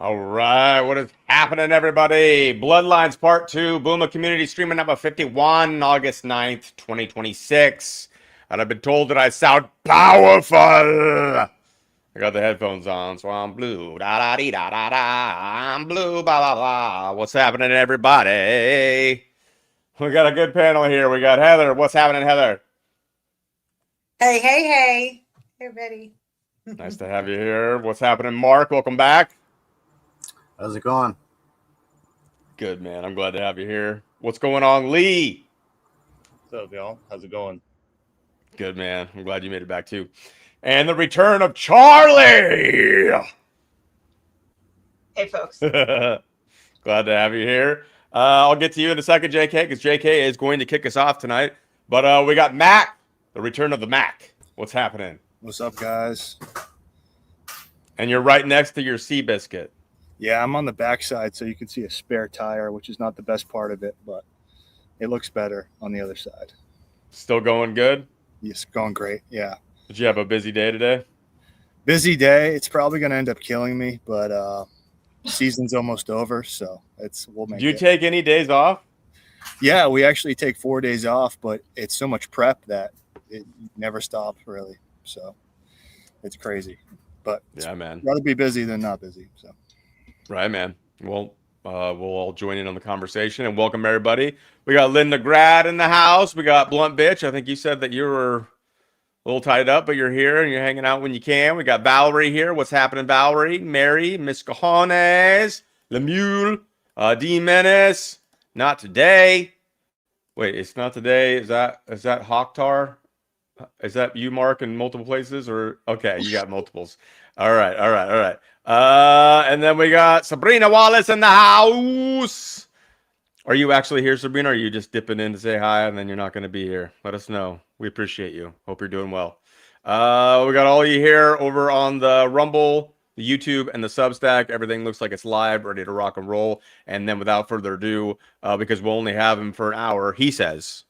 All right, what is happening, everybody? Bloodlines Part 2, Booma Community Streama number 51, August 9th, 2026. And I've been told that I sound powerful. I got the headphones on, so I'm blue. Da-da-dee-da-da-da. I'm blue, blah, blah, blah. What's happening, everybody? We got a good panel here. We got Heather. What's happening, Heather? Hey, hey, hey. Hey, everybody. Nice to have you here. What's happening, Mark? Welcome back. How's it going? Good, man. I'm glad to have you here. What's going on, Lee? What's up, y'all? How's it going? Good, man. I'm glad you made it back, too. And the return of Charley! Hey, folks. Glad to have you here. I'll get to you in a second, JK, because JK is going to kick us off tonight. But we got Mac, the return of the Mac. What's happening? What's up, guys? And you're right next to your Seabiscuit. Yeah, I'm on the backside, so you can see a spare tire, which is not the best part of it, but it looks better on the other side. Still going good? Yes, going great, yeah. Did you have a busy day today? Busy day. It's probably going to end up killing me, but season's almost over, so we'll make it. Do you take any days off? Yeah, we actually take 4 days off, but it's so much prep that it never stops, really. So it's crazy. But yeah, man. Rather be busy than not busy, so. Right, man. Well, we'll all join in on the conversation and welcome everybody. We got Linda Grad in the house. We got Blunt Bitch. I think you said that you were a little tied up, but you're here and you're hanging out when you can. We got Valerie here. What's happening, Valerie? Mary, Miss Cajones, Lemuel, D Menace. Not today. Wait, it's not today. Is that Hawktar? Is that you, Mark, in multiple places? Or okay, you got multiples. All right. And then we got Sabrina Wallace in the house. Are you actually here, Sabrina? Or are you just dipping in to say hi and then you're not going to be here? Let us know. We appreciate you. Hope you're doing well. We got all of you here over on the Rumble, the YouTube, and the Substack. Everything looks like it's live, ready to rock and roll. And then without further ado, because we'll only have him for an hour, he says...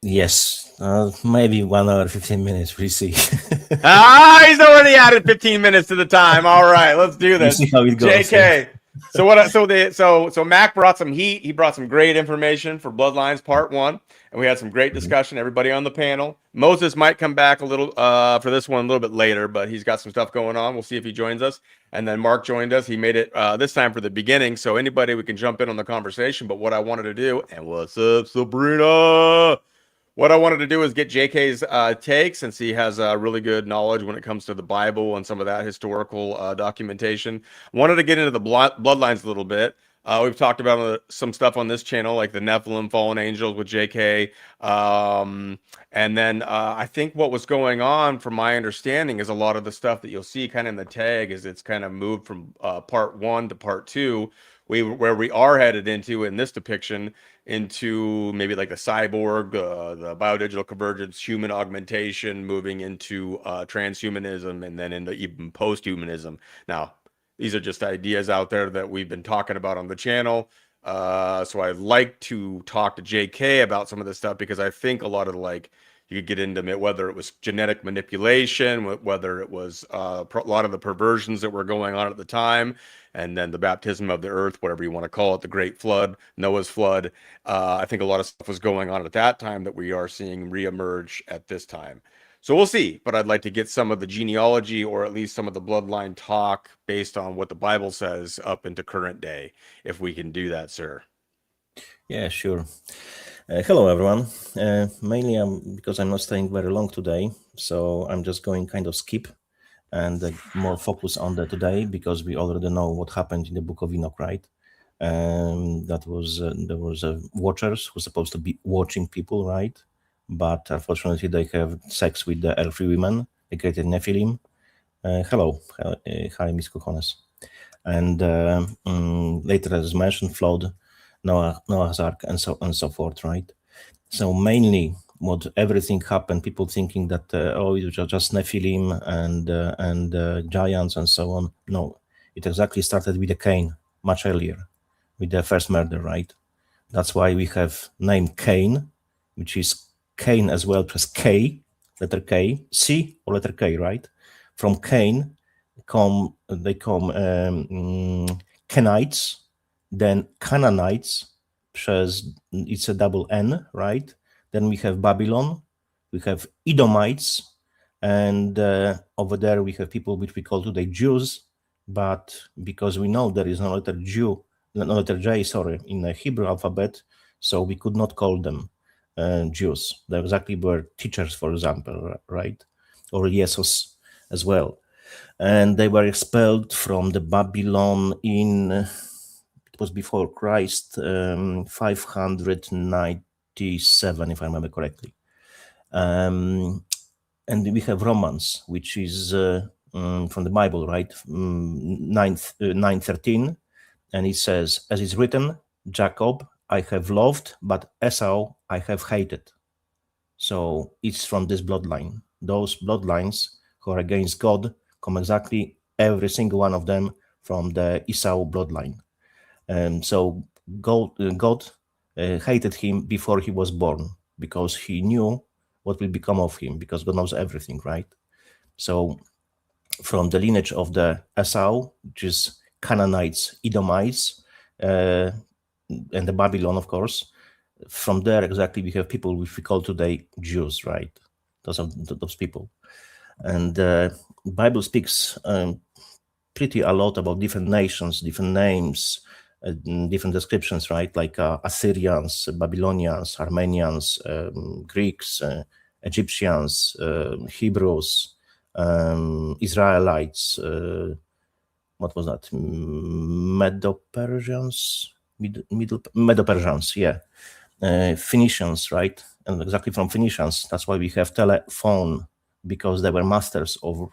Yes, maybe 1 hour, 15 minutes. We'll see. He's already added 15 minutes to the time. All right, let's do this. We'll see how it goes. JK. So Mac brought some heat. He brought some great information for Bloodlines Part 1, and we had some great discussion. Everybody on the panel. Moses might come back a little for this one a little bit later, but he's got some stuff going on. We'll see if he joins us. And then Mark joined us. He made it this time for the beginning, so anybody we can jump in on the conversation. But what I wanted to do, and what's up, Sabrina? What I wanted to do is get JK's take, since he has really good knowledge when it comes to the Bible and some of that historical documentation. Wanted to get into the bloodlines a little bit. We've talked about some stuff on this channel, like the Nephilim, fallen angels with JK. And then I think what was going on, from my understanding, is a lot of the stuff that you'll see kind of in the tag is it's kind of moved from part 1 to part 2. Where we are headed into in this depiction into maybe like the cyborg, the biodigital convergence, human augmentation, moving into transhumanism, and then into even post-humanism. Now, these are just ideas out there that we've been talking about on the channel. So I'd like to talk to JK about some of this stuff, because I think a lot of you could get into whether it was genetic manipulation, whether it was a lot of the perversions that were going on at the time, and then the baptism of the earth, whatever you want to call it, the great flood, Noah's flood. I think a lot of stuff was going on at that time that we are seeing reemerge at this time. So we'll see, but I'd like to get some of the genealogy, or at least some of the bloodline talk based on what the Bible says up into current day, if we can do that, sir. Yeah, sure. Hello, everyone. Mainly because I'm not staying very long today, so I'm just going kind of skip and more focus on the today, because we already know what happened in the Book of Enoch, right? There was watchers who supposed to be watching people, right? But unfortunately, they have sex with the earthly women. They created Nephilim. Hello, hi, Miss Cojones. And later, as mentioned, flood, Noah's Ark, and so on and so forth, right? So mainly, what everything happened, people thinking that it was just Nephilim and giants and so on. No, it exactly started with the Cain much earlier, with the first murder, right? That's why we have name Cain, which is Cain as well, plus K, letter K, C or letter K, right? From Cain come Kenites, then Canaanites, it's a double N, right? Then we have Babylon, we have Edomites, and over there we have people which we call today Jews, but because we know there is no letter J, in the Hebrew alphabet, so we could not call them Jews. They exactly were teachers, for example, right? Or Jesus as well. And they were expelled from the Babylon in, it was before Christ, 597, if I remember correctly. And we have Romans, which is from the Bible, right? 9:13, and it says, as it's written, Jacob I have loved, but Esau I have hated. So it's from this bloodline. Those bloodlines who are against God come exactly every single one of them from the Esau bloodline. And so God hated him before he was born, because he knew what will become of him, because God knows everything, right? So from the lineage of the Esau, which is Canaanites, Edomites, and the Babylon, of course, from there exactly we have people which we call today Jews, right? Those people. And the Bible speaks pretty a lot about different nations, different names, different descriptions, right? Like Assyrians, Babylonians, Armenians, Greeks, Egyptians, Hebrews, Israelites, what was that? Medo-Persians, Medo-Persians, yeah. Phoenicians, right? And exactly from Phoenicians, that's why we have telephone, because they were masters of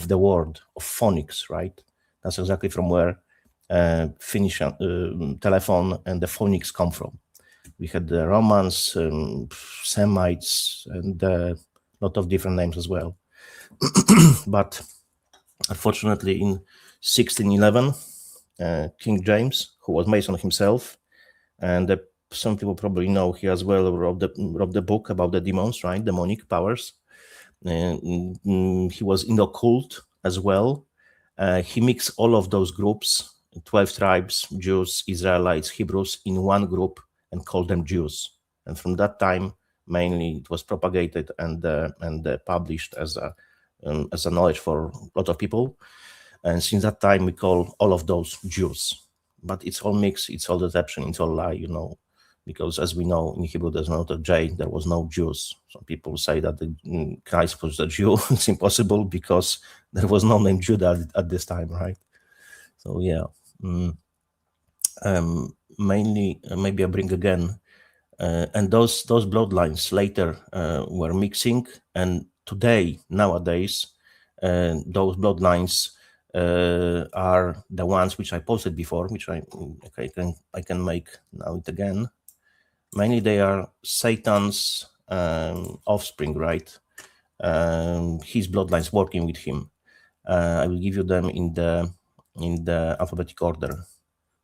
the word of phonics, right? That's exactly from where Phoenician telephone and the phonics come from. We had the Romans, Semites, and a lot of different names as well. But unfortunately, in 1611, King James, who was Mason himself, and some people probably know he as well wrote the book about the demons, right? Demonic powers. He was in the occult as well. He mixed all of those groups, 12 tribes, Jews, Israelites, Hebrews, in one group and called them Jews. And from that time, mainly it was propagated and published as a knowledge for a lot of people. And since that time, we call all of those Jews. But it's all mixed, it's all deception, it's all lie, because as we know in Hebrew, there's no letter J, there was no Jews. Some people say that Christ was a Jew. It's impossible because there was no name Judah at this time, right? So yeah, mainly maybe I bring again, and those bloodlines later were mixing, and nowadays, those bloodlines are the ones which I posted before, which I can make now it again. Mainly they are Satan's offspring, right? His bloodlines working with him. I will give you them in the alphabetic order,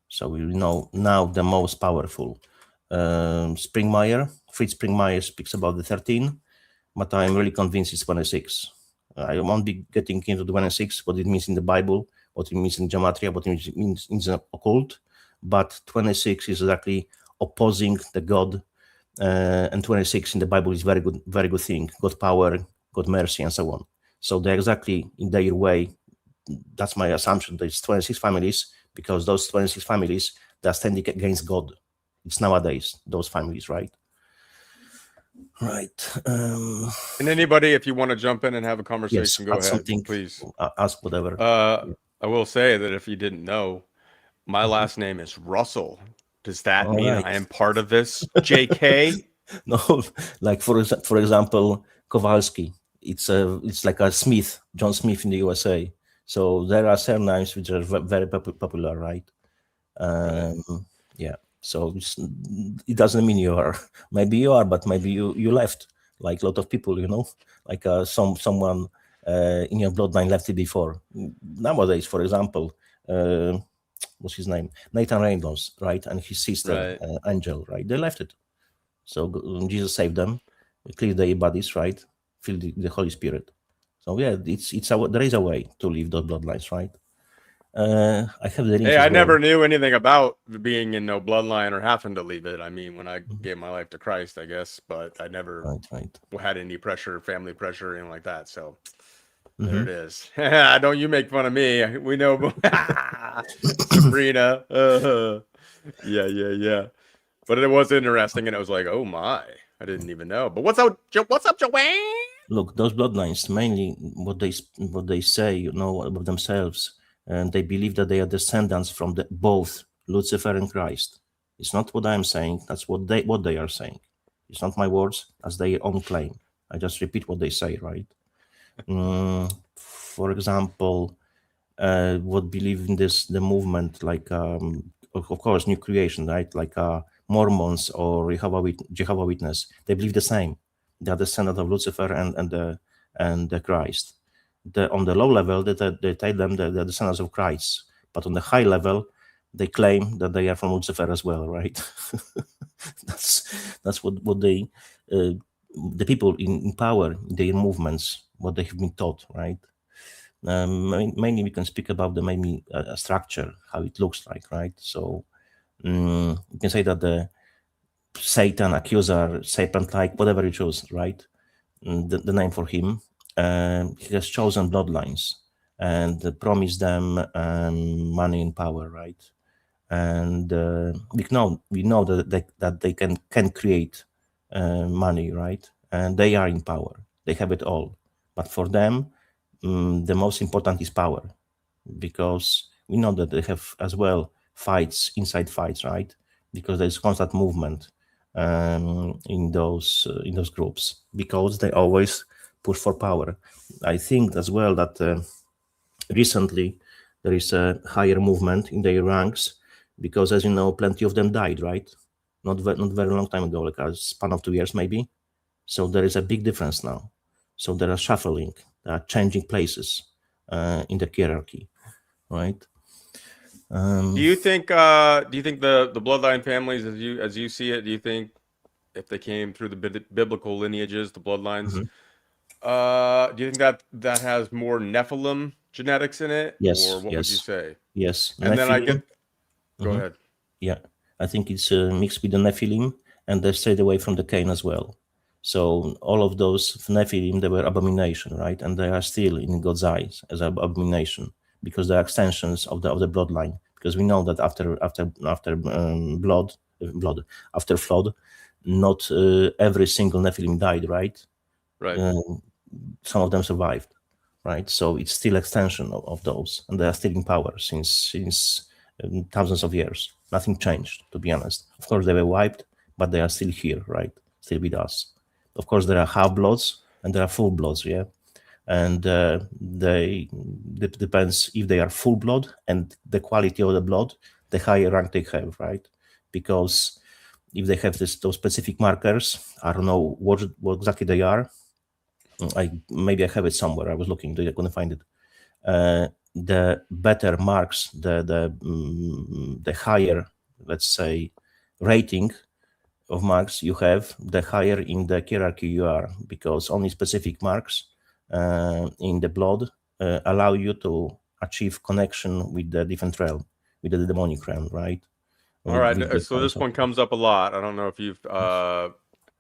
so we will know now the most powerful. Springmeier, Fritz Springmeier speaks about the 13, but I'm really convinced it's 26. I won't be getting into the 26, what it means in the Bible, what it means in gematria, what it means in the occult, but 26 is exactly opposing the God, and 26 in the Bible is very good thing, God power, God mercy, and so on. So they're exactly in their way. That's my assumption. There's 26 families, because those 26 families, they're standing against God. It's nowadays, those families, right? Right. And anybody, if you want to jump in and have a conversation, go ahead, something, please. Ask whatever. I will say that if you didn't know, my last name is Russell. Does that All mean right. I am part of this JK? No, like for example, Kowalski. It's like a Smith, John Smith in the USA. So there are surnames which are very popular, right? Yeah. So it doesn't mean you are. Maybe you are, but maybe you left. Like a lot of people, like someone in your bloodline left it before. Nowadays, for example, what's his name? Nathan Reynolds, right? And his sister, Right. Angel, right? They left it. So Jesus saved them, cleared their bodies, right? Filled the Holy Spirit. So yeah, there is a way to leave those bloodlines, right? I have the links Hey, as I well. never knew anything about being in no bloodline or having to leave it. I mean, when I gave my life to Christ, I guess, but I never Right. had any pressure, family pressure, or anything like that. So Mhm. there it is. Don't you make fun of me? We know Sabrina. Yeah. But it was interesting, and it was like, oh my, I didn't even know. But what's up, Joanne? Look, those bloodlines mainly what they say, you know, about themselves, and they believe that they are descendants from both Lucifer and Christ. It's not what I'm saying. That's what they are saying. It's not my words, as their own claim. I just repeat what they say, right? For example, what believe in the movement, like of course new creation, right? Like Mormons or Jehovah Witness, they believe the same. They are descendant of Lucifer and the Christ. On the low level, they tell them that they're descendants of Christ, but on the high level, they claim that they are from Lucifer as well, right? that's what they the people in power, their movements, what they have been taught, right? Mainly we can speak about the maybe structure, how it looks like, right? So you can say that the Satan, accuser, serpent-like, whatever you choose, right? The name for him, he has chosen bloodlines and promised them money and power, right? And we know that they can create money, right? And they are in power. They have it all. But for them, the most important is power, because we know that they have as well inside fights, right? Because there's constant movement in those groups, because they always push for power. I think as well that recently there is a higher movement in their ranks, because, as you know, plenty of them died, right? Not very long time ago, like a span of 2 years maybe. So there is a big difference now. So there are shuffling, there are changing places in the hierarchy, right? Do you think the bloodline families, as you see it, do you think if they came through the biblical lineages, the bloodlines, do you think that has more Nephilim genetics in it, or what would you say? Yes. And then I Nephilim. get, go ahead. Yeah, I think it's mixed with the Nephilim, and they stayed away from the Cain as well. So all of those Nephilim, they were abomination, right? And they are still in God's eyes as an abomination, because they are extensions of the bloodline. Because we know that after after flood, not every single Nephilim died, right? Right. Some of them survived, right? So it's still extension of those, and they are still in power since thousands of years. Nothing changed, to be honest. Of course, they were wiped, but they are still here, right? Still with us. Of course, there are half-bloods and there are full-bloods, yeah? And depends if they are full blood, and the quality of the blood, the higher rank they have, right? Because if they have those specific markers, I don't know what exactly they are. Maybe I have it somewhere. I was looking, I couldn't find it. The better marks, the higher, let's say, rating of marks you have, the higher in the hierarchy you are, because only specific marks in the blood allow you to achieve connection with the different realm, with the demonic realm, right? All right. So this one comes up a lot. I don't know if you've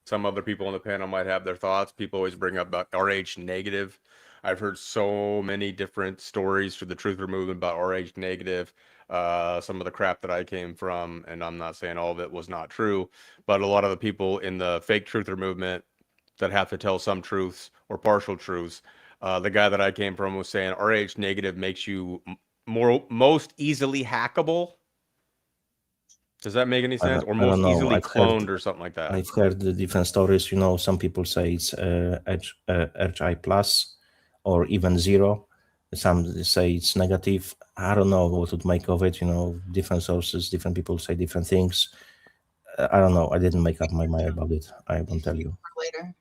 some other people on the panel might have their thoughts. People always bring up about RH negative. I've heard so many different stories through the Truther movement about RH negative. Some of the crap that I came from, and I'm not saying all of it was not true, but a lot of the people in the fake Truther movement that have to tell some truths or partial truths. The guy that I came from was saying RH negative makes you most easily hackable. Does that make any sense? Or most easily cloned or something like that? I've heard the different stories. You know, some people say it's HI plus or even 0. Some say it's negative. I don't know what to make of it. You know, different sources, different people say different things. I don't know. I didn't make up my mind about it. I won't tell you. Later.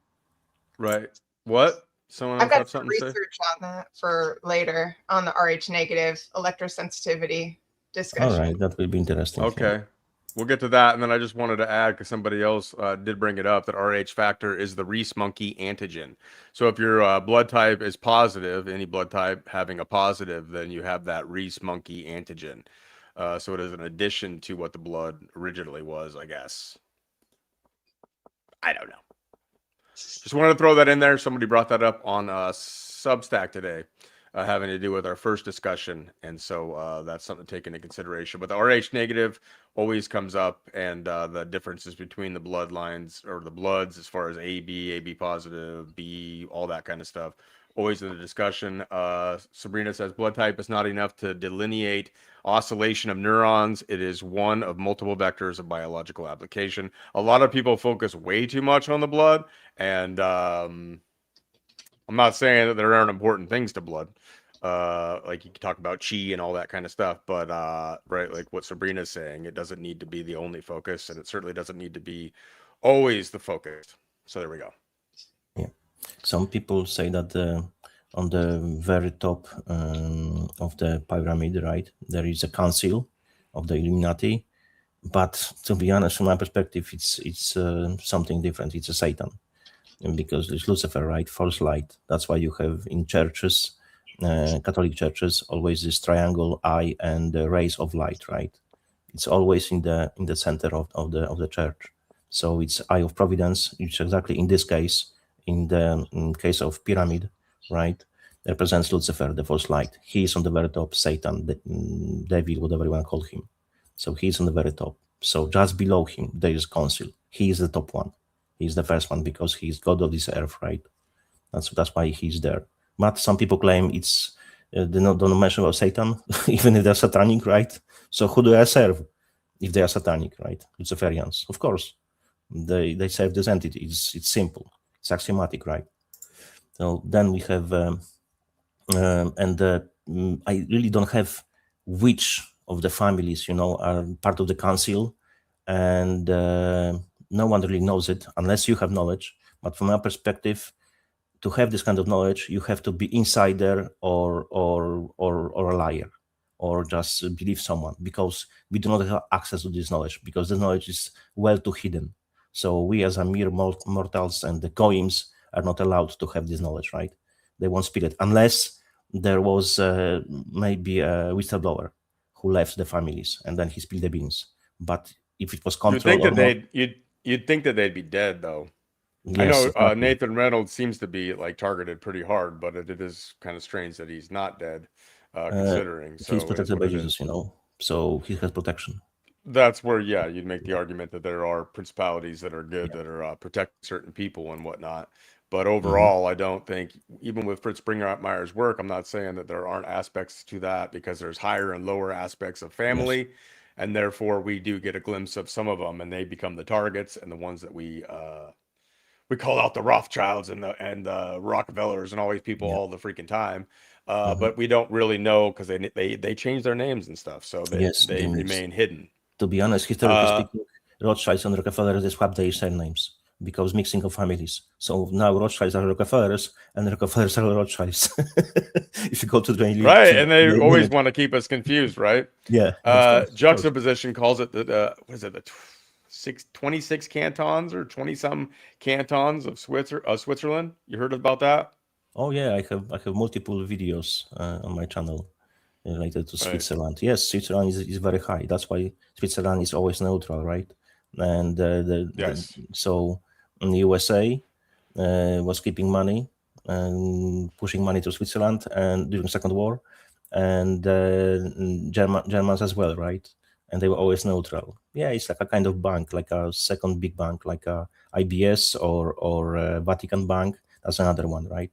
Right. What? Someone else I've have got some something to say? research on that for later on the RH negative electrosensitivity discussion. All right, that will be interesting. Okay. We'll get to that, and then I just wanted to add, because somebody else did bring it up, that RH factor is the Reese monkey antigen. So if your blood type is positive, any blood type having a positive, then you have that Reese monkey antigen. So it is an addition to what the blood originally was, I guess. I don't know. Just wanted to throw that in there. Somebody brought that up on Substack today, having to do with our first discussion, and so that's something to take into consideration. But the RH negative always comes up, and the differences between the bloodlines or the bloods as far as AB positive, B, all that kind of stuff, always in the discussion. Sabrina says blood type is not enough to delineate oscillation of neurons. It is one of multiple vectors of biological application. A lot of people focus way too much on the blood, and I'm not saying that there aren't important things to blood. Like you can talk about chi and all that kind of stuff, but right, like what Sabrina's saying, it doesn't need to be the only focus, and it certainly doesn't need to be always the focus. So there we go. Yeah, some people say that on the very top of the pyramid, right, there is a council of the Illuminati, but to be honest, from my perspective, it's something different. It's a Satan, and because it's Lucifer, right, false light. That's why you have in churches, Catholic churches, always this triangle eye and the rays of light, right? It's always in the center of the church. So it's Eye of Providence, which exactly in this case, in case of pyramid, right, represents Lucifer, the false light. He is on the very top, Satan, the devil, whatever you want to call him. So he's on the very top. So just below him, there is council. He is the top one. He's the first one because he's God of this earth, right? That's why he's there. But some people claim it's don't mention about Satan, even if they're satanic, right? So who do I serve if they are satanic, right? Luciferians, of course. They serve this entity. It's simple. It's axiomatic, right? So then we have, I really don't have which of the families, are part of the council, and no one really knows it unless you have knowledge. But from my perspective, to have this kind of knowledge, you have to be insider or a liar, or just believe someone, because we do not have access to this knowledge, because the knowledge is well too hidden. So we as a mere mortals and the goyim are not allowed to have this knowledge, right? They won't spill it unless there was maybe a whistleblower who left the families and then he spilled the beans. But if it was controlled, you'd think that they'd be dead, though. yes, I know exactly. Nathan Reynolds seems to be like targeted pretty hard, but it is kind of strange that he's not dead, considering. So He's it is protected what by it is. Jesus, so he has protection. That's where, yeah, you'd make the argument that there are principalities that are good, that are protecting certain people and whatnot. But overall, I don't think, even with Fritz Springmeier's work, I'm not saying that there aren't aspects to that, because there's higher and lower aspects of family, and therefore we do get a glimpse of some of them, and they become the targets, and the ones that we call out the Rothschilds and the Rockefellers and all these people all the freaking time. But we don't really know, because they change their names and stuff, so they remain hidden. To be honest, historically speaking, Rothschilds and Rockefellers, they swapped their surnames because mixing of families. So now Rothschilds are Rockefellers and Rockefellers are Rothschilds. If you go to the right, and they always want to keep us confused, right? Yeah. Juxtaposition calls it the 26 cantons or 20-some cantons of Switzerland. You heard about that? Oh yeah, I have multiple videos on my channel related to Switzerland. Yes, Switzerland is very high. That's why Switzerland is always neutral, right? And so in the USA was keeping money and pushing money to Switzerland and during the Second War, and Germans as well, right? And they were always neutral. Yeah, it's like a kind of bank, like a second big bank, like a IBS or Vatican Bank. That's another one, right?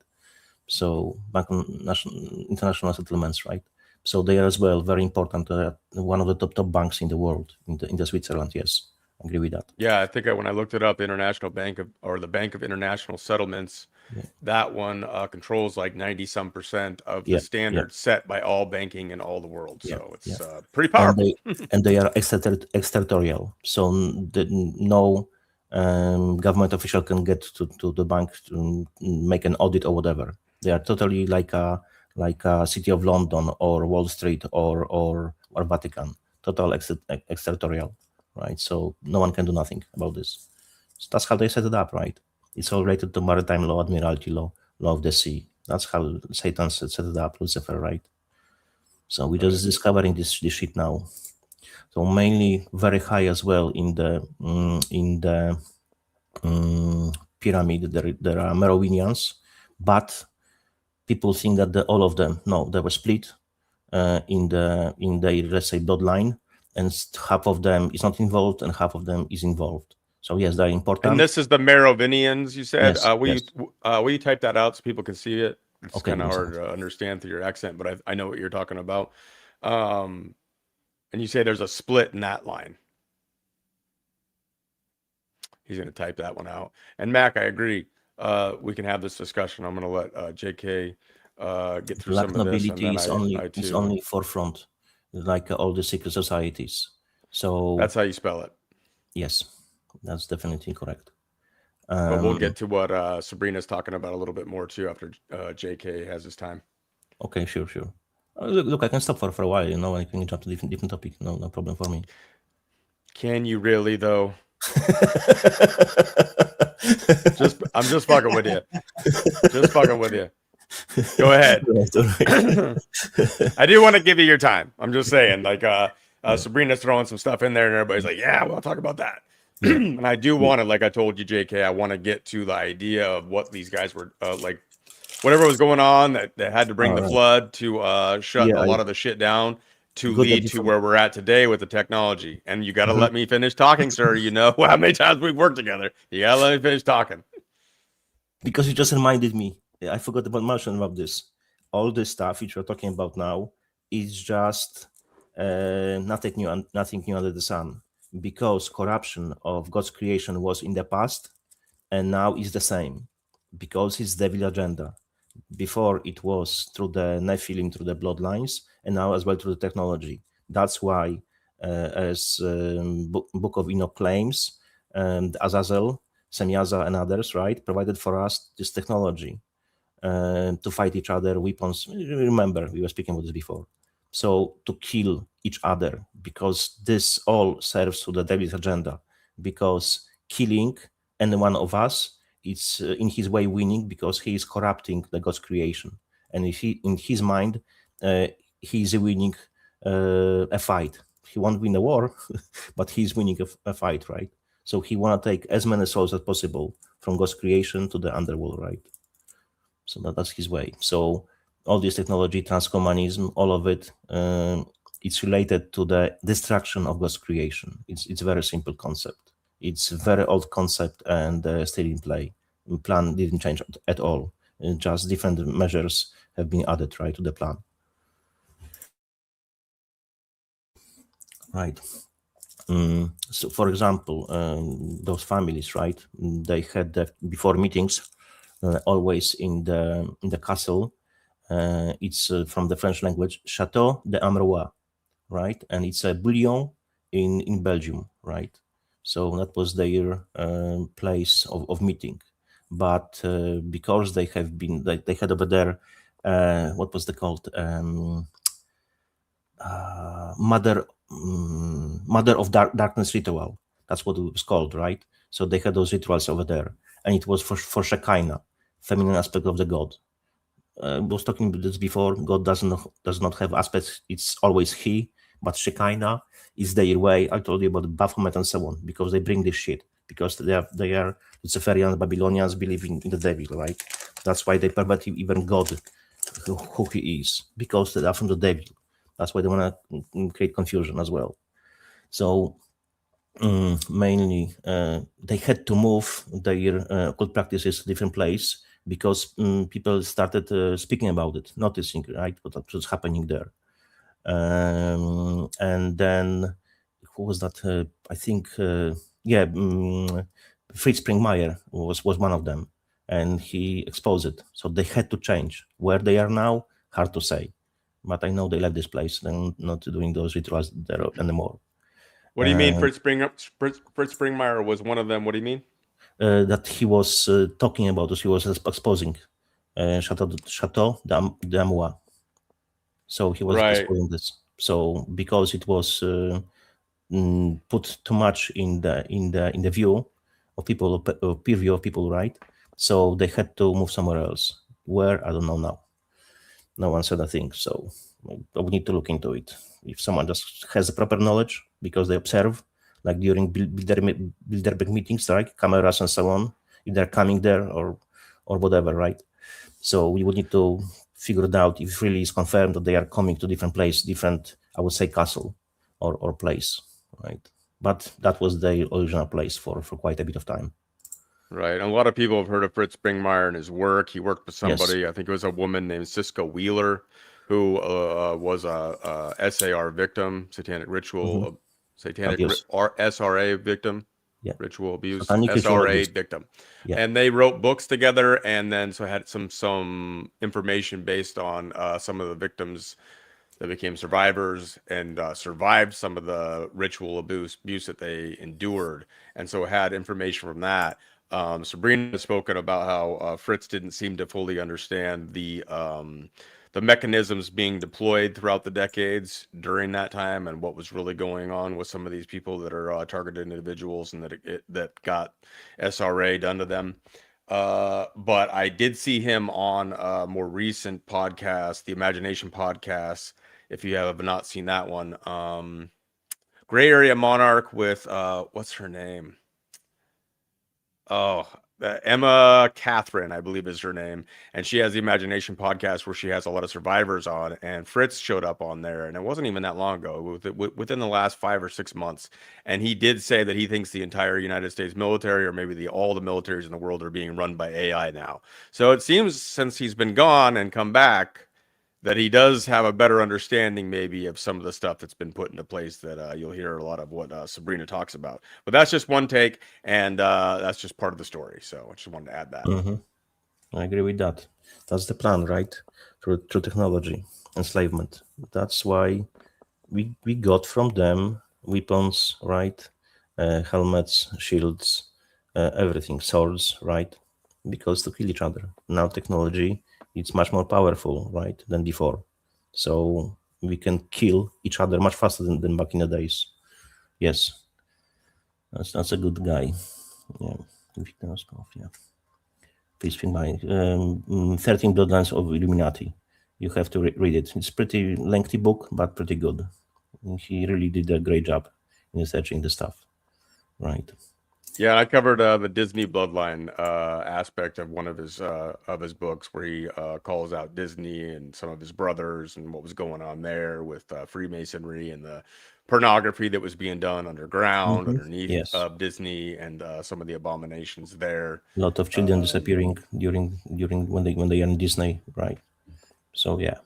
So bank international settlements, right? So they are as well very important. One of the top banks in the world, in the Switzerland. Yes, I agree with that. Yeah, I think when I looked it up, the Bank of International Settlements, that one controls like 90-some% of the standards set by all banking in all the world. So it's pretty powerful. And they are extraterritorial. So no government official can get to the bank to make an audit or whatever. They are totally like a City of London or Wall Street or Vatican, total extraterritorial. right? So no one can do nothing about this. So that's how they set it up, right? It's all related to maritime law, admiralty law, law of the sea. That's how Satan set it up, Lucifer, right? So we're just discovering this shit now. So mainly very high as well in the pyramid. There are Merovingians, but people think that all of them, no, they were split in their, let's say, bloodline, and half of them is not involved and half of them is involved. So yes, they're important. And this is the Merovingians, you said. Yes, will you type that out so people can see it? It's Okay, kind of yes, hard to understand through your accent, but I know what you're talking about. And you say there's a split in that line. He's going to type that one out. And Mac, I agree. We can have this discussion. I'm going to let JK get through Black some of this. nobility And is then only I is too. only forefront, like all the secret societies. So That's how you spell it. yes, that's definitely correct. But we'll get to what Sabrina's talking about a little bit more too after JK has his time. Okay, sure. Look, I can stop for a while, I can jump to different topic. No problem for me. Can you really though? I'm just fucking with you. Just fucking with you. Go ahead. I do want to give you your time. I'm just saying, like Sabrina's throwing some stuff in there and everybody's like, yeah, we'll talk about that. And I do want to, like I told you, JK, I want to get to the idea of what these guys were like, whatever was going on that had to bring the flood to shut a lot of the shit down to lead to where we're at today with the technology. And you got to let me finish talking, sir. You know how many times we've worked together. You got to let me finish talking. Because you just reminded me. I forgot about mention about this. All this stuff which we're talking about now is just nothing new under the sun. Because corruption of God's creation was in the past, and now is the same. Because it's devil agenda. Before it was through the Nephilim, through the bloodlines, and now as well through the technology. That's why, as Book of Enoch claims, Azazel, Semjaza, and others, right, provided for us this technology to fight each other, weapons. Remember, we were speaking about this before. So to kill each other, because this all serves to the devil's agenda. Because killing any one of us, it's in his way winning, because he is corrupting the God's creation, and if he, in his mind, he is winning a fight. He won't win a war, but he's winning a fight, right? So he want to take as many souls as possible from God's creation to the underworld, right? So that's his way. So all this technology, transhumanism, all of it, it's related to the destruction of God's creation. It's a very simple concept. It's a very old concept and still in play. The plan didn't change at all. Just different measures have been added, right, to the plan. Right. So, for example, those families, right? They had before meetings always in the castle. It's from the French language, Chateau de Amerois, right? And it's a bouillon in Belgium, right? So that was their place of meeting. But because they have been, they had over there, what was they called? Mother of Darkness ritual. That's what it was called, right? So they had those rituals over there. And it was for Shekinah, feminine aspect of the God. I was talking about this before. God does not have aspects. It's always He, but Shekinah is their way. I told you about Baphomet and so on, because they bring this shit, because they are Luciferians, Babylonians, believing in the devil, right? That's why they pervert even God, who He is, because they are from the devil. That's why they want to create confusion as well. So mainly they had to move their occult practices to different place, because people started speaking about it, noticing, right, what was happening there. And then, who was that? I think, Fritz Springmeier was one of them, and he exposed it. So they had to change. Where they are now, hard to say. But I know they left this place. They're not doing those rituals there anymore. What do you mean? Fritz Springmeier was one of them. What do you mean? That he was talking about this. He was exposing Chateau de Amerois. So he was exposing this. So because it was put too much in the view of people, or peer view of people, right? So they had to move somewhere else. Where, I don't know now. No one said a thing, so I would need to look into it. If someone just has the proper knowledge because they observe, like during Bilderberg meetings, right, cameras and so on, if they're coming there or whatever, right? So we would need to figure it out if really is confirmed that they are coming to different place, different, I would say, castle or place, right? But that was the original place for quite a bit of time. Right. And a lot of people have heard of Fritz Springmeier and his work. He worked with Yes. somebody, I think it was a woman named Cisco Wheeler, who was a SAR victim, satanic ritual, satanic Abuse. SRA victim, Yeah. ritual abuse, Satanic ritual SRA abuse. victim. Yeah. And they wrote books together, and then so had some information based on some of the victims that became survivors and survived some of the ritual abuse that they endured, and so had information from that. Sabrina has spoken about how Fritz didn't seem to fully understand the mechanisms being deployed throughout the decades during that time, and what was really going on with some of these people that are targeted individuals, and that got SRA done to them. But I did see him on a more recent podcast, the Imagination podcast. If you have not seen that one, Gray Area Monarch with what's her name? Oh, Emma Catherine, I believe is her name. And she has the Imagination podcast where she has a lot of survivors on. And Fritz showed up on there. And it wasn't even that long ago, within the last 5 or 6 months. And he did say that he thinks the entire United States military, or maybe all the militaries in the world, are being run by AI now. So it seems, since he's been gone and come back, that he does have a better understanding maybe of some of the stuff that's been put into place, that you'll hear a lot of what Sabrina talks about. But that's just one take, and that's just part of the story. So I just wanted to add that. I agree with that. That's the plan, right? Through technology, enslavement. That's why we got from them weapons, right? Helmets, shields, everything, swords, right? Because to kill each other. Now technology, it's much more powerful, right, than before. So we can kill each other much faster than back in the days. Yes, that's a good guy. Yeah, yeah. Please think by 13 Bloodlines of Illuminati. You have to read it. It's pretty lengthy book, but pretty good. He really did a great job in researching the stuff, right? Yeah, I covered the Disney bloodline aspect of one of his books, where he calls out Disney and some of his brothers and what was going on there with Freemasonry and the pornography that was being done underground, underneath of Disney, and some of the abominations there. A lot of children disappearing during when they are in Disney, right? So yeah,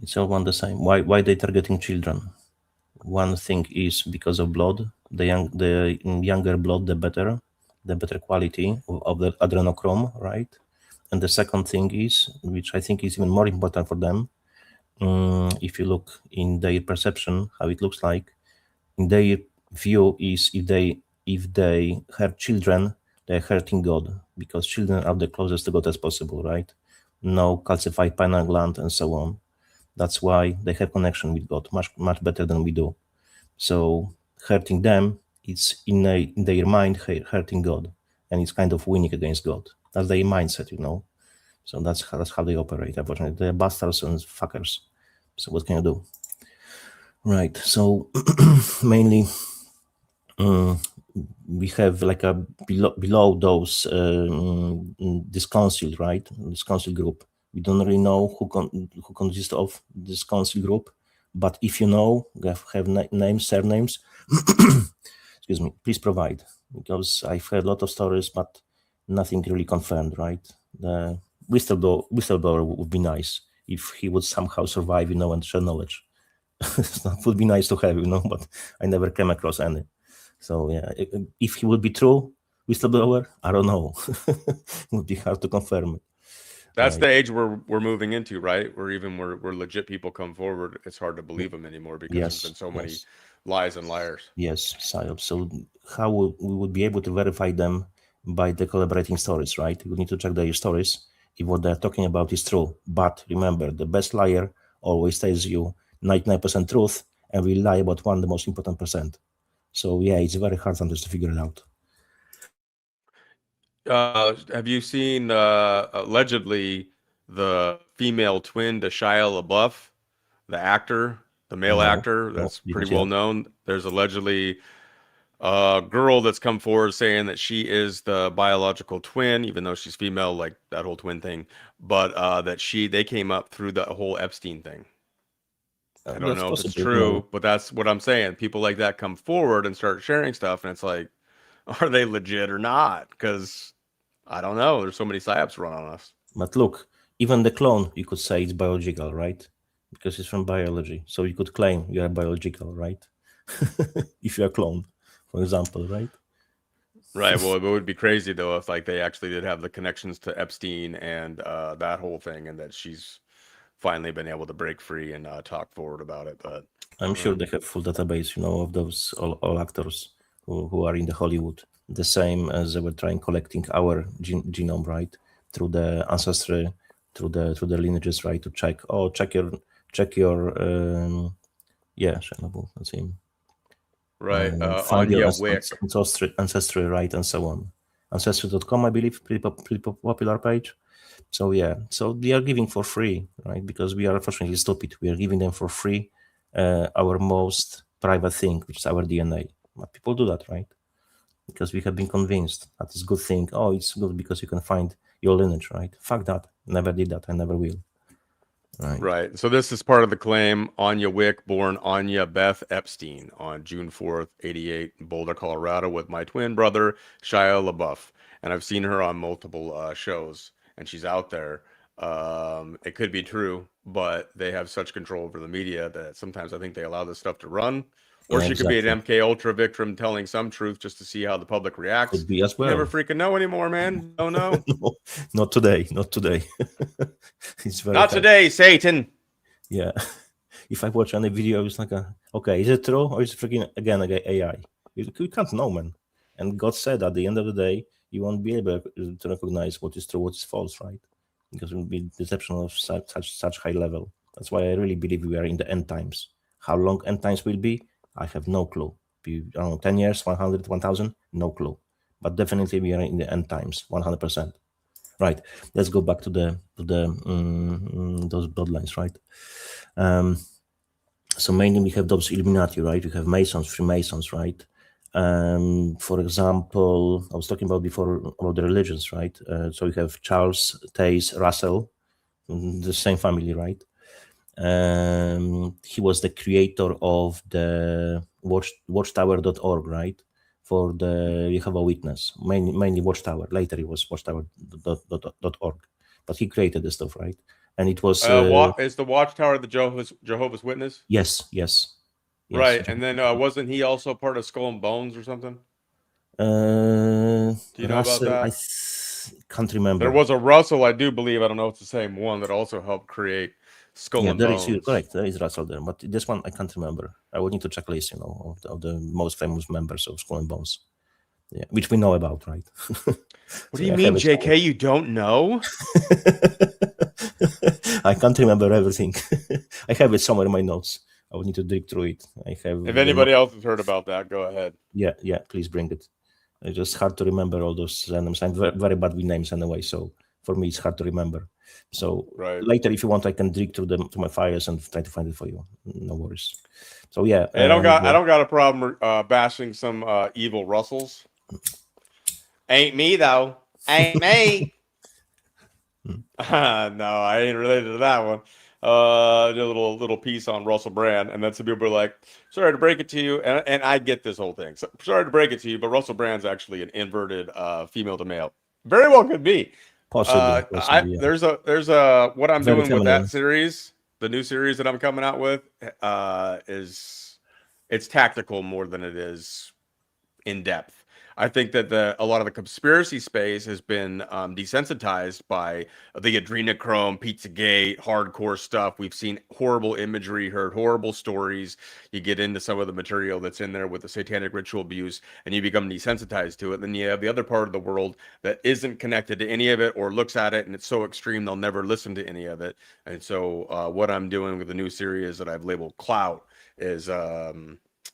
it's all one the same. Why they targeting children? One thing is because of blood. The younger blood, the better quality of the adrenochrome, right? And the second thing is, which I think is even more important for them, if you look in their perception, how it looks like, in their view is if they hurt children, they're hurting God, because children are the closest to God as possible, right? No calcified pineal gland and so on. That's why they have connection with God much better than we do. So hurting them, it's in their mind hurting God, and it's kind of winning against God. That's their mindset, So that's how they operate. Unfortunately, they're bastards and fuckers. So what can you do? Right. So mainly, we have like a below those this council, right? This council group. We don't really know who consists of this council group, but if you know, have names, surnames, excuse me, please provide, because I've heard a lot of stories, but nothing really confirmed, right? The whistleblower would be nice if he would somehow survive, and share knowledge. That would be nice to have, but I never came across any. So yeah, if he would be true whistleblower, I don't know. It would be hard to confirm it. That's the age we're moving into, right? Where even where legit people come forward, it's hard to believe them anymore, because there's been so many lies and liars. Yes, psyop. So how we would be able to verify them? By the collaborating stories, right? We need to check their stories if what they're talking about is true. But remember, the best liar always tells you 99% truth and we lie about the most important percent. So yeah, it's very hard sometimes to figure it out. Have you seen allegedly the female twin to Shia LaBeouf, the actor, the male actor that's didn't pretty see well that. known? There's allegedly a girl that's come forward saying that she is the biological twin, even though she's female, like that whole twin thing, but that they came up through the whole Epstein thing. I don't That's know if it's possible, true, but that's what I'm saying. People like that come forward and start sharing stuff, and it's like, are they legit or not? Because I don't know. There's so many psyops run on us. But look, even the clone, you could say it's biological, right? Because it's from biology. So you could claim you are biological, right? If you're a clone, for example, right? Right. Well, it would be crazy though if like they actually did have the connections to Epstein and that whole thing, and that she's finally been able to break free and talk forward about it. But I'm sure they have full database, of those all actors who are in the Hollywood. The same as they were trying collecting our genome, right, through the ancestry, through the lineages, right, to check your let's see. right, Find your Anya Wick. ancestry, right, and so on. Ancestry.com, I believe, pretty popular page. So yeah, so they are giving for free, right? Because we are unfortunately stupid. We are giving them for free our most private thing, which is our DNA. But people do that, right? Because we have been convinced that it's a good thing. Oh, it's good because you can find your lineage, right? Fuck that. Never did that. I never will. Right. So this is part of the claim. Anya Wick, born Anya Beth Epstein on June 4th, 88, in Boulder, Colorado, with my twin brother, Shia LaBeouf. And I've seen her on multiple shows, and she's out there. It could be true, but they have such control over the media that sometimes I think they allow this stuff to run. Or she could be an MK Ultra victim telling some truth just to see how the public reacts. Could be as well. You never freaking know anymore, man. Don't know. No, not today. Not today. It's very not hard. today, Satan. Yeah. If I watch any video, it's like, okay, is it true or is it freaking again AI? You can't know, man. And God said at the end of the day, you won't be able to recognize what is true, what is false, right? Because it will be deception of such high level. That's why I really believe we are in the end times. How long end times will be, I have no clue. I don't know, 10 years, 100, 1,000, no clue. But definitely we are in the end times, 100%. Right. Let's go back to those bloodlines, right? So mainly we have those Illuminati, right? We have Masons, Freemasons, right? For example, I was talking about before about the religions, right? So we have Charles, Taze, Russell, the same family, right? He was the creator of the Watchtower.org, right? For the Jehovah's Witness, mainly Watchtower. Later it was Watchtower.org, but he created the stuff, right? And it was is the Watchtower the Jehovah's Witness? Yes. Right, and then wasn't he also part of Skull and Bones or something? Do you know about that? I can't remember. There was a Russell, I do believe. I don't know if it's the same one that also helped create Skull and Bones. You're correct. There is Russell there, but this one I can't remember. I would need to check list, of the most famous members of Skull and Bones. Yeah, which we know about, right? What do you mean, JK? You don't know? I can't remember everything. I have it somewhere in my notes. I would need to dig through it. If anybody else has heard about that, go ahead. Yeah, please bring it. It's just hard to remember all those names. I'm very bad with names anyway, so for me it's hard to remember. So later, if you want, I can dig through to my files and try to find it for you. No worries. So yeah, I don't got a problem bashing some evil Russells. Ain't me though. Ain't me. No, I ain't related to that one. Did a little piece on Russell Brand, and then some people were like, "Sorry to break it to you," and I get this whole thing. So, sorry to break it to you, but Russell Brand's actually an inverted female to male. Very well could be. Possibly, yeah. There's a what I'm Very doing feminine. with that series, the new series that I'm coming out with, it's tactical more than it is in depth. I think that a lot of the conspiracy space has been desensitized by the adrenochrome, Pizzagate, hardcore stuff. We've seen horrible imagery, heard horrible stories. You get into some of the material that's in there with the satanic ritual abuse, and you become desensitized to it. Then you have the other part of the world that isn't connected to any of it, or looks at it and it's so extreme they'll never listen to any of it. And so what I'm doing with the new series that I've labeled Clout is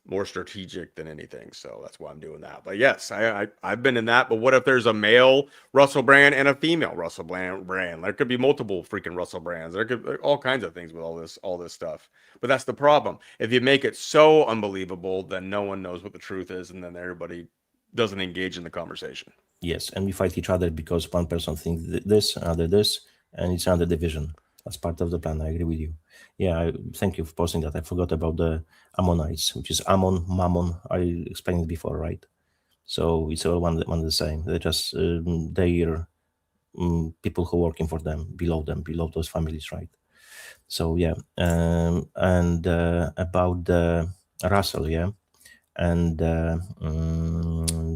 more strategic than anything. So that's why I'm doing that. But yes, I've been in that. But what if there's a male Russell Brand and a female Russell Brand? There could be multiple freaking Russell Brands. There could be all kinds of things with all this stuff. But that's the problem. If you make it so unbelievable, then no one knows what the truth is, and then everybody doesn't engage in the conversation. Yes, and we fight each other because one person thinks this, another this, and it's another division. That's part of the plan. I agree with you. Yeah, thank you for posting that. I forgot about the Ammonites, which is Ammon, Mammon. I explained it before, right? So it's all one the same. They're just they're people who are working for them, below those families, right? So yeah, and about the Russell, yeah, and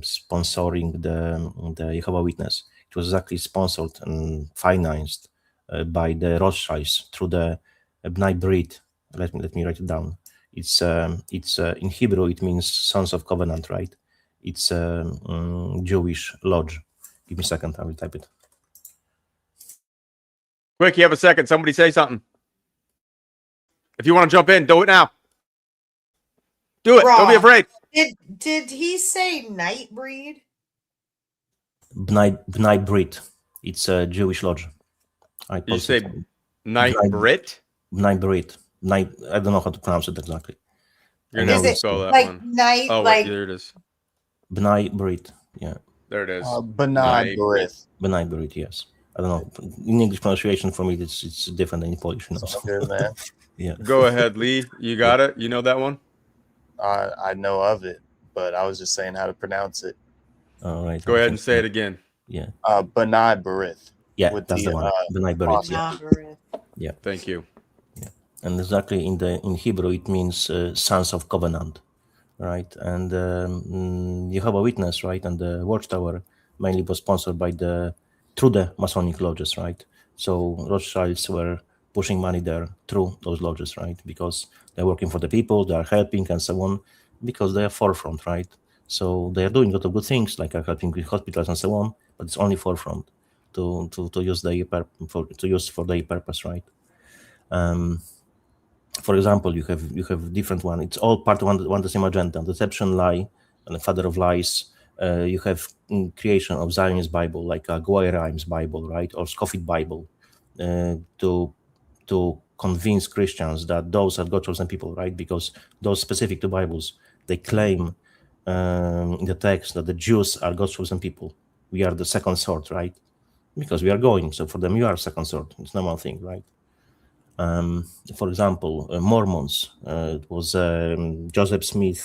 sponsoring the Jehovah Witness. It was exactly sponsored and financed by the Rothschilds through the Bnai Brit. Let me write it down. It's in Hebrew it means sons of covenant, right? It's Jewish lodge. Give me a second, I will type it. Quick, you have a second. Somebody say something. If you want to jump in, do it now. Do it. Raw. Don't be afraid. Did he say Nightbreed? Bnai Brit. It's a Jewish lodge. Did you say Night Brit? Bnai Brit. I don't know how to pronounce it exactly. You're gonna Is it spell that like one. night? Oh, like wait, there it is. Bnai Brit. Yeah. There it is. Benai Barith. Bnai Brit. Yes. I don't know. In English pronunciation for me, it's different than in Polish. You know? So good, man. Yeah. Go ahead, Lee. You got it. You know that one. I know of it, but I was just saying how to pronounce it. All right. Go ahead and say it again. Yeah. Benai Barith. Yeah, with that's the, the one. Bnai Brit. Yeah. Nightbreed. Thank you. And exactly in Hebrew it means sons of covenant, right? And Jehovah Witness, right? And the Watchtower mainly was sponsored by through the Masonic lodges, right? So Rothschilds were pushing money there through those lodges, right? Because they're working for the people, they are helping and so on, because they are forefront, right? So they are doing a lot of good things, like helping with hospitals and so on, but it's only forefront to use for their purpose, right? For example, you have different one. It's all part of one the same agenda: deception, lie, and the father of lies. You have creation of Zionist Bible, like a Guayraim's Bible, right, or Scofield Bible, to convince Christians that those are God chosen people, right? Because those specific to Bibles, they claim in the text that the Jews are God chosen people. We are the second sort, right? Because we are going. So for them, you are second sort. It's a normal thing, right? For example, Mormons. It was Joseph Smith,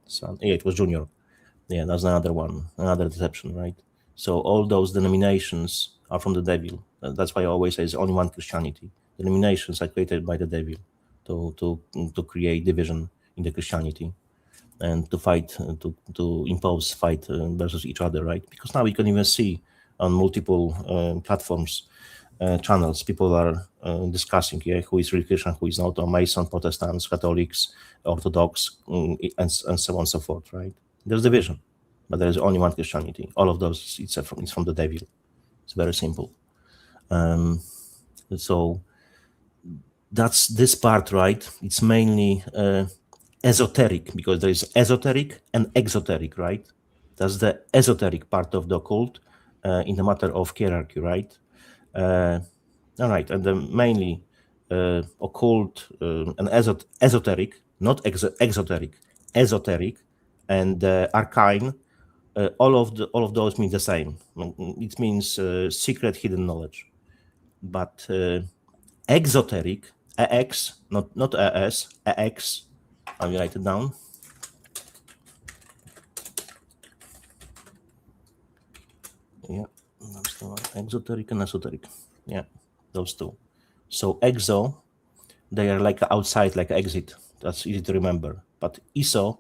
son. Yeah, it was Junior. Yeah, that's another one, another deception, right? So all those denominations are from the devil. That's why I always say it's only one Christianity. Denominations are created by the devil to create division in the Christianity and to fight, to impose fight versus each other, right? Because now you can even see on multiple platforms, channels, people are discussing who is real Christian, who is not, or Mason, Protestants, Catholics, Orthodox, and so on and so forth, right? There's division, but there is only one Christianity. All of those, it's from the devil. It's very simple. So that's this part, right? It's mainly esoteric, because there is esoteric and exoteric, right? That's the esoteric part of the occult in the matter of hierarchy, right? All right, and then mainly occult and esoteric, not exoteric, esoteric, and arcane. All of those mean the same. It means secret, hidden knowledge. But exoteric, EX, not ES, EX. I will write it down. Yeah, that's the one. Exoteric and esoteric. Yeah, those two. So they are like outside, like exit. That's easy to remember. But Esau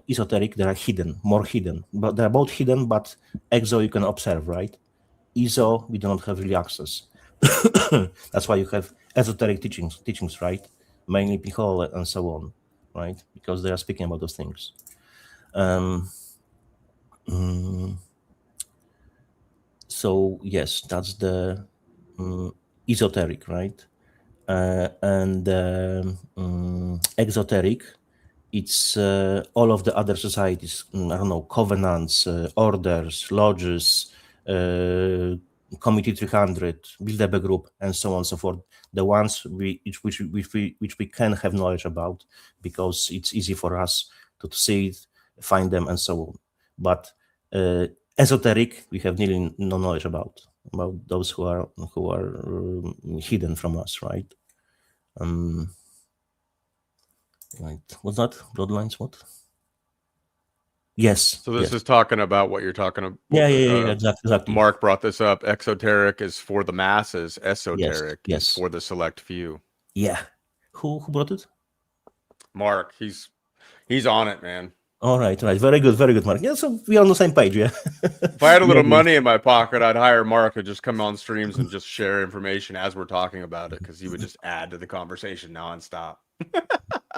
esoteric, they are hidden, more hidden. But they're both hidden, but exo you can observe, right? ESO, we do not have really access. That's why you have esoteric teachings, right? Mainly Pihol and so on, right? Because they are speaking about those things. So yes, that's the esoteric, right? And exoteric, it's all of the other societies. I don't know, covenants, orders, lodges, Committee 300, Bilderberg Group, and so on and so forth. The ones which we can have knowledge about because it's easy for us to see it, find them, and so on. But esoteric, we have nearly no knowledge about those who are hidden from us, right? Right. What's that? Bloodlines? What? Yes. So this yes. is talking about what you're talking about. Yeah, exactly. Mark brought this up. Exoteric is for the masses. Esoteric Yes. is for the select few. Yeah. Who brought it? Mark, he's on it, man. All right. Very good, Mark. Yeah, so we're on the same page, yeah. If I had a little money in my pocket, I'd hire Mark to just come on streams and just share information as we're talking about it, because he would just add to the conversation nonstop.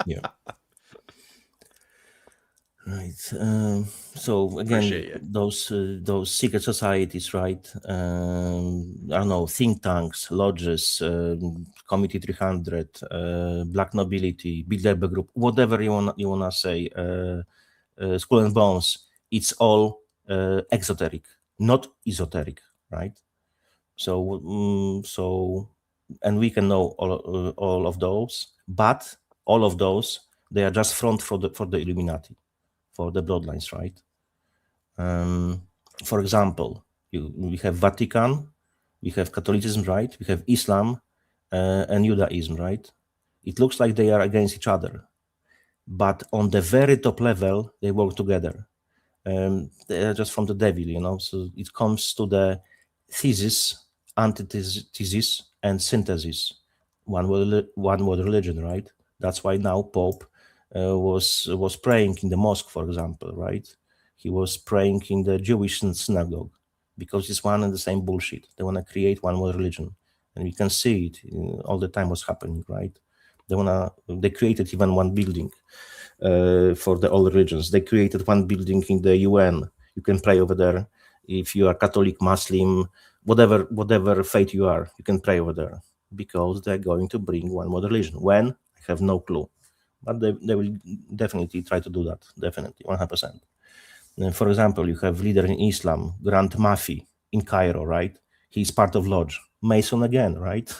Yeah. Right. So again, those secret societies, right? I don't know, think tanks, lodges, Committee 300, Black Nobility, Bilderberg Group, whatever you wanna say, Skull and Bones. It's all exoteric, not esoteric, right? So, and we can know all of those, but all of those, they are just front for the Illuminati, for the bloodlines, right? For example, we have Vatican, we have Catholicism, right? We have Islam and Judaism, right? It looks like they are against each other, but on the very top level, they work together. They are just from the devil, So it comes to the thesis, antithesis, and synthesis. One world religion, right? That's why now Pope was praying in the mosque, for example, right? He was praying in the Jewish synagogue because it's one and the same bullshit. They want to create one world religion, and we can see it all the time what's happening, right? They created even one building for the all religions. They created one building in the UN. You can pray over there if you are Catholic, Muslim, whatever faith you are. You can pray over there because they're going to bring one world religion. When? I have no clue. But they will definitely try to do that. Definitely, 100%. For example, you have leader in Islam, Grand Mafi in Cairo, right? He's part of Lodge. Mason again, right?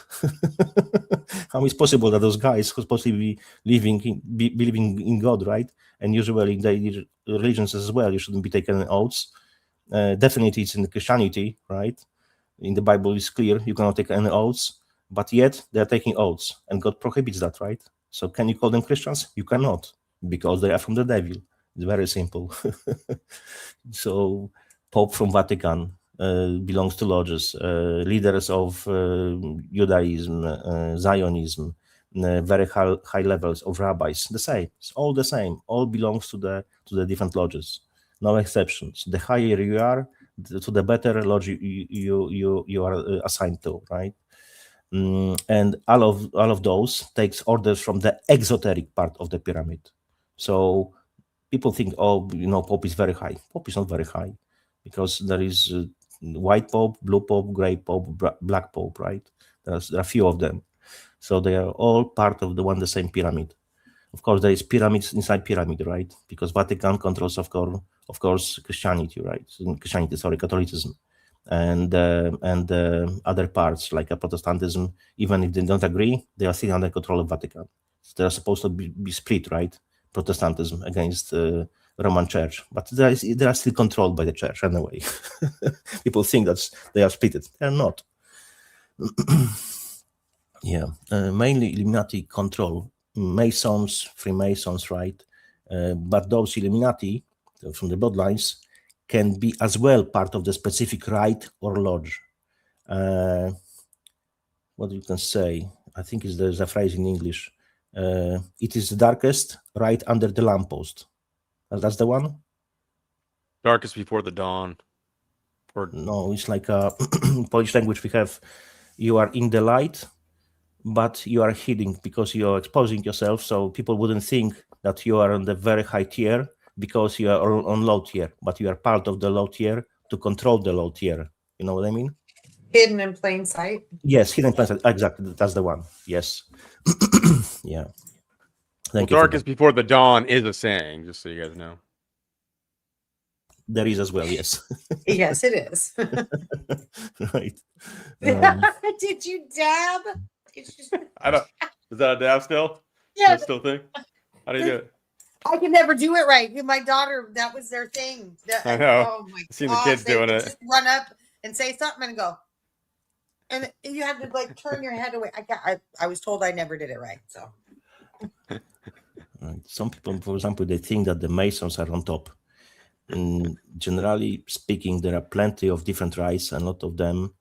How is possible that those guys who are supposed to be believing in God, right? And usually in the religions as well, you shouldn't be taking oaths. Definitely it's in Christianity, right? In the Bible it's clear, you cannot take any oaths, but yet they're taking oaths, and God prohibits that, right? So can you call them Christians? You cannot, because they are from the devil. It's very simple. So Pope from Vatican belongs to lodges, leaders of Judaism, Zionism, very high levels of rabbis, the same. It's all the same. All belongs to the different lodges. No exceptions. The higher you are, to the better lodge you are assigned to, right? And all of those takes orders from the exoteric part of the pyramid. So people think, Pope is very high. Pope is not very high because there is white Pope, blue Pope, gray Pope, black Pope, right? There are a few of them. So they are all part of the same pyramid. Of course, there is pyramids inside pyramid, right? Because Vatican controls, of course, Christianity, right? Catholicism. And other parts like Protestantism, even if they don't agree, they are still under control of Vatican. So they are supposed to be split, right? Protestantism against Roman Church, but they are still controlled by the Church anyway. People think that they are split. They are not. Yeah, mainly Illuminati control Masons, Freemasons, right? But those Illuminati from the bloodlines can be as well part of the specific rite or lodge. What you can say? I think there's a phrase in English. It is the darkest right under the lamppost. That's the one. Darkest before the dawn. Or No, it's like a Polish language. We have, you are in the light, but you are hiding because you are exposing yourself, so people wouldn't think that you are on the very high tier because you are on low tier, but you are part of the low tier to control the low tier. You know what I mean? Hidden in plain sight. Yes, hidden planet. Exactly, that's the one. Yes. Yeah. well, Thank you. For darkest before the dawn is a saying, just so you guys know. that. There is as well. Yes. Yes, it is. Right. Did you dab? It's just, I don't. Is that a dab still? yeah, Is that still a thing? How do you do it? I can never do it right. My daughter, that was their thing. I know. Oh my I've seen the kids they doing would it. Just run up and say something and go. And you had to like turn your head away. I was told I never did it right. So Right. Some people, for example, they think that the Masons are on top. And generally speaking, there are plenty of different rites, and a lot of them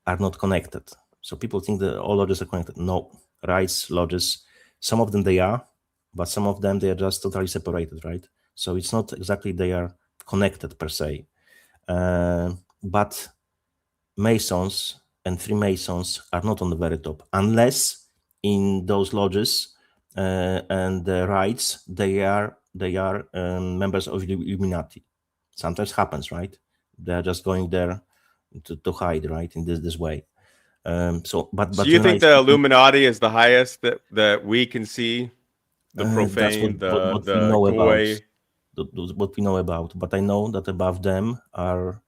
are not connected. So people think that all lodges are connected. No, rites, lodges, some of them they are, but some of them they are just totally separated, right? So it's not exactly they are connected per se. But Masons and Freemasons are not on the very top, unless in those lodges and the rites they are members of the Illuminati. Sometimes happens, right? They are just going there to hide, right? In this way. So do you think the Illuminati is the highest that we can see? The profane, what the we know goy. about. What we know about, but I know that above them are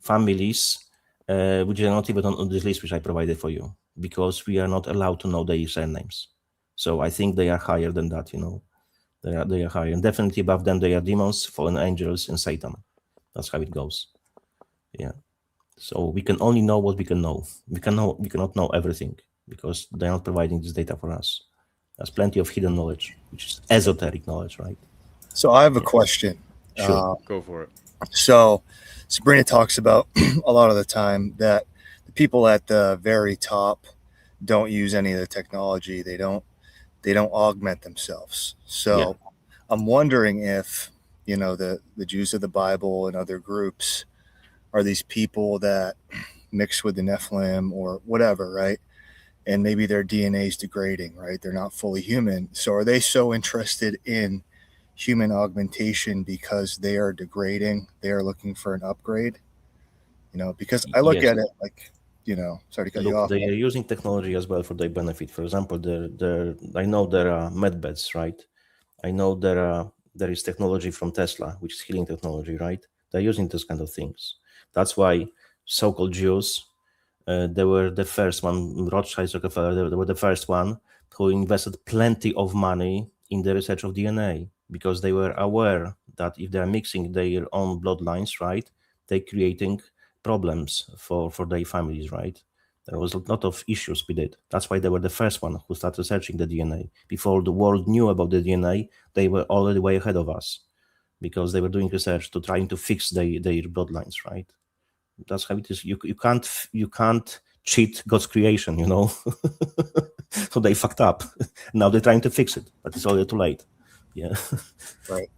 families which are not even on this list which I provided for you, because we are not allowed to know their surnames. So I think they are higher than that. You know, they are higher, and definitely above them they are demons, fallen angels, and Satan. That's how it goes. Yeah. So we can only know what we can know. We cannot know everything because they are not providing this data for us. There's plenty of hidden knowledge, which is esoteric knowledge, right? So I have a question. Sure. Go for it. So Sabrina talks about a lot of the time that the people at the very top don't use any of the technology. They don't augment themselves. So I'm wondering if, the Jews of the Bible and other groups are these people that mix with the Nephilim or whatever, right? And maybe their DNA is degrading, right? They're not fully human. So are they so interested in human augmentation because they are degrading? They are looking for an upgrade, because I look at it like, sorry to cut you off. They are using technology as well for their benefit. For example, I know there are medbeds, right? I know there is technology from Tesla, which is healing technology, right? They're using those kind of things. That's why so-called Jews, they were the first one, Rothschild, Rockefeller, they were the first one who invested plenty of money in the research of DNA, because they were aware that if they're mixing their own bloodlines, right, they're creating problems for their families, right? There was a lot of issues with it. That's why they were the first one who started researching the DNA. Before the world knew about the DNA, they were already way ahead of us, because they were doing research to trying to fix their bloodlines, right? That's how it is. You can't cheat God's creation, So they fucked up. Now they're trying to fix it, but it's already too late. Yeah. Right.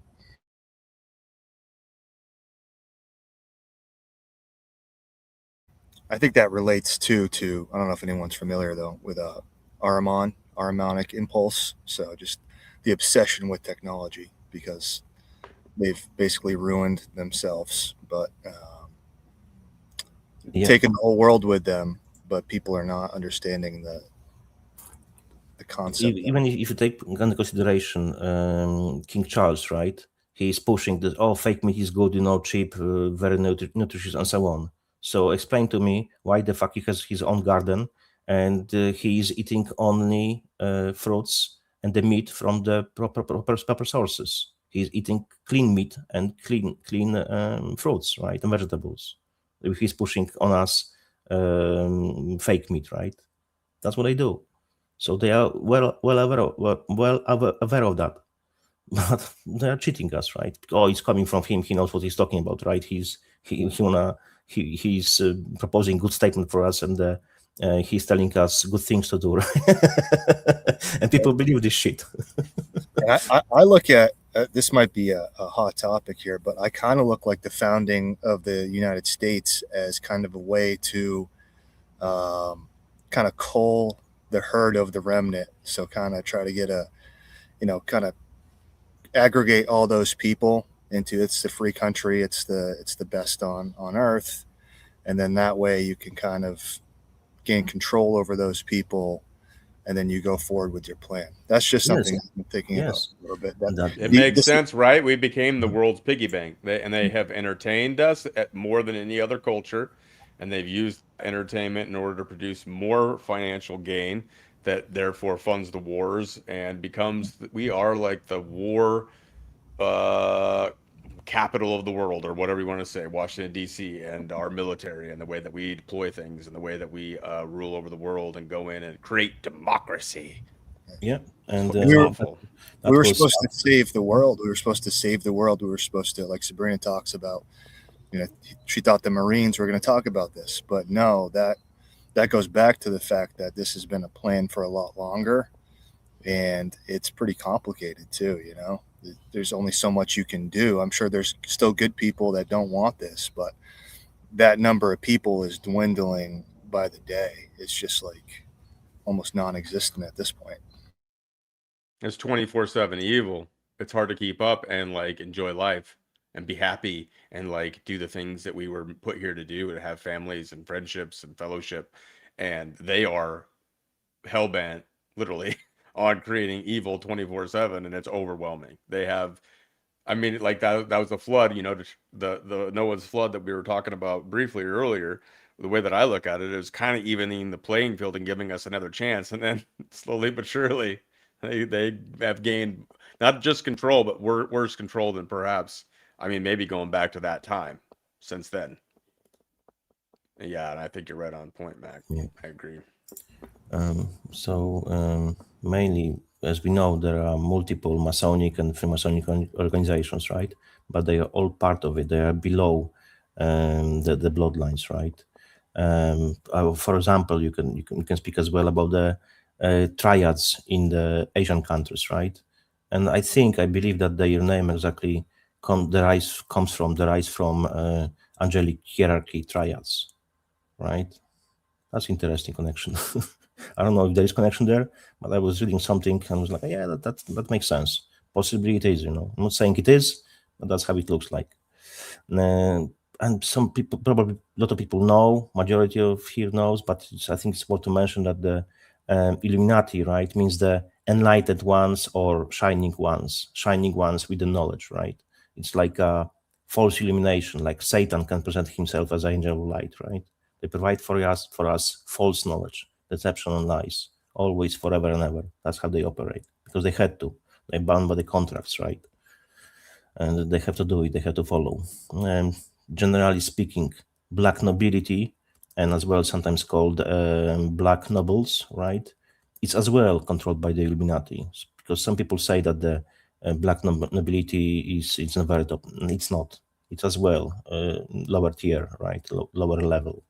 I think that relates to I don't know if anyone's familiar though with Ahrimanic impulse. So just the obsession with technology, because they've basically ruined themselves, but taken the whole world with them. But people are not understanding the concept. Even if you take into consideration King Charles, right? He's pushing that, fake meat is good, cheap, very nutritious, and so on. So explain to me why the fuck he has his own garden and he is eating only fruits and the meat from the proper sources. He's eating clean meat and clean fruits, right, and vegetables. He's pushing on us fake meat, right? That's what they do. So they are well aware of that, but they are cheating us, right? It's coming from him. He knows what he's talking about, right? He's proposing good statement for us, and he's telling us good things to do, right? And people believe this shit. And I look at this might be a hot topic here, but I kind of look like the founding of the United States as kind of a way to kind of cull the herd of the remnant. So kind of try to get kind of aggregate all those people into it's the free country, it's the best on earth, and then that way you can kind of gain control over those people, and then you go forward with your plan. That's just something I'm thinking about a little bit. It makes sense, right? We became the world's piggy bank, they have entertained us more than any other culture, and they've used entertainment in order to produce more financial gain that therefore funds the wars and becomes, we are like the war capital of the world, or whatever you want to say, Washington, D.C., and our military, and the way that we deploy things, and the way that we rule over the world and go in and create democracy. Yeah, and we were supposed to save the world. We were supposed to, like Sabrina talks about, she thought the Marines were going to talk about this, but no, that goes back to the fact that this has been a plan for a lot longer, and it's pretty complicated too. There's only so much you can do. I'm sure there's still good people that don't want this, but that number of people is dwindling by the day. It's just like almost non-existent at this point. It's 24/7 evil. It's hard to keep up and like enjoy life and be happy and like do the things that we were put here to do, and have families and friendships and fellowship. And they are hellbent, literally, on creating evil 24/7, and it's overwhelming. They have, I mean, like that was the flood, the Noah's flood that we were talking about briefly earlier. The way that I look at it is kind of evening the playing field and giving us another chance, and then slowly but surely they have gained not just control, but worse control than perhaps, I mean, maybe going back to that time since then. Yeah, and I think you're right on point, Mac. Yeah. I agree. Mainly, as we know, there are multiple Masonic and Freemasonic organizations, right? But they are all part of it. They are below the bloodlines, right? For example, you can speak as well about the triads in the Asian countries, right? And I believe that their name exactly comes from angelic hierarchy triads, right? That's interesting connection. I don't know if there is connection there, but I was reading something and I was like, yeah, that makes sense. Possibly it is, I'm not saying it is, but that's how it looks like. And some people, probably a lot of people know, majority of here knows, but I think it's worth to mention that the Illuminati, right, means the enlightened ones or shining ones with the knowledge, right? It's like a false illumination, like Satan can present himself as an angel of light, right? They provide for us false knowledge, deception and lies, always, forever and ever. That's how they operate, because they had to. They're bound by the contracts, right? And they have to do it. They have to follow. Generally speaking, black nobility, and as well sometimes called black nobles, right? It's as well controlled by the Illuminati, because some people say that the black nobility it's not very top. It's not. It's as well lower tier, right? Lower level.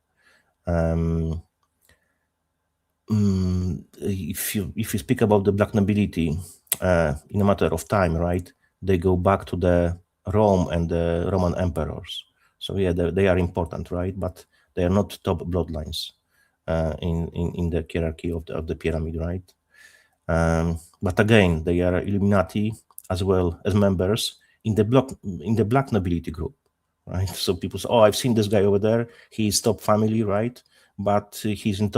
If you speak about the black nobility in a matter of time, right? They go back to the Rome and the Roman emperors. So yeah, they are important, right? But they are not top bloodlines in the hierarchy of the pyramid, right? But again, they are Illuminati as well as members in the black nobility group, right? So people say, "Oh, I've seen this guy over there. He's top family, right? But he's in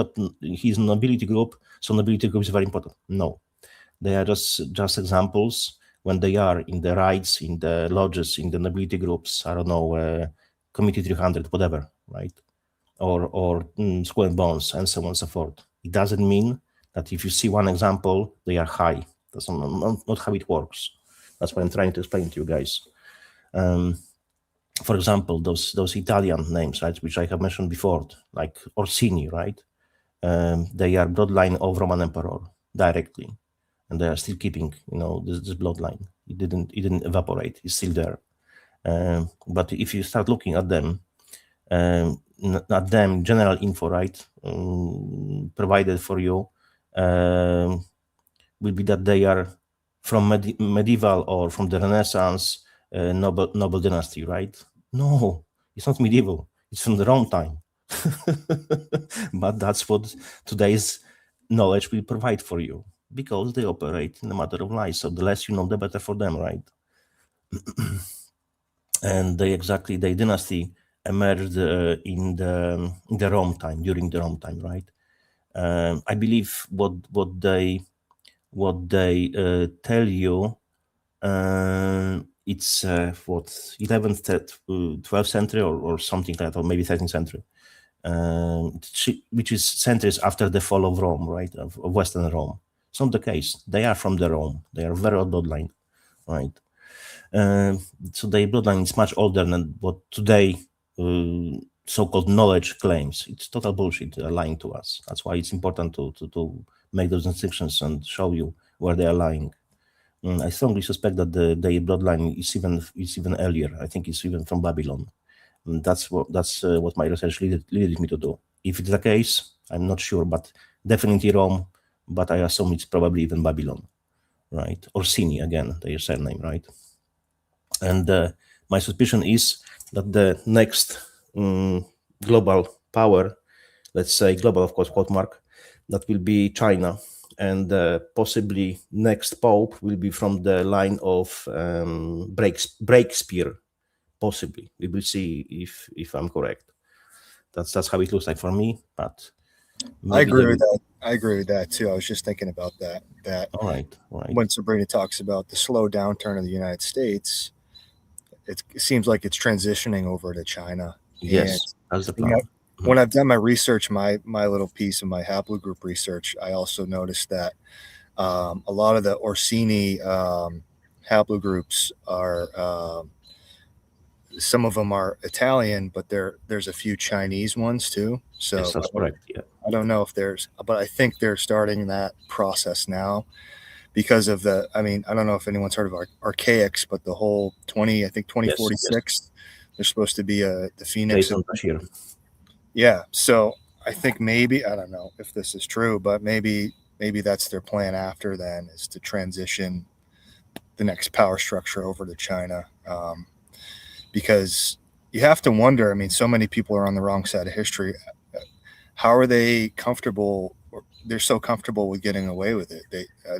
nobility group, so nobility group is very important." No, they are just examples. When they are in the rites, in the lodges, in the nobility groups, I don't know, Committee 300, whatever, right? Or Skull and Bones, and so on and so forth. It doesn't mean that if you see one example, they are high. That's not how it works. That's what I'm trying to explain to you guys. For example, those Italian names, right, which I have mentioned before, like Orsini, right? They are bloodline of Roman Emperor directly, and they are still keeping, this bloodline. It didn't evaporate. It's still there. But if you start looking at them, general info, right, provided for you will be that they are from medieval or from the Renaissance noble dynasty, right? No, it's not medieval. It's from the Rome time. But that's what today's knowledge will provide for you, because they operate in a matter of lies. So the less you know, the better for them, right? And their dynasty emerged in the Rome time, during the Rome time, right? I believe what they tell you, it's 11th, 12th century or something like that, or maybe 13th century, which is centuries after the fall of Rome, right, of Western Rome. It's not the case. They are from the Rome. They are very old bloodline, right? So their bloodline is much older than what today so-called knowledge claims. It's total bullshit. They're lying to us. That's why it's important to make those distinctions and show you where they are lying. I strongly suspect that their bloodline is even earlier. I think it's even from Babylon. And that's what my research leaded me to do. If it's the case, I'm not sure, but definitely Rome. But I assume it's probably even Babylon, right? Orsini again, their surname, right? And my suspicion is that the next global power, let's say global, of course, quote mark, that will be China. And possibly next pope will be from the line of Breakspear. Possibly, we will see if I'm correct. That's how it looks like for me. But I agree with that. I agree with that too. I was just thinking about that. All right. When Sabrina talks about the slow downturn of the United States, it seems like it's transitioning over to China. Yes, that's the plan. You know, when I've done my research, my little piece of my haplogroup research, I also noticed that a lot of the Orsini haplogroups are, some of them are Italian, but there's a few Chinese ones too. So yes, that's correct. Yeah. I don't know if but I think they're starting that process now because of I don't know if anyone's heard of archaics, but the whole 2046, yes. There's supposed to be the Phoenix. Yeah. So I think maybe, I don't know if this is true, but maybe that's their plan after then, is to transition the next power structure over to China. Because you have to wonder, so many people are on the wrong side of history. How are they comfortable? They're so comfortable with getting away with it.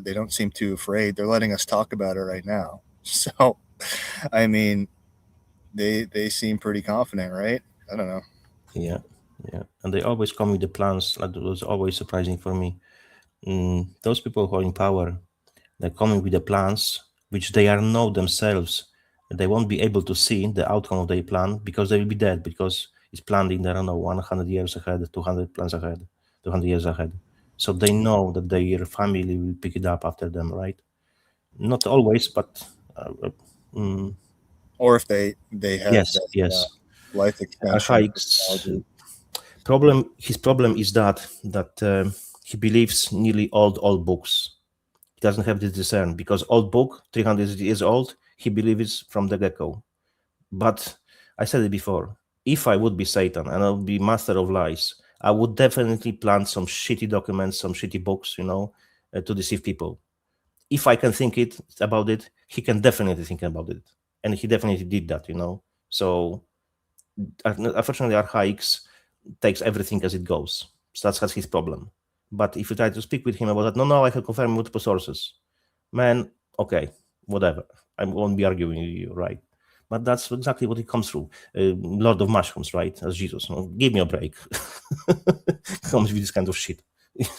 They don't seem too afraid. They're letting us talk about it right now. So, they seem pretty confident, right? I don't know. Yeah. And they always come with the plans. That was always surprising for me. Those people who are in power, they're coming with the plans, which they know themselves. They won't be able to see the outcome of their plan because they will be dead, because it's planned in, 100 years ahead, 200 plans ahead, 200 years ahead. So they know that their family will pick it up after them, right? Not always, but... or if they have life extension. His problem is that he believes nearly all books. He doesn't have this discern, because old book, 300 years old, he believes from the get-go. But I said it before, if I would be Satan and I would be master of lies, I would definitely plant some shitty documents, some shitty books, to deceive people. If I can think about it, he can definitely think about it. And he definitely did that, So, unfortunately, archaics takes everything as it goes. So that's his problem. But if you try to speak with him about that, no, I can confirm multiple sources. Man, okay, whatever. I won't be arguing with you, right? But that's exactly what it comes through. Lord of Mushrooms, right? As Jesus. Give me a break. Comes with this kind of shit.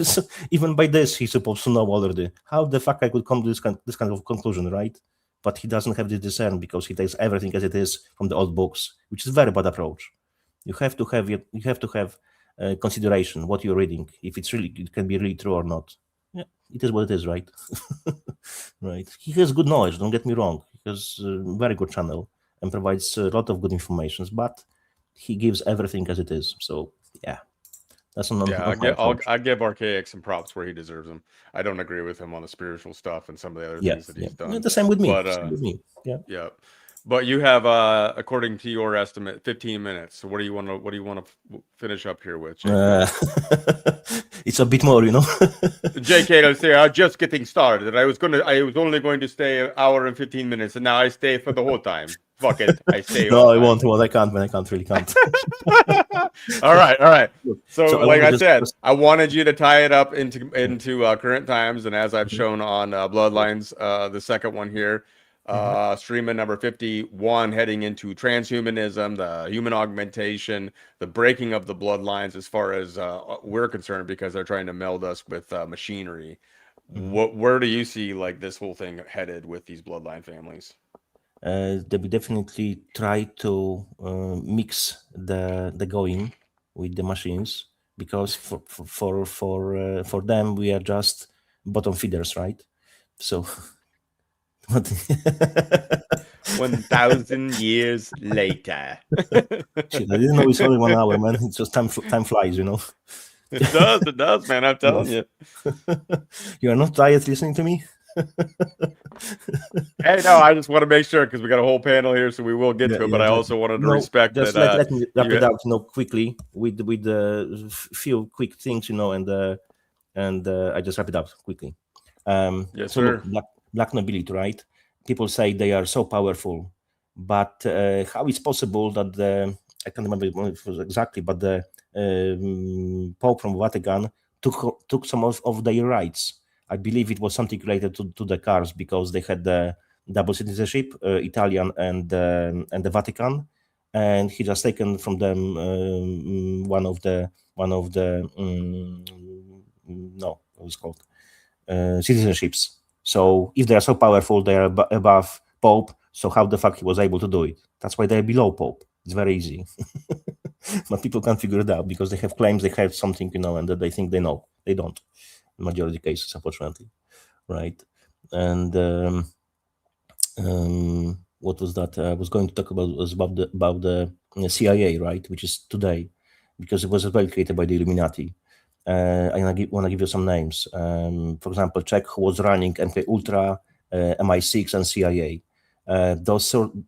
So even by this, he's supposed to know already. How the fuck I could come to this kind of conclusion, right? But he doesn't have the discern, because he takes everything as it is from the old books, which is a very bad approach. You have to have consideration what you're reading, if it can be really true or not. Yeah, it is what it is, right? Right. He has good knowledge, don't get me wrong. He has a very good channel and provides a lot of good information, but he gives everything as it is. So yeah, that's not. Yeah, I give Archaic some props where he deserves them. I don't agree with him on the spiritual stuff and some of the other things that he's done. The same with me. But, same with me. Yeah. Yeah. But you have, according to your estimate, 15 minutes. So what do you want to finish up here with, Jake? It's a bit more, you know. JK, I say I'm just getting started. I was only going to stay an hour and 15 minutes, and now I stay for the whole time. Fuck it, I stay. No, all I time. won't. Well, I can't. Man, I can't. Really can't. all right. So like I just- said, I wanted you to tie it up into current times, and as I've shown on Bloodlines, the second one here, Streama number 51, heading into transhumanism, the human augmentation, the breaking of the bloodlines, as far as we're concerned, because they're trying to meld us with machinery. Where do you see like this whole thing headed with these bloodline families? They will definitely try to mix the going with the machines, because for them we are just bottom feeders, right? So 1,000 years later. shit, I didn't know it's only 1 hour, man. It's just time flies, you know. It does, man. I'm telling you. You are not tired listening to me? Hey, no, I just want to make sure, because we got a whole panel here, so we will get to it. But I exactly. also wanted to No, respect just that. let me wrap you- it out, you know, quickly with few quick things, you know, and I just wrap it up quickly. Yes, so sir. black nobility, right? People say they are so powerful, but how is possible that I can't remember when it was exactly, but the Pope from Vatican took some of their rights. I believe it was something related to the cars, because they had the double citizenship, Italian and the Vatican, and he just taken from them one of the no, what was called citizenships. So if they are so powerful, they are above Pope. So how the fuck he was able to do it? That's why they're below Pope. It's very easy. But people can't figure it out, because they have claims they have something, you know, and that they think they know. They don't. In majority cases, unfortunately, right? And what was that? I was going to talk about the CIA, right? Which is today, because it was as well created by the Illuminati. I want to give you some names. For example, check who was running MK Ultra, MI6, and CIA.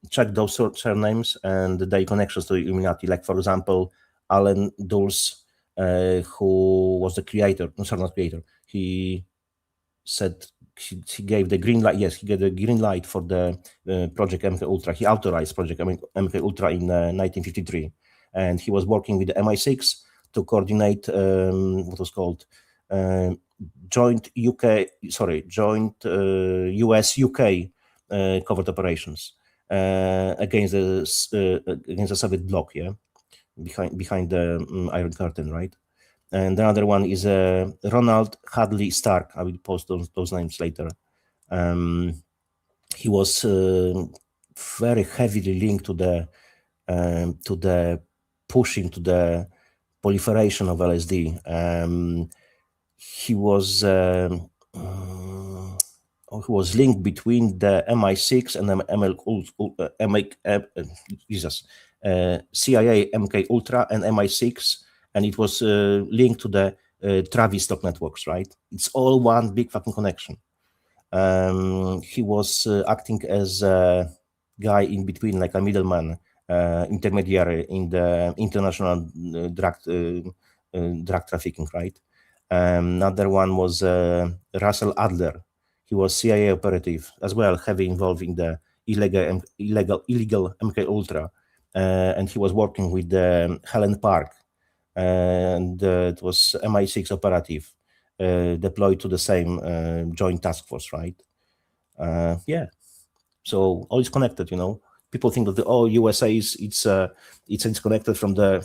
Check those surnames and their connections to the Illuminati. Like, for example, Alan Dulles, who was the creator. No, sorry, not creator. He said he gave the green light. Yes, he gave the green light for the Project MK Ultra. He authorized Project MK Ultra in 1953, and he was working with the MI6 to coordinate what was called joint US-UK covert operations against the Soviet bloc, yeah, behind the Iron Curtain, right? And another one is Ronald Hadley Stark. I will post those names later. He was very heavily linked to the pushing to the proliferation of LSD. He was linked between the MI6 and CIA, MK Ultra, and MI6, and it was linked to the Tavistock networks, right? It's all one big fucking connection. He was acting as a guy in between, like a middleman, intermediary in the international drug trafficking, right? Another one was Russell Adler. He was CIA operative as well, heavily involved in the illegal MK Ultra, and he was working with Helen Park, and it was MI6 operative deployed to the same joint task force, right? Yeah, so all is connected, you know. People think that the USA it's disconnected from the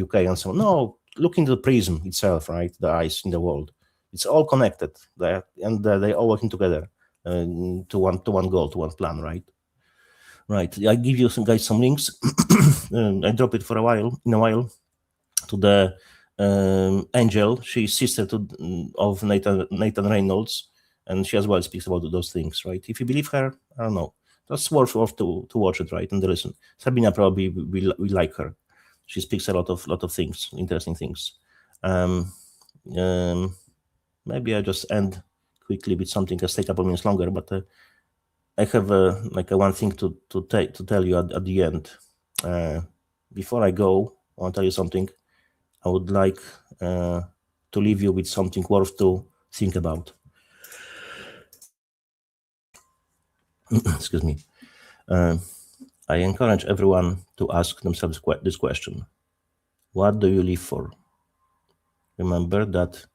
UK and so on. No, look into the prism itself, right? The eyes in the world. It's all connected, and they're all working together to one goal, to one plan, right? Right. I give you some links. I drop it in a while to the Angel. She's sister of Nathan Reynolds, and she as well speaks about those things, right? If you believe her, I don't know. That's worth to watch it, right? And listen. Sabrina probably will like her. She speaks a lot of things, interesting things. Maybe I just end quickly with something that's take a couple minutes longer, but I have one thing to tell you at the end. Before I go, I want to tell you something. I would like to leave you with something worth to think about. Excuse me. I encourage everyone to ask themselves this question: what do you live for? Remember that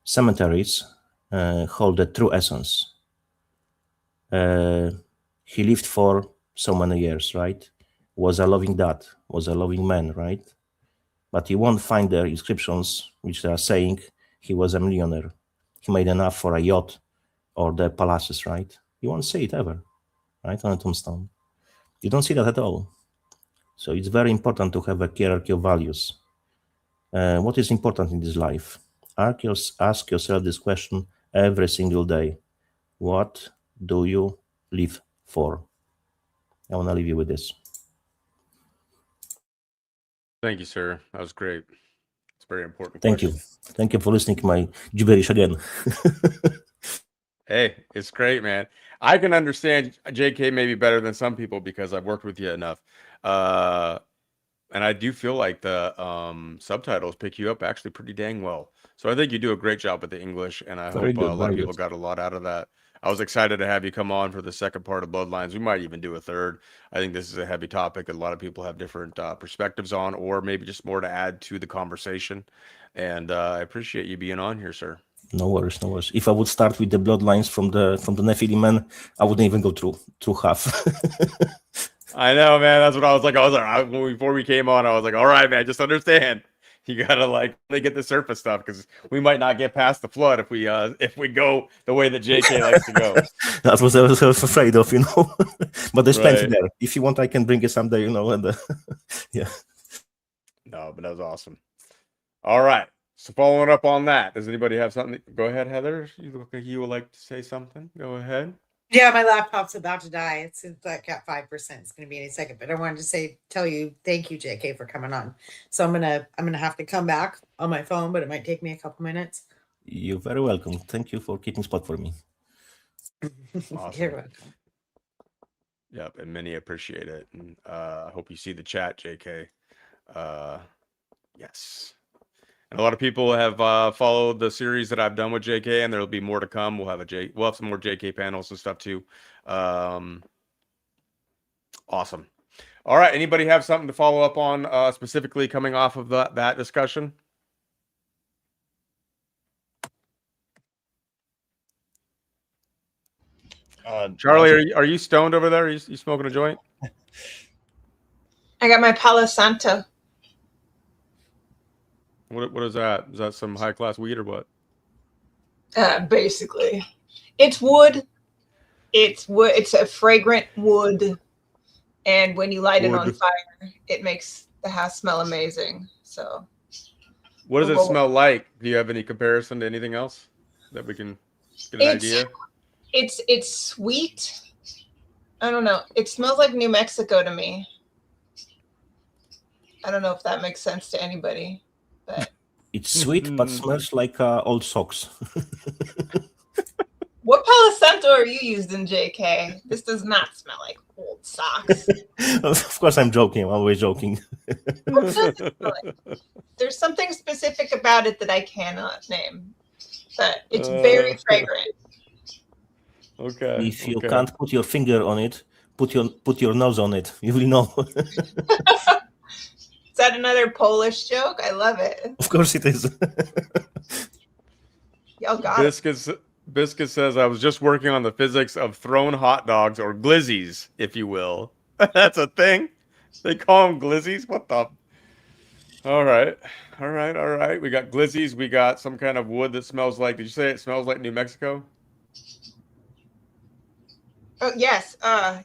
cemeteries hold the true essence. He lived for so many years, right? Was a loving dad, was a loving man, right? But you won't find the inscriptions which are saying he was a millionaire. He made enough for a yacht or the palaces, right? You won't see it ever, right, on a tombstone. You don't see that at all. So it's very important to have a hierarchy of values. What is important in this life? Ask yourself this question every single day. What do you live for? I want to leave you with this. Thank you, sir. That was great. It's very important. Thank you. Thank you for listening to my gibberish again. Hey, it's great, man. I can understand JK maybe better than some people because I've worked with you enough. And I do feel like the subtitles pick you up actually pretty dang well. So I think you do a great job with the English, and I Very hope good, a lot of very people good. got a lot out of that. I was excited to have you come on for the second part of Bloodlines. We might even do a third. I think this is a heavy topic. A lot of people have different perspectives on, or maybe just more to add to the conversation. And I appreciate you being on here, sir. No worries, no worries. If I would start with the bloodlines from the Nephilim men, I wouldn't even go through half. I know, man. That's what I was like. Before we came on, I was like, all right, man, just understand. You gotta they get the surface stuff because we might not get past the flood if we go the way that JK likes to go. That's what I was afraid of, But there's plenty Right. there. If you want, I can bring it someday, and yeah. No, but that was awesome. All right. So following up on that, does anybody have something? Go ahead, Heather. You look like you would like to say something. Go ahead. Yeah, my laptop's about to die. It's like at 5%. It's going to be any second. But I wanted to tell you, thank you, JK, for coming on. So I'm gonna have to come back on my phone, but it might take me a couple minutes. You're very welcome. Thank you for keeping spot for me. Awesome. You're welcome. Yep, and many appreciate it. And I hope you see the chat, JK. Yes. And a lot of people have followed the series that I've done with JK, and there'll be more to come. We'll have some more JK panels and stuff too. Awesome. All right. Anybody have something to follow up on specifically coming off of that discussion? Charley, are you stoned over there? Are you smoking a joint? I got my Palo Santo. What is that? Is that some high class weed or what? Basically, it's wood. It's wood. It's a fragrant wood, and when you light it on fire, it makes the house smell amazing. So, what does it smell like? Do you have any comparison to anything else that we can get an idea? It's sweet. I don't know. It smells like New Mexico to me. I don't know if that makes sense to anybody, but it's sweet, but smells like old socks. What Palo Santo are you using, JK? This does not smell like old socks. Of course, I'm joking. I'm always joking. There's something specific about it that I cannot name, but it's very fragrant. Okay. If you can't put your finger on it, put your nose on it. You will know. Is that another Polish joke? I love it. Of course it is. Y'all got it. Biscuit says, I was just working on the physics of thrown hot dogs, or glizzies, if you will. That's a thing. They call them glizzies? What the? All right. We got glizzies. We got some kind of wood that smells like, did you say it smells like New Mexico? Oh, yes.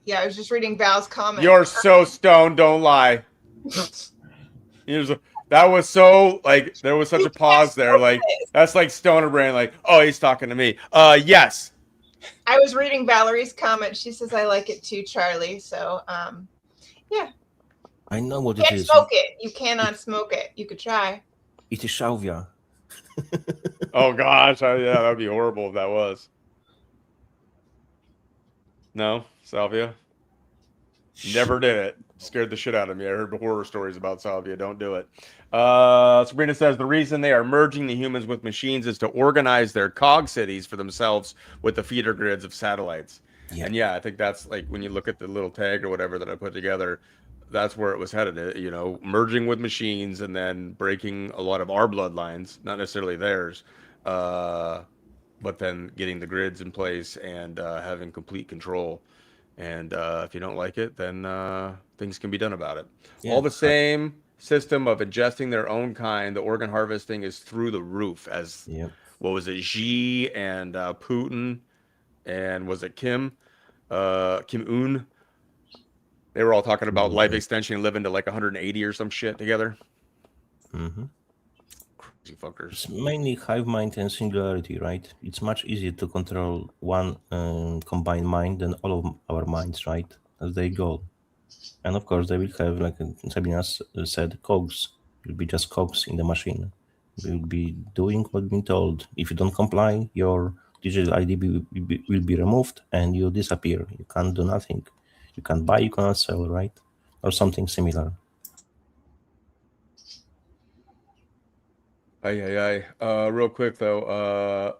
Yeah, I was just reading Val's comment. You're so stoned, don't lie. That was so, like, there was such a pause there. Like, that's like stoner brain, like, oh, he's talking to me. Yes. I was reading Valerie's comment. She says, I like it too, Charlie. So, yeah. I know what it is. You can't smoke it. You cannot smoke it. You could try. It is salvia. Oh, gosh. Yeah, that would be horrible if that was. No, Salvia. Never did it. Scared the shit out of me. I heard horror stories about Salvia. Don't do it. Sabrina says the reason they are merging the humans with machines is to organize their cog cities for themselves with the feeder grids of satellites. Yeah. And yeah, I think that's like when you look at the little tag or whatever that I put together, that's where it was headed. You know, merging with machines and then breaking a lot of our bloodlines, not necessarily theirs, but then getting the grids in place and having complete control. And if you don't like it, then things can be done about it. Yeah. All the same system of ingesting their own kind, the organ harvesting is through the roof. As what was it, Xi and Putin, and was it Kim Un? They were all talking about life extension and living to like 180 or some shit together. Mm-hmm. Crazy fuckers. It's mainly hive mind and singularity, right? It's much easier to control one combined mind than all of our minds, right? As they go. And of course, they will have, like Sabrina said, cogs. It will be just cogs in the machine. We will be doing what we've been told. If you don't comply, your digital ID will be removed and you disappear. You can't do nothing. You can't buy, you cannot sell, right? Or something similar. Real quick though,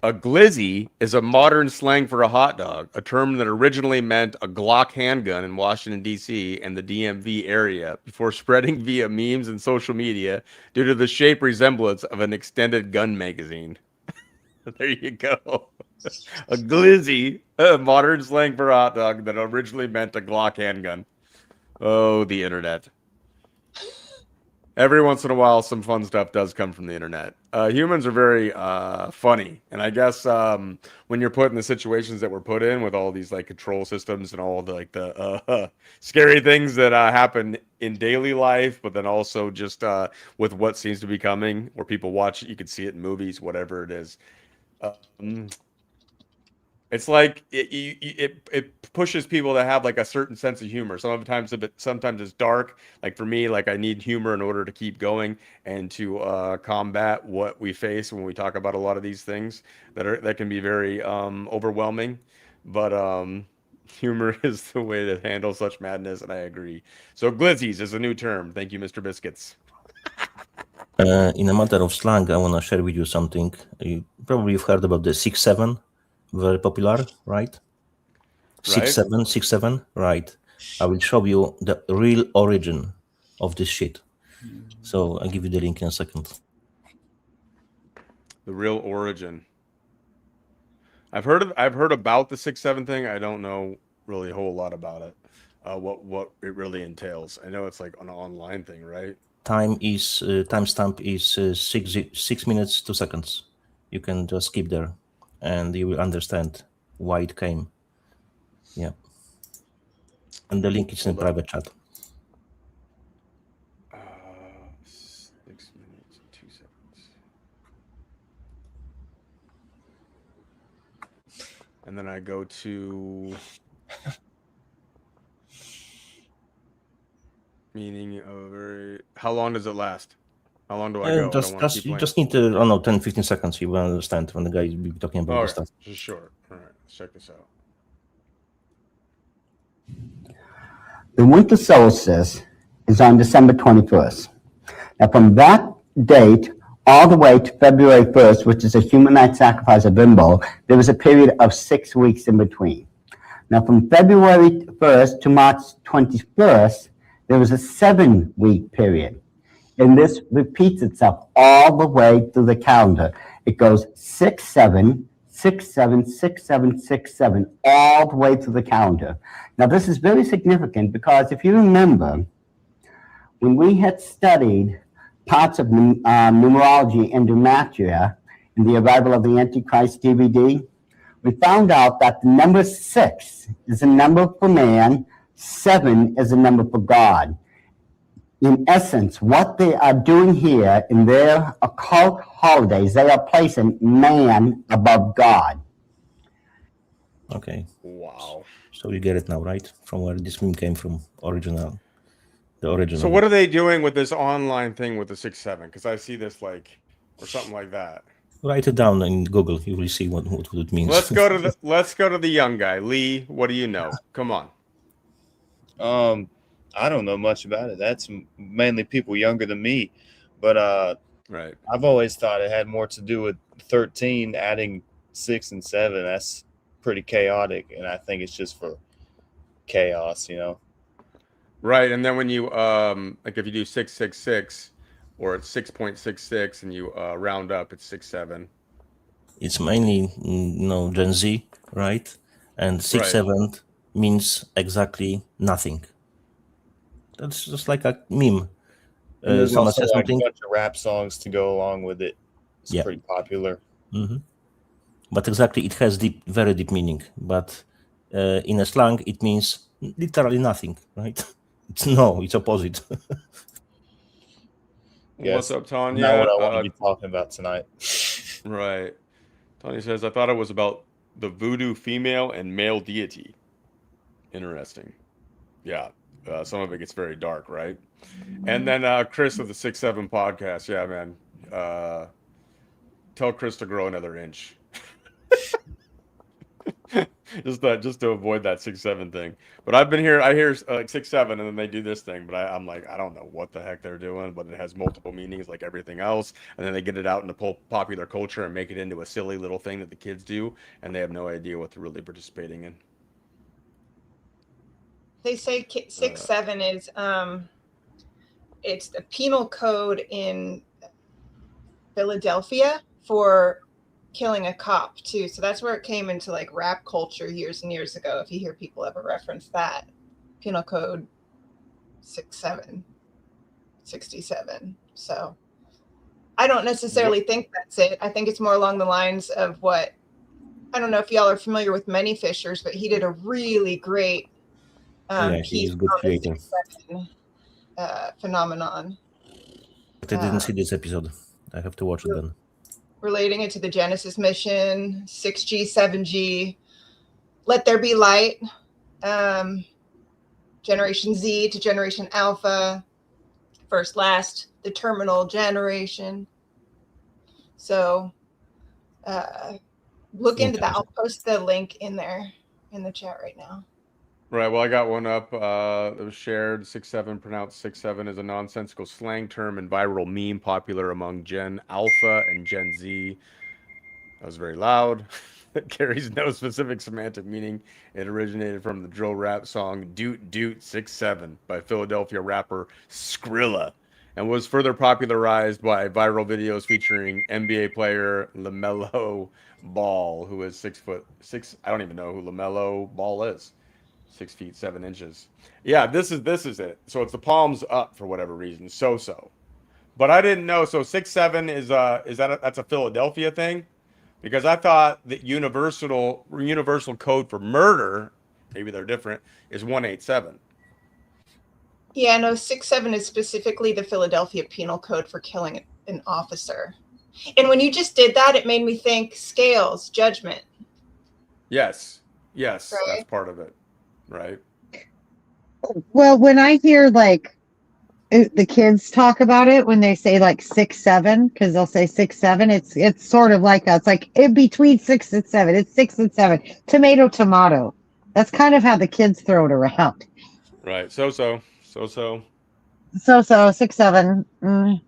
a glizzy is a modern slang for a hot dog, a term that originally meant a Glock handgun in Washington, D.C. and the DMV area before spreading via memes and social media due to the shape resemblance of an extended gun magazine. There you go. A glizzy, a modern slang for a hot dog that originally meant a Glock handgun. Oh, the internet. Every once in a while, some fun stuff does come from the internet. Humans are very funny, and I guess when you're put in the situations that we're put in with all these like control systems and all the scary things that happen in daily life, but then also just with what seems to be coming, where people watch it, you can see it in movies, whatever it is. It's like it pushes people to have like a certain sense of humor. Sometimes it's dark. Like for me, like I need humor in order to keep going and to combat what we face when we talk about a lot of these things that can be very overwhelming. But humor is the way to handle such madness, and I agree. So glizzies is a new term. Thank you, Mr. Biscuits. In a matter of slang, I want to share with you something. You've heard about the 6-7. Very popular, right? 6-7, right? I will show you the real origin of this shit. So I'll give you the link in a second. The real origin. I've heard about the 6-7 thing. I don't know really a whole lot about it. What it really entails. I know it's like an online thing, right? Timestamp is 6 minutes 2 seconds. You can just skip there, and you will understand why it came. Yeah. And the link is in private chat. 6 minutes and 2 seconds. And then I go to meaning over. How long does it last? How long do I go? You just need to, I don't know, 10-15 seconds. You will understand when the guy will be talking about this stuff. Just short. All right, let's check this out. The winter solstice is on December 21st. Now, from that date all the way to February 1st, which is a human-night sacrifice of Bimbo, there was a period of 6 weeks in between. Now, from February 1st to March 21st, there was a 7-week period. And this repeats itself all the way through the calendar. It goes 6-7, 6-7, 6-7, 6-7, all the way through the calendar. Now, this is very significant because if you remember, when we had studied parts of numerology and gematria in the Arrival of the Antichrist DVD, we found out that the number 6 is a number for man, 7 is a number for God. In essence, what they are doing here in their occult holidays, they are placing man above God. Okay. Wow. So you get it now, right? From where this meme came from, the original. So what are they doing with this online thing with the 6-7? Because I see this like, or something like that. Write it down in Google. You will see what it means. Let's go to the young guy. Lee, what do you know? Come on. I don't know much about it. That's mainly people younger than me, but Right. I've always thought it had more to do with 13 adding 6 and 7. That's pretty chaotic, and I think it's just for chaos, you know. Right, and then when you like if you do 666 or it's 6.66 and you round up, it's 67. It's mainly Gen Z, right? And 6/7 means exactly nothing. That's just like a meme. And there's Someone also says like a something, bunch of rap songs to go along with it. It's Yeah. pretty popular. but exactly it has very deep meaning. But in a slang, it means literally nothing, right? It's opposite. What's up, Tanya? Not what I want to be talking about tonight. Right. Tanya says, I thought it was about the voodoo female and male deity. Interesting. Yeah. Some of it gets very dark, right? And then Chris of the 6-7 podcast. Yeah, man. Tell Chris to grow another inch. just to avoid that 6-7 thing. But I've been here. I hear like 6-7, and then they do this thing. But I'm like, I don't know what the heck they're doing. But it has multiple meanings, like everything else. And then they get it out into popular culture and make it into a silly little thing that the kids do, and they have no idea what they're really participating in. They say 6-7 is it's the penal code in Philadelphia for killing a cop too. So that's where it came into like rap culture years and years ago. If you hear people ever reference that, penal code 67. So I don't necessarily think that's it. I think it's more along the lines of what, I don't know if y'all are familiar with Many Fishers, but he did a really great He's a good creator. Phenomenon. But I didn't see this episode. I have to watch it then. Relating it to the Genesis mission, 6G, 7G, Let There Be Light, Generation Z to Generation Alpha, First Last, the Terminal Generation. So look into that. I'll post the link in there in the chat right now. Right. Well, I got one up that was shared. 6-7, pronounced 6-7, is a nonsensical slang term and viral meme popular among Gen Alpha and Gen Z. That was very loud. It carries no specific semantic meaning. It originated from the drill rap song Doot Doot 6-7 by Philadelphia rapper Skrilla and was further popularized by viral videos featuring NBA player LaMelo Ball, who is 6'6". I don't even know who LaMelo Ball is. 6 feet 7 inches. Yeah, this is it. So it's the palms up for whatever reason. So. But I didn't know. So 6-7 that's a Philadelphia thing, because I thought that universal code for murder, maybe they're different, is 187. Yeah, no, 6-7 is specifically the Philadelphia Penal Code for killing an officer. And when you just did that, it made me think scales, judgment. Yes, Right? that's part of it. Right. Well, when I hear like the kids talk about it, when they say like 6-7, because they'll say 6-7, it's sort of like that. It's like in between 6 and 7. It's 6 and 7. Tomato. That's kind of how the kids throw it around. Right. So. 6-7.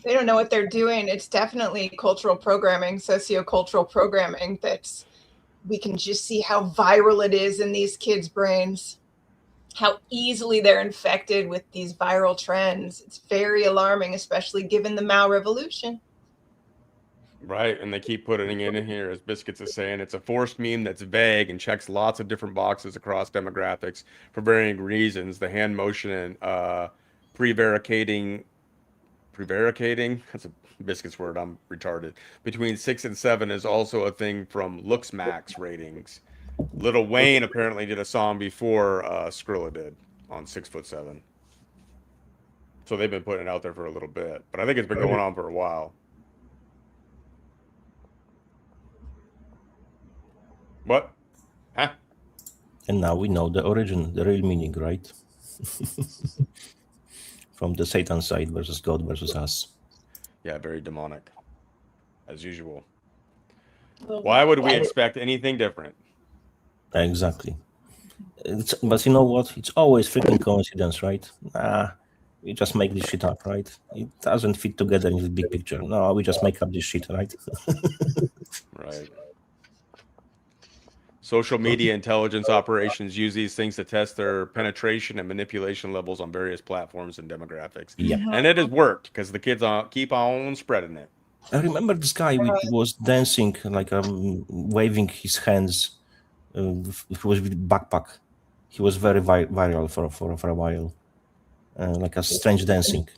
They don't know what they're doing. It's definitely cultural programming, sociocultural programming that's. We can just see how viral it is in these kids' brains, how easily they're infected with these viral trends. It's very alarming, especially given the Mao Revolution. Right, and they keep putting it in here, as Biscuits is saying. It's a forced meme that's vague and checks lots of different boxes across demographics for varying reasons. The hand motion and prevaricating, that's a Biscuits word, I'm retarded, between 6 and 7 is also a thing from Looks Max ratings. Lil Wayne apparently did a song before Skrilla did on 6'7". So they've been putting it out there for a little bit, but I think it's been going on for a while. What? Huh? And now we know the origin, the real meaning, right? From the Satan side versus God versus us. Yeah, very demonic, as usual. Why would we expect anything different? Exactly. But you know what? It's always freaking coincidence, right? We just make this shit up, right? It doesn't fit together in the big picture. No, we just make up this shit, right? Right. Social media intelligence operations use these things to test their penetration and manipulation levels on various platforms and demographics. Yeah. And it has worked because the kids keep on spreading it. I remember this guy was dancing, like waving his hands. He was with backpack. He was very viral for a while, like a strange dancing.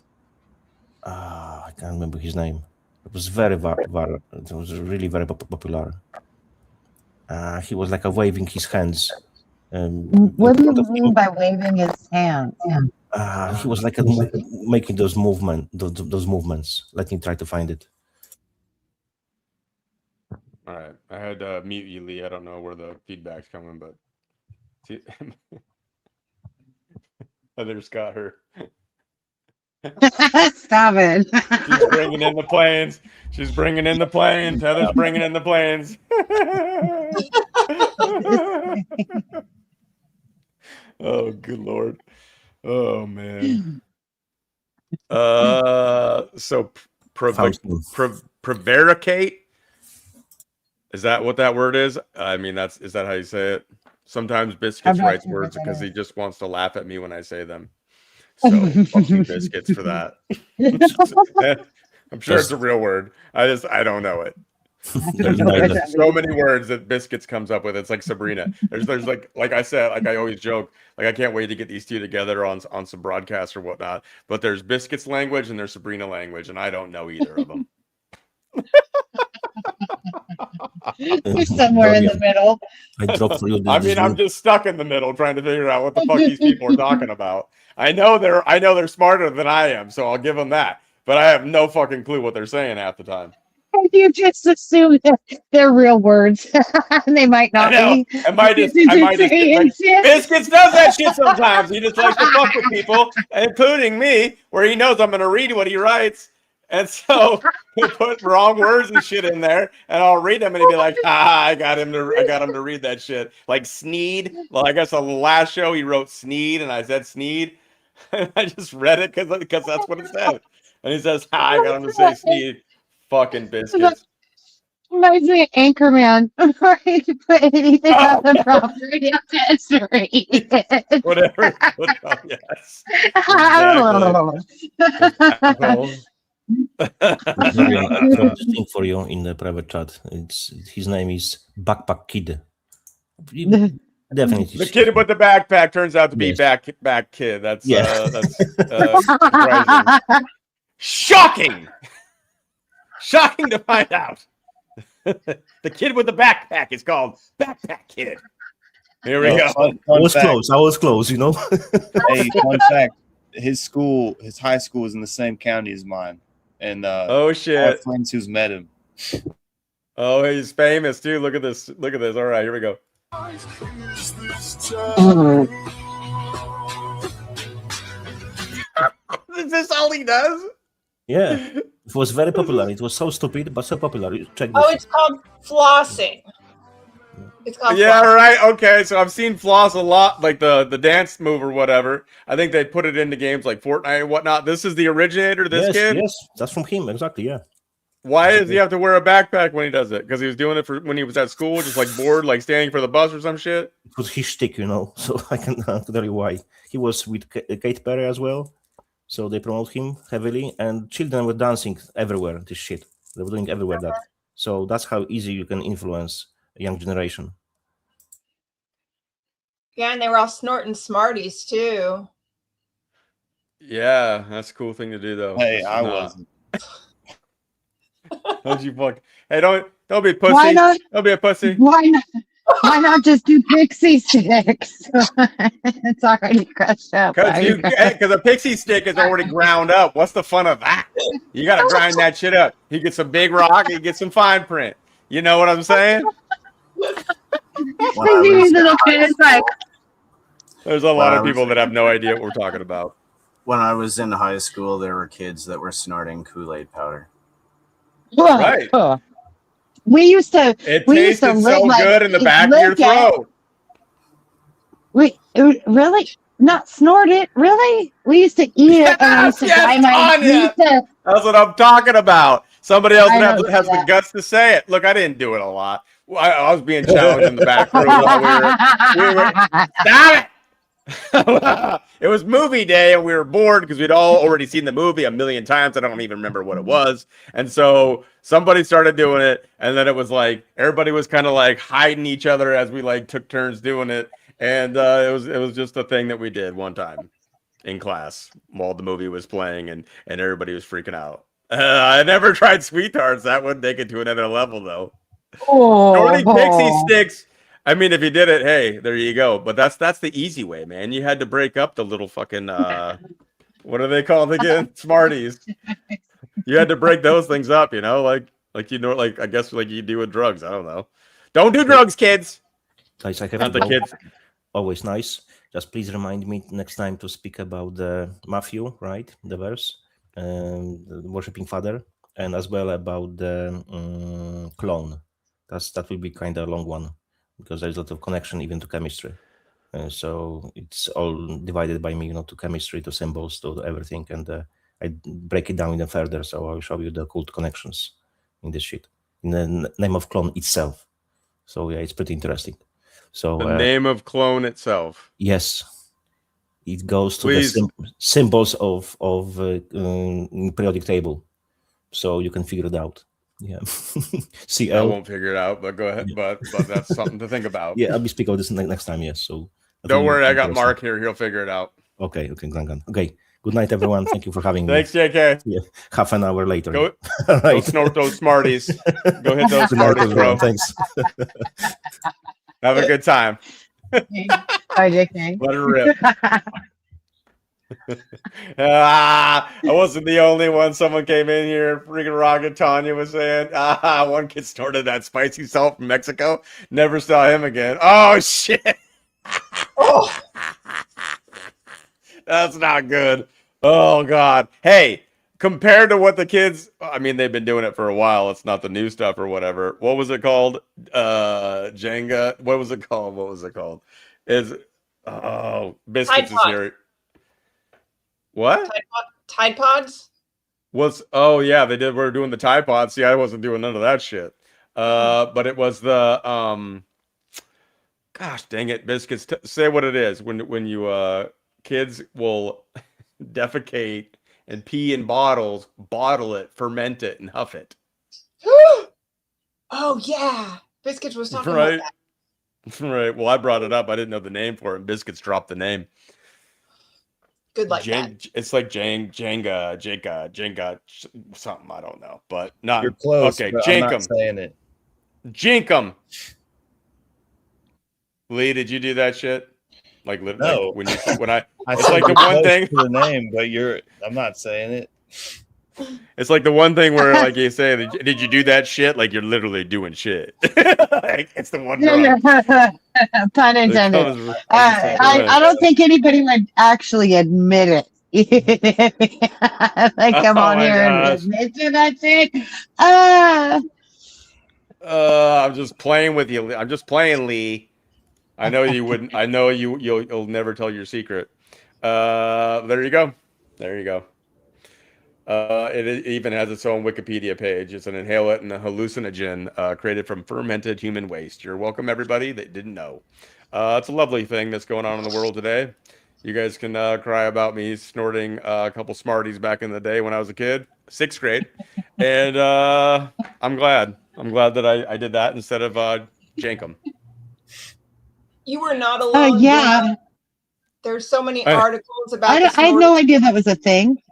I can't remember his name. It was very it was really very popular. He was like waving his hands. What do you mean by waving his hands? He was like making those movements. Let me try to find it. All right, I had to mute you, Lee. I don't know where the feedback's coming, but Heather's got her. Stop it. She's bringing in the planes. She's bringing in the planes. Heather's bringing in the planes. Oh, good Lord. Oh, man. So prevaricate? Is that what that word is? I mean, is that how you say it? Sometimes Biscuits writes words because he just wants to laugh at me when I say them. So fuck you, Biscuits, for that. I'm sure it's a real word. I don't know it. There's so many words that Biscuits comes up with. It's like Sabrina. There's like I said, like I always joke, like I can't wait to get these two together on some broadcasts or whatnot. But there's Biscuits language and there's Sabrina language, and I don't know either of them. You're somewhere in the middle. I mean, I'm just stuck in the middle trying to figure out what the fuck these people are talking about. I know they're smarter than I am, so I'll give them that. But I have no fucking clue what they're saying half the time. You just assume that they're real words. They might not be. I might just Biscuits does that shit sometimes. He just likes to fuck with people, including me, where he knows I'm gonna read what he writes. And so he'll put wrong words and shit in there, and I'll read them, and he'll be like, I got him to read that shit. Like Sneed. Well, I guess on the last show he wrote Sneed, and I said Sneed. And I just read it because that's what it said. And he says, I got him to say Sneed. Fucking Biscuits. Reminds me of Anchorman. Before he put anything on the property of history. Whatever. Yes. Exactly. Thing for you in the private chat. His name is Backpack Kid. Definitely. The kid with the backpack turns out to be back kid. That's surprising. Shocking to find out. The kid with the backpack is called Backpack Kid. Here we go. I was close, you know. Hey, fun fact. His high school is in the same county as mine. And oh shit. I have friends who's met him. Oh, he's famous too. Look at this. All right, here we go. Is this all he does? Yeah. It was very popular. It was so stupid, but so popular. Check this. Oh, it's called flossing. It's called flossing. Right. Okay, so I've seen floss a lot, like the dance move or whatever. I think they put it into games like Fortnite and whatnot. This is the originator, this kid? Yes, that's from him, exactly, yeah. Why does he have to wear a backpack when he does it? Because he was doing it when he was at school, just like bored, like standing for the bus or some shit? It was his shtick, you know, so I can tell you why. He was with Kate Perry as well, so they promote him heavily, and children were dancing everywhere, this shit. They were doing everywhere that. So that's how easy you can influence a young generation. Yeah, and they were all snorting Smarties too. Yeah, that's a cool thing to do, though. Hey, I wasn't. Don't you fuck? Hey, don't be a pussy. Why not? Don't be a pussy. Why not just do pixie sticks? It's already crushed up. Because a pixie stick is already ground up. What's the fun of that? You got to grind that shit up. You get some big rock, you get some fine print. You know what I'm saying? There's a lot of people that have no idea what we're talking about. When I was in high school, there were kids that were snorting Kool-Aid powder. Right. We used to. It We used to tasted so like, good in the back of your look at- throat. We really not snort it. Really, we used to eat it, and I used to dye my. We used to, That's what I'm talking about. Somebody else I has don't the do that. guts to say it. Look, I didn't do it a lot. I was being challenged in the back room while we were. Stop it! It was movie day and we were bored because we'd all already seen the movie a million times. I don't even remember what it was. And so somebody started doing it, and then it was like everybody was kind of like hiding each other as we like took turns doing it. And it was just a thing that we did one time in class while the movie was playing, and everybody was freaking out. I never tried sweet tarts. That would take it to another level though. Snorting pixie sticks. I mean, if you did it, hey, there you go. But that's the easy way, man. You had to break up the little fucking what are they called again? Smarties. You had to break those things up, like I guess like you do with drugs. I don't know. Don't do drugs, kids. Guys, I have Not to the go. kids. Always nice. Just please remind me next time to speak about the Matthew, right? The verse, the worshipping Father, and as well about the clone. That will be kind of a long one, because there's a lot of connection even to chemistry. So it's all divided by me, to chemistry, to symbols, to everything. And I break it down even further. So I'll show you the occult connections in this sheet, in the name of clone itself. So yeah, it's pretty interesting. So The name of clone itself. yes, it goes to the symbols of periodic table. So you can figure it out. Yeah. I won't figure it out, but go ahead. Yeah. But that's something to think about. Yeah, I'll be speaking of this next time. Yes. So don't worry, I got Mark here. He'll figure it out. Okay. Okay. Good night, everyone. Thank you for having me. Thanks, JK. Yeah. Half an hour later. Go snort those Smarties. Go hit those Smarties, bro. Thanks. Have a good time. Bye, JK. Let it rip. I wasn't the only one. Someone came in here. Freaking Rocket Tanya was saying, one kid snorted that spicy salt from Mexico. Never saw him again. Oh shit. Oh. That's not good. Oh god. Hey, compared to what the kids, I mean, they've been doing it for a while. It's not the new stuff or whatever. What was it called? Jenga. What was it called? Biscuits is here. What? Tide Pods? Yeah, they did. We're doing the Tide Pods. See, I wasn't doing none of that shit. But it was the gosh dang it, biscuits. Say what it is when you kids will defecate and pee in bottles, bottle it, ferment it, and huff it. Oh yeah, Biscuits was talking about that. Right. Well, I brought it up. I didn't know the name for it. And Biscuits dropped the name. Good like that. It's like Jenga, something I don't know, but not. You're close. Okay, I'm not saying it. Jinkum. Lee, did you do that shit? Like, no. Like when I it's like the one thing for the name, but I'm not saying it. It's like the one thing where, like you say, did you do that shit? Like you're literally doing shit. Like, it's the one. Pun intended. I don't think anybody would actually admit it. Like come on here and admit to that shit. I'm just playing with you. I'm just playing, Lee. I know you wouldn't. I know you'll never tell your secret. There you go. It even has its own Wikipedia page. It's an inhalant and a hallucinogen created from fermented human waste. You're welcome, everybody that didn't know. It's a lovely thing that's going on in the world today. You guys can cry about me snorting a couple Smarties back in the day when I was a kid, 6th grade. And I'm glad that I did that instead of Jankum. You were not alone. Yeah. There's so many articles about I had no idea that was a thing.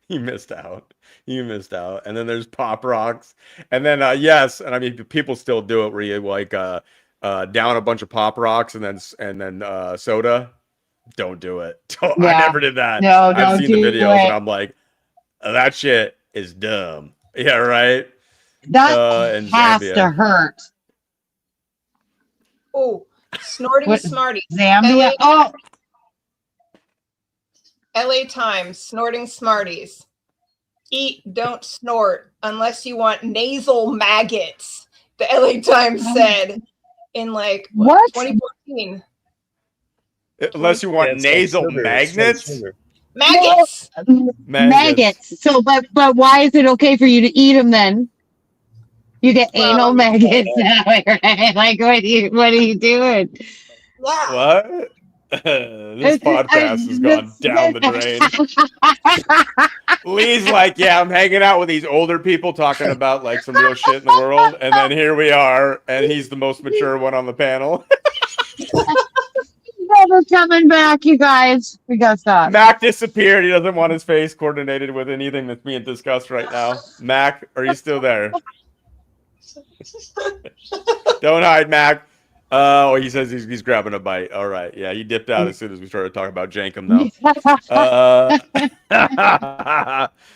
You missed out. And then there's Pop Rocks. And then yes, and I mean people still do it where you like down a bunch of Pop Rocks and then soda. Don't do it. I never did that. No, I've seen the videos and I'm like, that shit is dumb. Yeah, right. That has to hurt. Oh, snorting Smarties. Zambia. LA Times, snorting Smarties. Eat, don't snort unless you want nasal maggots. The LA Times said in like What? 2014. Unless you Yeah, want it's like nasal sugar, it's like magnets. sugar. Maggots. Maggots. So, but why is it okay for you to eat them then? You get Well, anal maggots now, right? Like, what are you doing? Yeah. What? This podcast has gone down the drain. Lee's like, yeah, I'm hanging out with these older people talking about like some real shit in the world, and then here we are, and he's the most mature one on the panel. Never coming back, you guys. We gotta stop. Mac disappeared. He doesn't want his face coordinated with anything that's being discussed right now. Mac, are you still there? Don't hide, Mac. Oh, he says he's grabbing a bite. All right. Yeah, he dipped out as soon as we started talking about Jankum, though.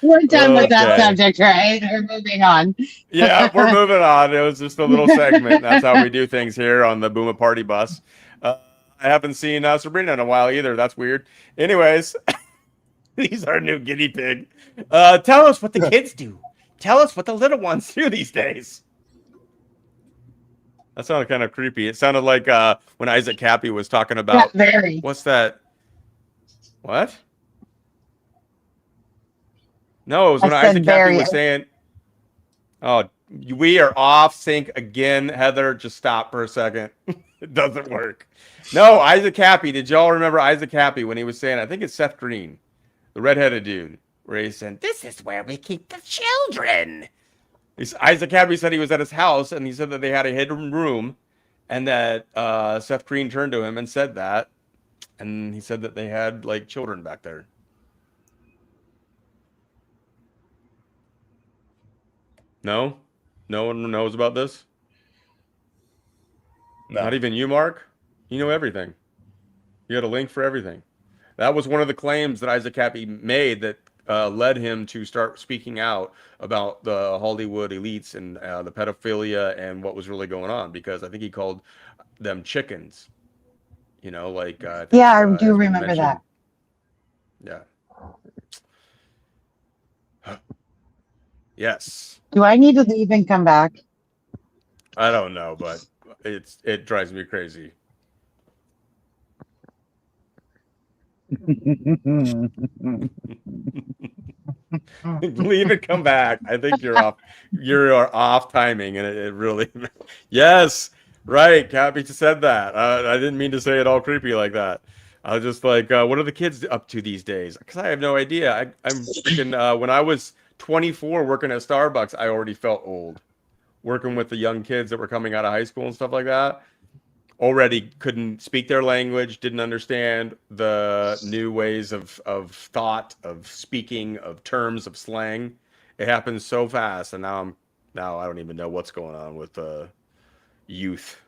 We're done with that Okay. subject, right? We're moving on. Yeah, we're moving on. It was just a little segment. That's how we do things here on the Booma Party Bus. I haven't seen Sabrina in a while either. That's weird. Anyways, he's our new guinea pig. Tell us what the kids do. Tell us what the little ones do these days. That sounded kind of creepy. It sounded like when Isaac Cappy was talking about Very. what's that? What? No, it was when I said Isaac Cappy very. was saying, "Oh, we are off sync again." Heather, just stop for a second. It doesn't work. No, Isaac Cappy. Did y'all remember Isaac Cappy when he was saying? I think it's Seth Green, the redheaded dude, where he said, "This is where we keep the children." Isaac Cappy said he was at his house, and he said that they had a hidden room, and that Seth Green turned to him and said that, and he said that they had like children back there. No, no one knows about this. No. Not even you, Mark. You know everything. You had a link for everything. That was one of the claims that Isaac Cappy made that led him to start speaking out about the Hollywood elites and the pedophilia and what was really going on, because I think he called them chickens. You know, like I think, Yeah, I as do we remember mentioned. that. Yeah. Yes. Do I need to leave and come back? I don't know, but it drives me crazy. Leave and come back. I think you're off. You're off timing, and it really. Yes, right. Cappy just said that. I didn't mean to say it all creepy like that. I was just like, what are the kids up to these days? Because I have no idea. I'm freaking. When I was 24, working at Starbucks, I already felt old. Working with the young kids that were coming out of high school and stuff like that. Already couldn't speak their language, didn't understand the new ways of thought, of speaking, of terms, of slang. It happens so fast, and now I don't even know what's going on with youth.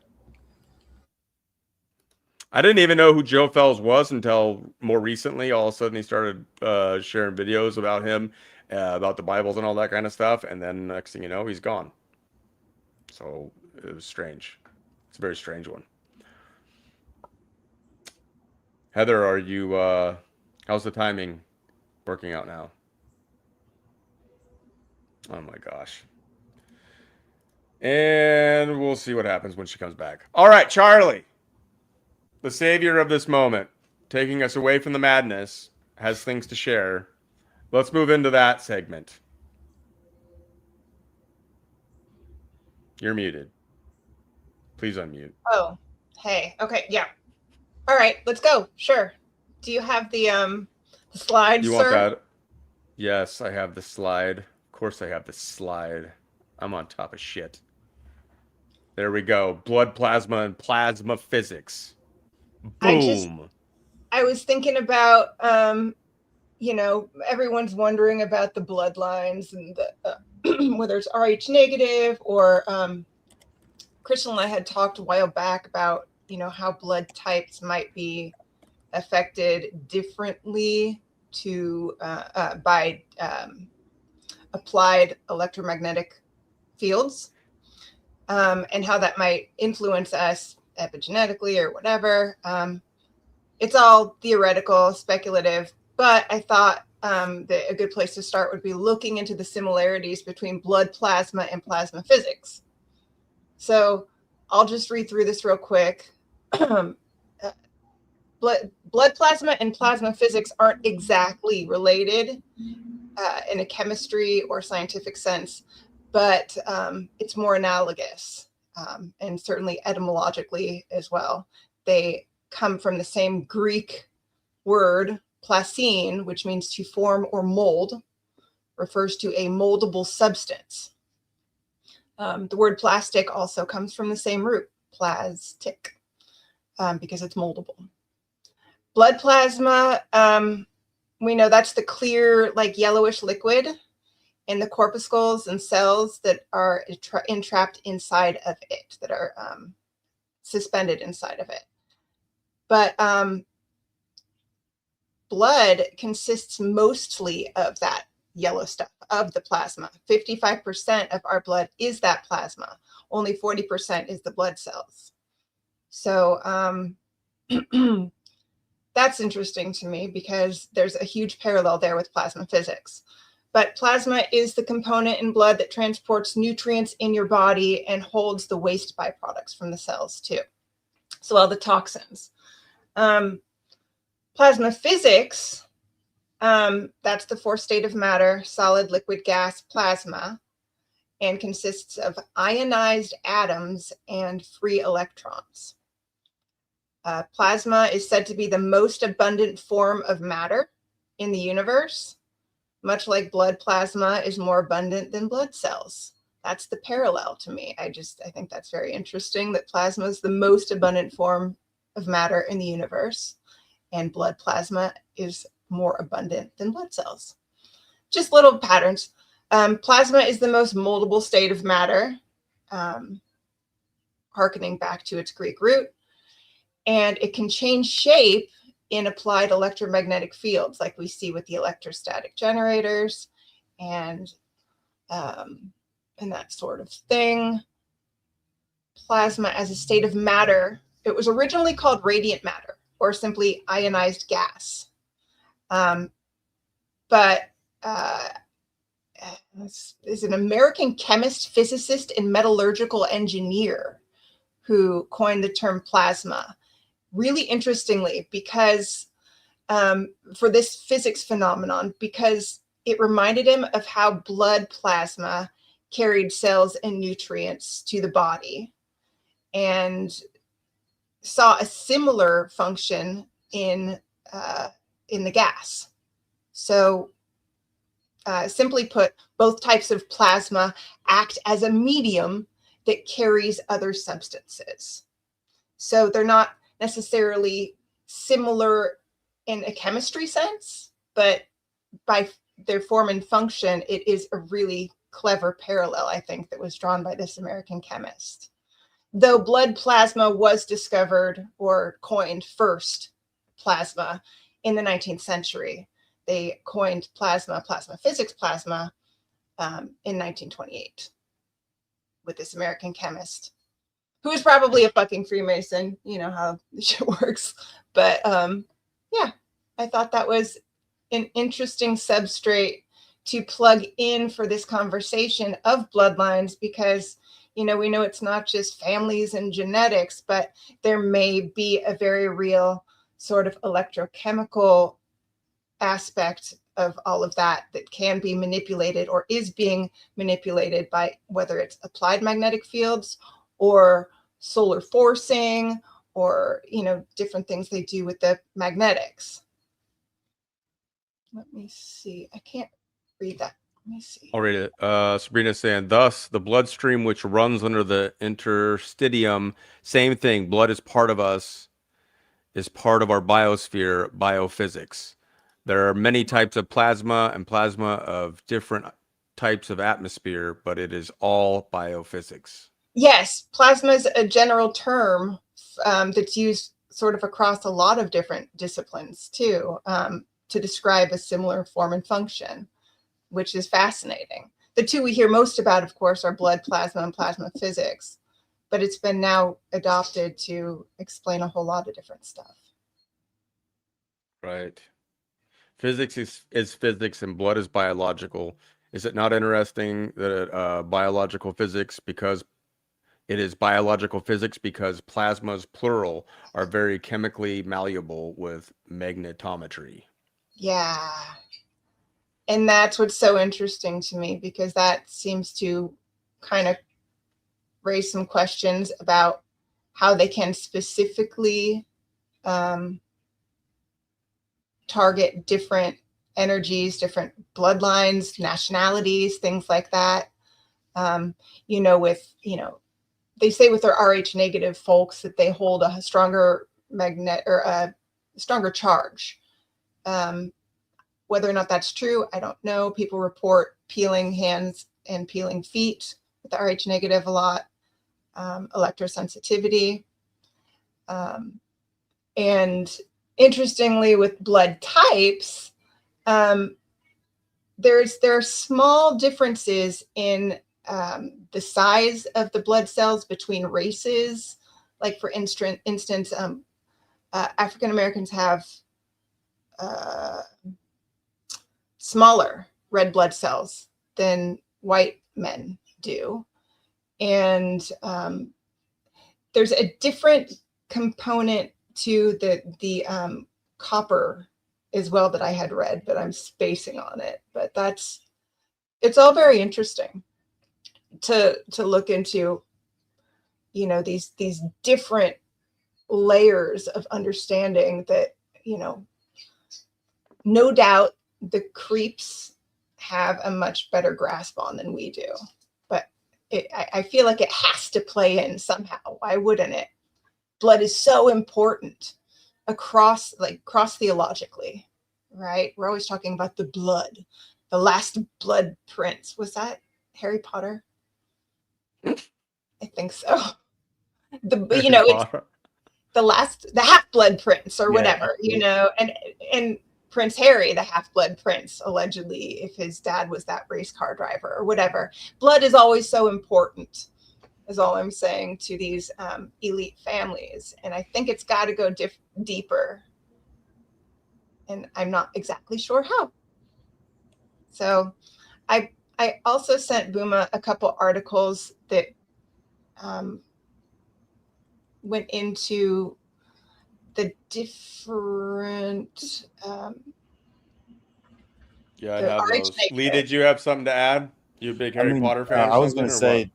I didn't even know who Joe Fells was until more recently. All of a sudden, he started sharing videos about him, about the Bibles and all that kind of stuff, and then next thing you know, he's gone. So it was strange. It's a very strange one. Heather, are you, how's the timing working out now? Oh my gosh. And we'll see what happens when she comes back. All right, Charley, the savior of this moment, taking us away from the madness, has things to share. Let's move into that segment. You're muted. Please unmute. Oh, hey. Okay, yeah. All right, let's go. Sure. Do you have the slides, You sir? want that? Yes, I have the slide. Of course I have the slide. I'm on top of shit. There we go. Blood plasma and plasma physics. Boom. I was thinking about, you know, everyone's wondering about the bloodlines and the, whether it's Rh negative or Crystal and I had talked a while back about, you know, how blood types might be affected differently to by applied electromagnetic fields, and how that might influence us epigenetically or whatever. It's all theoretical, speculative, but I thought a good place to start would be looking into the similarities between blood plasma and plasma physics. So I'll just read through this real quick. Blood plasma and plasma physics aren't exactly related in a chemistry or scientific sense, but it's more analogous, and certainly etymologically as well. They come from the same Greek word, plasine, which means to form or mold, refers to a moldable substance. The word plastic also comes from the same root, plastic, because it's moldable. Blood plasma, we know that's the clear, like yellowish liquid in the corpuscles and cells that are entrapped inside of it, that are suspended inside of it. But blood consists mostly of that yellow stuff, of the plasma. 55% of our blood is that plasma. Only 40% is the blood cells. So that's interesting to me because there's a huge parallel there with plasma physics. But plasma is the component in blood that transports nutrients in your body and holds the waste byproducts from the cells too. So all the toxins. Plasma physics, that's the fourth state of matter, solid, liquid, gas, plasma, and consists of ionized atoms and free electrons. Plasma is said to be the most abundant form of matter in the universe, much like blood plasma is more abundant than blood cells. That's the parallel to me. I think that's very interesting that plasma is the most abundant form of matter in the universe, and blood plasma is more abundant than blood cells. Just little patterns. Plasma is the most moldable state of matter, hearkening back to its Greek root. And it can change shape in applied electromagnetic fields, like we see with the electrostatic generators and that sort of thing. Plasma as a state of matter, it was originally called radiant matter or simply ionized gas. But is an American chemist, physicist, and metallurgical engineer who coined the term plasma. Really interestingly, because for this physics phenomenon, because it reminded him of how blood plasma carried cells and nutrients to the body, and saw a similar function in the gas. So simply put, both types of plasma act as a medium that carries other substances. So they're not necessarily similar in a chemistry sense, but by their form and function, it is a really clever parallel, I think, that was drawn by this American chemist. Though blood plasma was discovered or coined first, plasma, in the 19th century. They coined plasma physics plasma, in 1928 with this American chemist, who is probably a fucking Freemason. You know how the shit works. But yeah, I thought that was an interesting substrate to plug in for this conversation of bloodlines, because, you know, we know it's not just families and genetics, but there may be a very real sort of electrochemical aspect of all of that that can be manipulated or is being manipulated by whether it's applied magnetic fields or solar forcing or, you know, different things they do with the magnetics. Let me see. I can't read that. Let me see. I'll read it. Sabrina saying, thus, the bloodstream which runs under the interstitium, same thing. Blood is part of us, is part of our biosphere, biophysics. There are many types of plasma and plasma of different types of atmosphere, but it is all biophysics. Yes, plasma is a general term that's used sort of across a lot of different disciplines too, to describe a similar form and function, which is fascinating. The two we hear most about, of course, are blood plasma and plasma physics, but it's been now adopted to explain a whole lot of different stuff. Right. Physics is physics and blood is biological. Is it not interesting that biological physics, because it is biological physics because plasmas, plural, are very chemically malleable with magnetometry? Yeah. And that's what's so interesting to me, because that seems to kind of raise some questions about how they can specifically target different energies, different bloodlines, nationalities, things like that. They say with their Rh negative folks that they hold a stronger magnet or a stronger charge. Whether or not that's true, I don't know. People report peeling hands and peeling feet with the Rh negative a lot, electrosensitivity. And interestingly, with blood types, there are small differences in the size of the blood cells between races. Like for instance, African Americans have smaller red blood cells than white men do. And there's a different component to the copper as well that I had read, but I'm spacing on it. But it's all very interesting to look into, these different layers of understanding that, no doubt the creeps have a much better grasp on than we do. But I feel like it has to play in somehow. Why wouldn't it? Blood is so important cross theologically, right? We're always talking about the blood, the last blood prince. Was that Harry Potter? I think so. It's the half-blood prince or whatever, and Prince Harry, the half-blood prince, allegedly, if his dad was that race car driver or whatever. Blood is always so important, is all I'm saying, to these elite families. And I think it's got to go deeper. And I'm not exactly sure how. So I also sent Booma a couple articles that went into the different I have those. Lee, did you have something to add? You a big Harry Potter fan? I was going to say,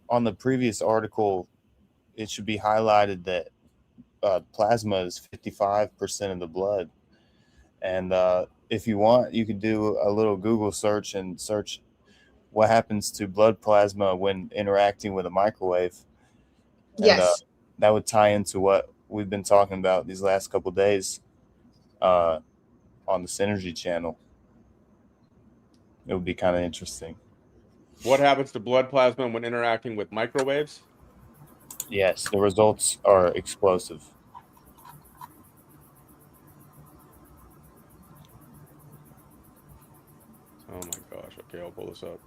on the previous article, it should be highlighted that plasma is 55% of the blood. And if you want, you could do a little Google search and search what happens to blood plasma when interacting with a microwave. And, yes. That would tie into what we've been talking about these last couple of days on the Synergy channel. It would be kind of interesting. What happens to blood plasma when interacting with microwaves? Yes, the results are explosive. Oh my gosh. Okay, I'll pull this up.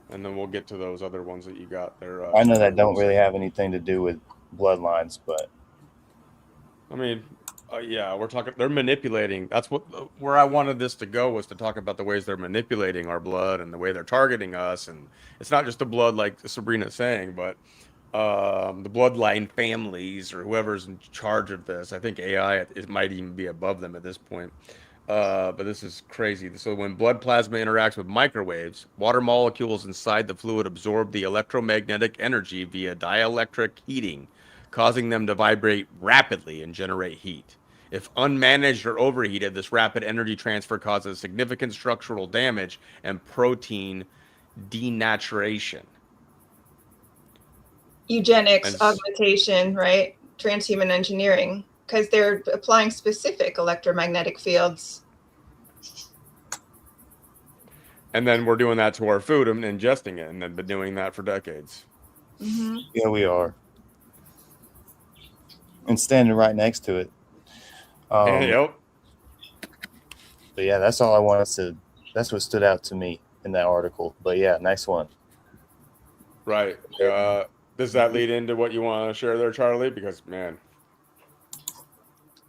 And then we'll get to those other ones that you got there. I know that don't really have anything to do with bloodlines, but I mean, yeah, we're talking, they're manipulating. That's where I wanted this to go, was to talk about the ways they're manipulating our blood and the way they're targeting us. And it's not just the blood, like Sabrina's saying, but the bloodline families or whoever's in charge of this. I think AI, it might even be above them at this point. But this is crazy. So when blood plasma interacts with microwaves, water molecules inside the fluid absorb the electromagnetic energy via dielectric heating, causing them to vibrate rapidly and generate heat. If unmanaged or overheated, this rapid energy transfer causes significant structural damage and protein denaturation. Eugenics, augmentation, right? Transhuman engineering, because they're applying specific electromagnetic fields. And then we're doing that to our food and ingesting it, and they've been doing that for decades. Mm-hmm. Yeah, we are. And standing right next to it. Yep. But yeah, that's all I wanted to. That's what stood out to me in that article. But yeah, next one. Right. Does that lead into what you want to share there, Charley? Because, man.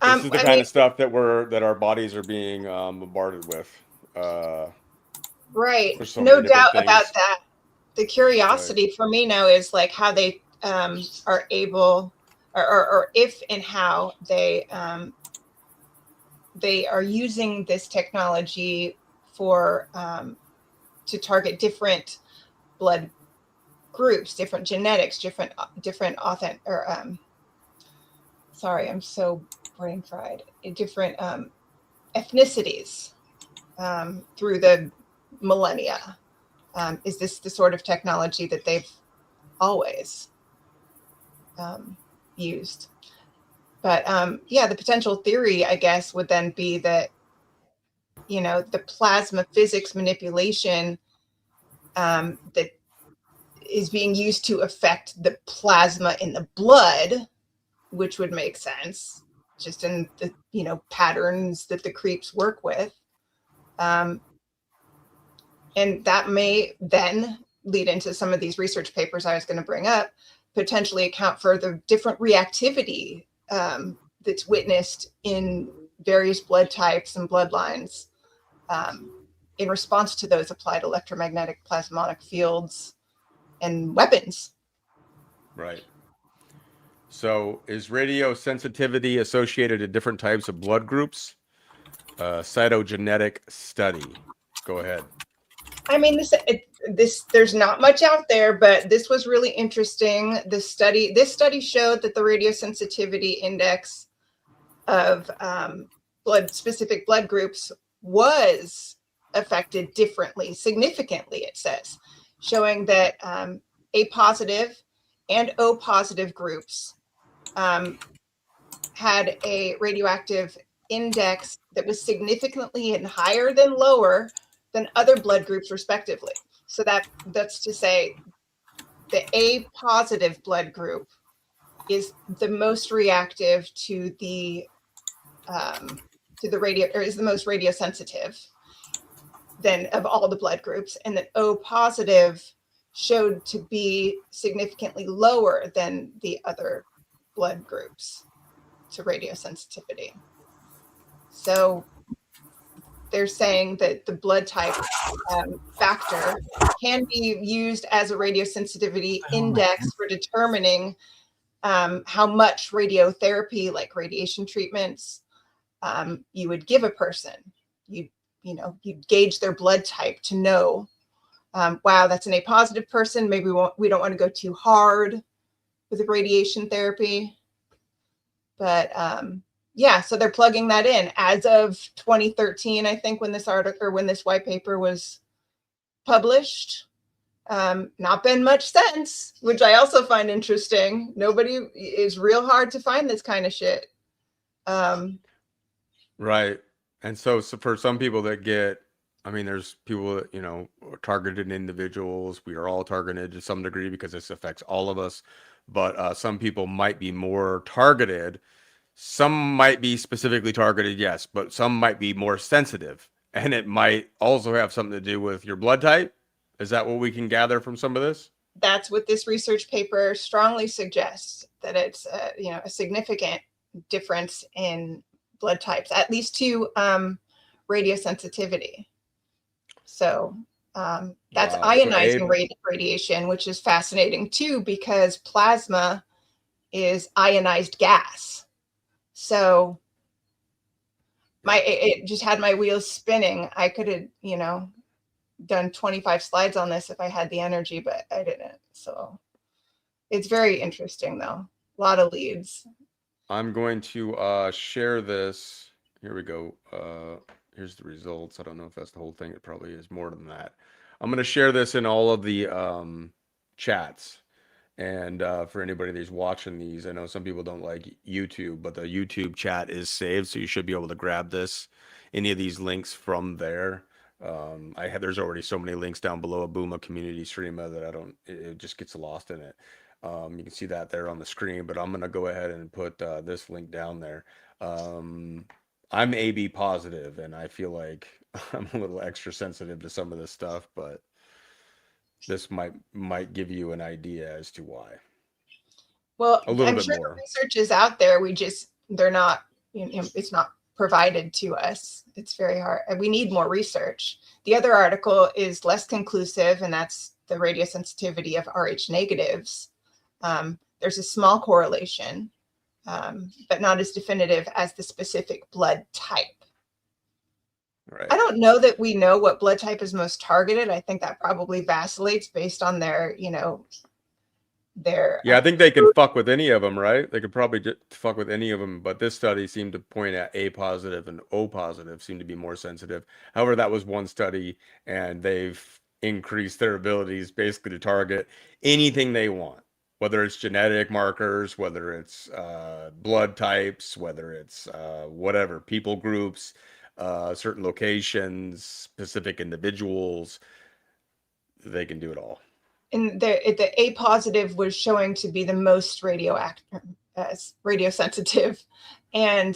This is the I kind mean, of stuff that our bodies are being bombarded with. right. For so No many different doubt about things. that. The curiosity for me now is like how they are able, or if and how they are using this technology for to target different blood groups, different genetics, different authentic, or sorry, I'm so brain fried. Different ethnicities through the millennia. Is this the sort of technology that they've always used? But yeah, the potential theory, I guess, would then be that, you know, the plasma physics manipulation that is being used to affect the plasma in the blood, which would make sense just in the, you know, patterns that the creeps work with. And that may then lead into some of these research papers I was going to bring up, potentially account for the different reactivity that's witnessed in various blood types and bloodlines in response to those applied electromagnetic plasmonic fields and weapons. Right. So is radiosensitivity associated to different types of blood groups? Cytogenetic study. Go ahead. I mean, this there's not much out there, but this was really interesting. This study showed that the radiosensitivity index of specific blood groups was affected differently, significantly, it says, showing that A positive and O positive groups had a radioactive index that was significantly and higher than lower than other blood groups respectively. So that's to say the A positive blood group is the most reactive to the radio, or is the most radiosensitive than of all the blood groups, and that O positive showed to be significantly lower than the other blood groups to radiosensitivity. So they're saying that the blood type factor can be used as a radiosensitivity index for determining how much radiotherapy, like radiation treatments, you would give a person. You'd gauge their blood type to know, wow, that's an A positive person. Maybe we don't want to go too hard with the radiation therapy. But yeah, so they're plugging that in as of 2013, I think, when this article, or when this white paper was published. Not been much since, which I also find interesting. Nobody is real hard to find this kind of shit. Right. And so for some people that get, I mean, there's people that, targeted individuals. We are all targeted to some degree because this affects all of us. But some people might be more targeted. Some might be specifically targeted, yes, but some might be more sensitive. And it might also have something to do with your blood type. Is that what we can gather from some of this? That's what this research paper strongly suggests, that it's a significant difference in blood types, at least to radiosensitivity. So that's ionizing radiation, which is fascinating too, because plasma is ionized gas. So it just had my wheels spinning. I could have, done 25 slides on this if I had the energy, but I didn't. So it's very interesting though. A lot of leads. I'm going to share this. Here we go. Here's the results. I don't know if that's the whole thing. It probably is more than that. I'm going to share this in all of the chats. And for anybody that's watching these, I know some people don't like YouTube, but the YouTube chat is saved, so you should be able to grab this, any of these links from there. There's already so many links down below a Booma community Streama that it just gets lost in it. You can see that there on the screen, but I'm going to go ahead and put this link down there. I'm AB positive, and I feel like I'm a little extra sensitive to some of this stuff, but this might give you an idea as to why. Well, a little I'm bit sure more. the research is out there. They're not it's not provided to us. It's very hard. We need more research. The other article is less conclusive, and that's the radiosensitivity of Rh negatives. There's a small correlation, but not as definitive as the specific blood type. Right. I don't know that we know what blood type is most targeted. I think that probably vacillates based on their, Yeah, I think they can fuck with any of them, right? They could probably just fuck with any of them, but this study seemed to point at A positive and O positive seem to be more sensitive. However, that was one study, and they've increased their abilities basically to target anything they want, whether it's genetic markers, whether it's blood types, whether it's whatever, people groups, certain locations, specific individuals. They can do it all. And the A positive was showing to be the most radiosensitive, and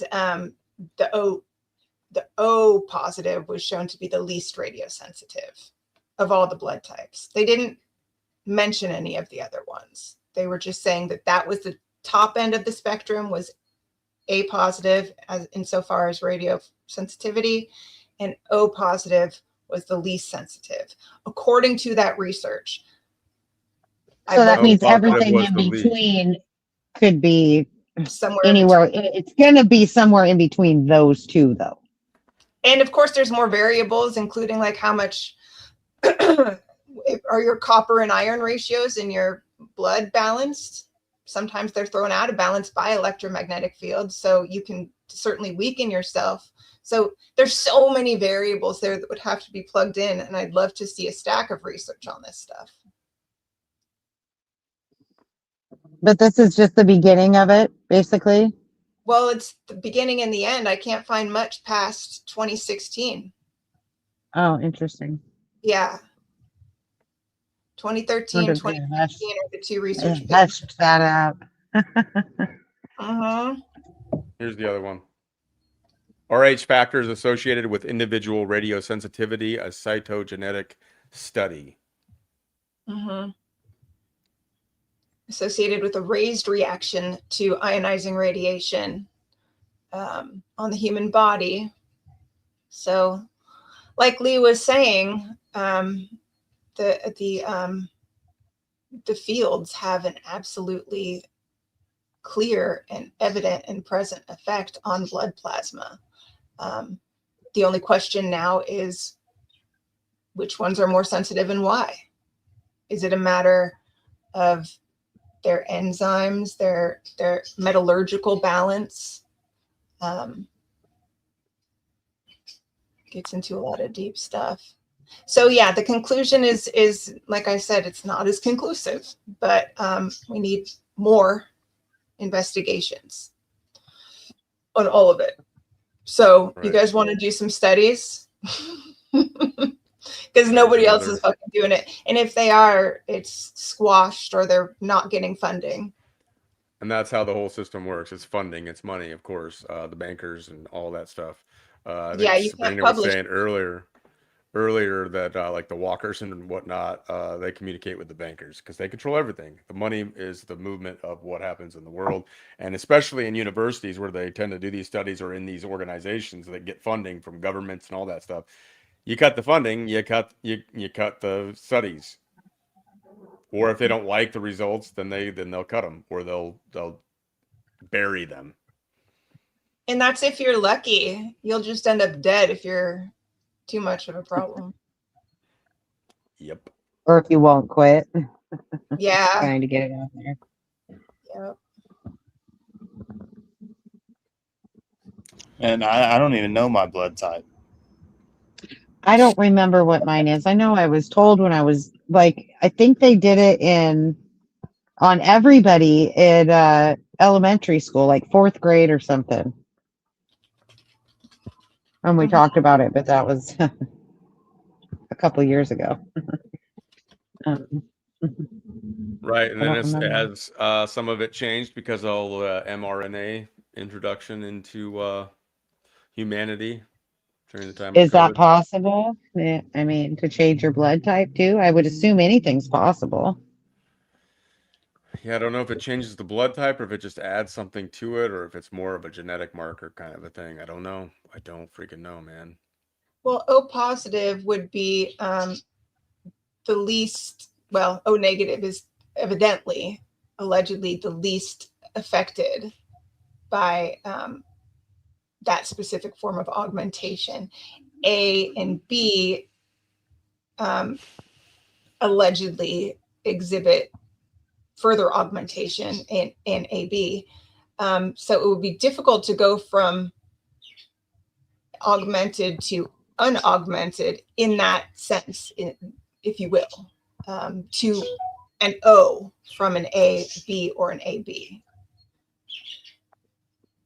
the O positive was shown to be the least radiosensitive of all the blood types. They didn't mention any of the other ones. They were just saying that was the top end of the spectrum was A positive as insofar as radio sensitivity, and O positive was the least sensitive, according to that research. So that means positive everything was in the least. between could be somewhere in anywhere. It's going to be somewhere in between those two, though. And of course, there's more variables, including like how much are your copper and iron ratios in your blood balanced. Sometimes they're thrown out of balance by electromagnetic fields, so you can certainly weaken yourself. So there's so many variables there that would have to be plugged in, and I'd love to see a stack of research on this stuff. But this is just the beginning of it, basically. Well, it's the beginning and the end. I can't find much past 2016. Oh, interesting. Yeah. 2013, Wonder- 2015 are the two research papers. That's that up. Uh-huh. Here's the other one. Rh factors associated with individual radiosensitivity, a cytogenetic study. Mm-hmm. Associated with a raised reaction to ionizing radiation on the human body. So, like Lee was saying, the fields have an absolutely clear and evident and present effect on blood plasma. The only question now is which ones are more sensitive and why? Is it a matter of their enzymes, their metallurgical balance? Gets into a lot of deep stuff. So yeah, the conclusion is like I said, it's not as conclusive, but we need more investigations on all of it. So Right. You guys want to do some studies? Because nobody else is fucking doing it. And if they are, it's squashed or they're not getting funding. And that's how the whole system works. It's funding, it's money, of course, the bankers and all that stuff. I think Yeah, you can't Sabrina was publish. saying earlier that like the walkers and whatnot, they communicate with the bankers because they control everything. The money is the movement of what happens in the world, and especially in universities where they tend to do these studies or in these organizations that get funding from governments and all that stuff. You cut the funding, you cut the studies. Or if they don't like the results, then they'll cut them, or they'll bury them. And that's if you're lucky. You'll just end up dead if you're too much of a problem. Yep. Or if you won't quit, Yeah. trying to get it out there. Yep. And I don't even know my blood type. I don't remember what mine is. I know I was told when I was like, I think they did it on everybody in elementary school, like 4th grade or something. And we talked about it, but that was a couple years ago. Right, and I then don't it remember. has some of it changed because of all the mRNA introduction into humanity during the time Is of that COVID. possible? Yeah, I mean, to change your blood type too? I would assume anything's possible. Yeah, I don't know if it changes the blood type or if it just adds something to it or if it's more of a genetic marker kind of a thing. I don't know. I don't freaking know, man. Well, O positive would be the least, well, O negative is evidently, allegedly, the least affected by that specific form of augmentation. A and B allegedly exhibit further augmentation in AB. So it would be difficult to go from augmented to unaugmented in that sense, if you will, to an O from an A, B, or an AB.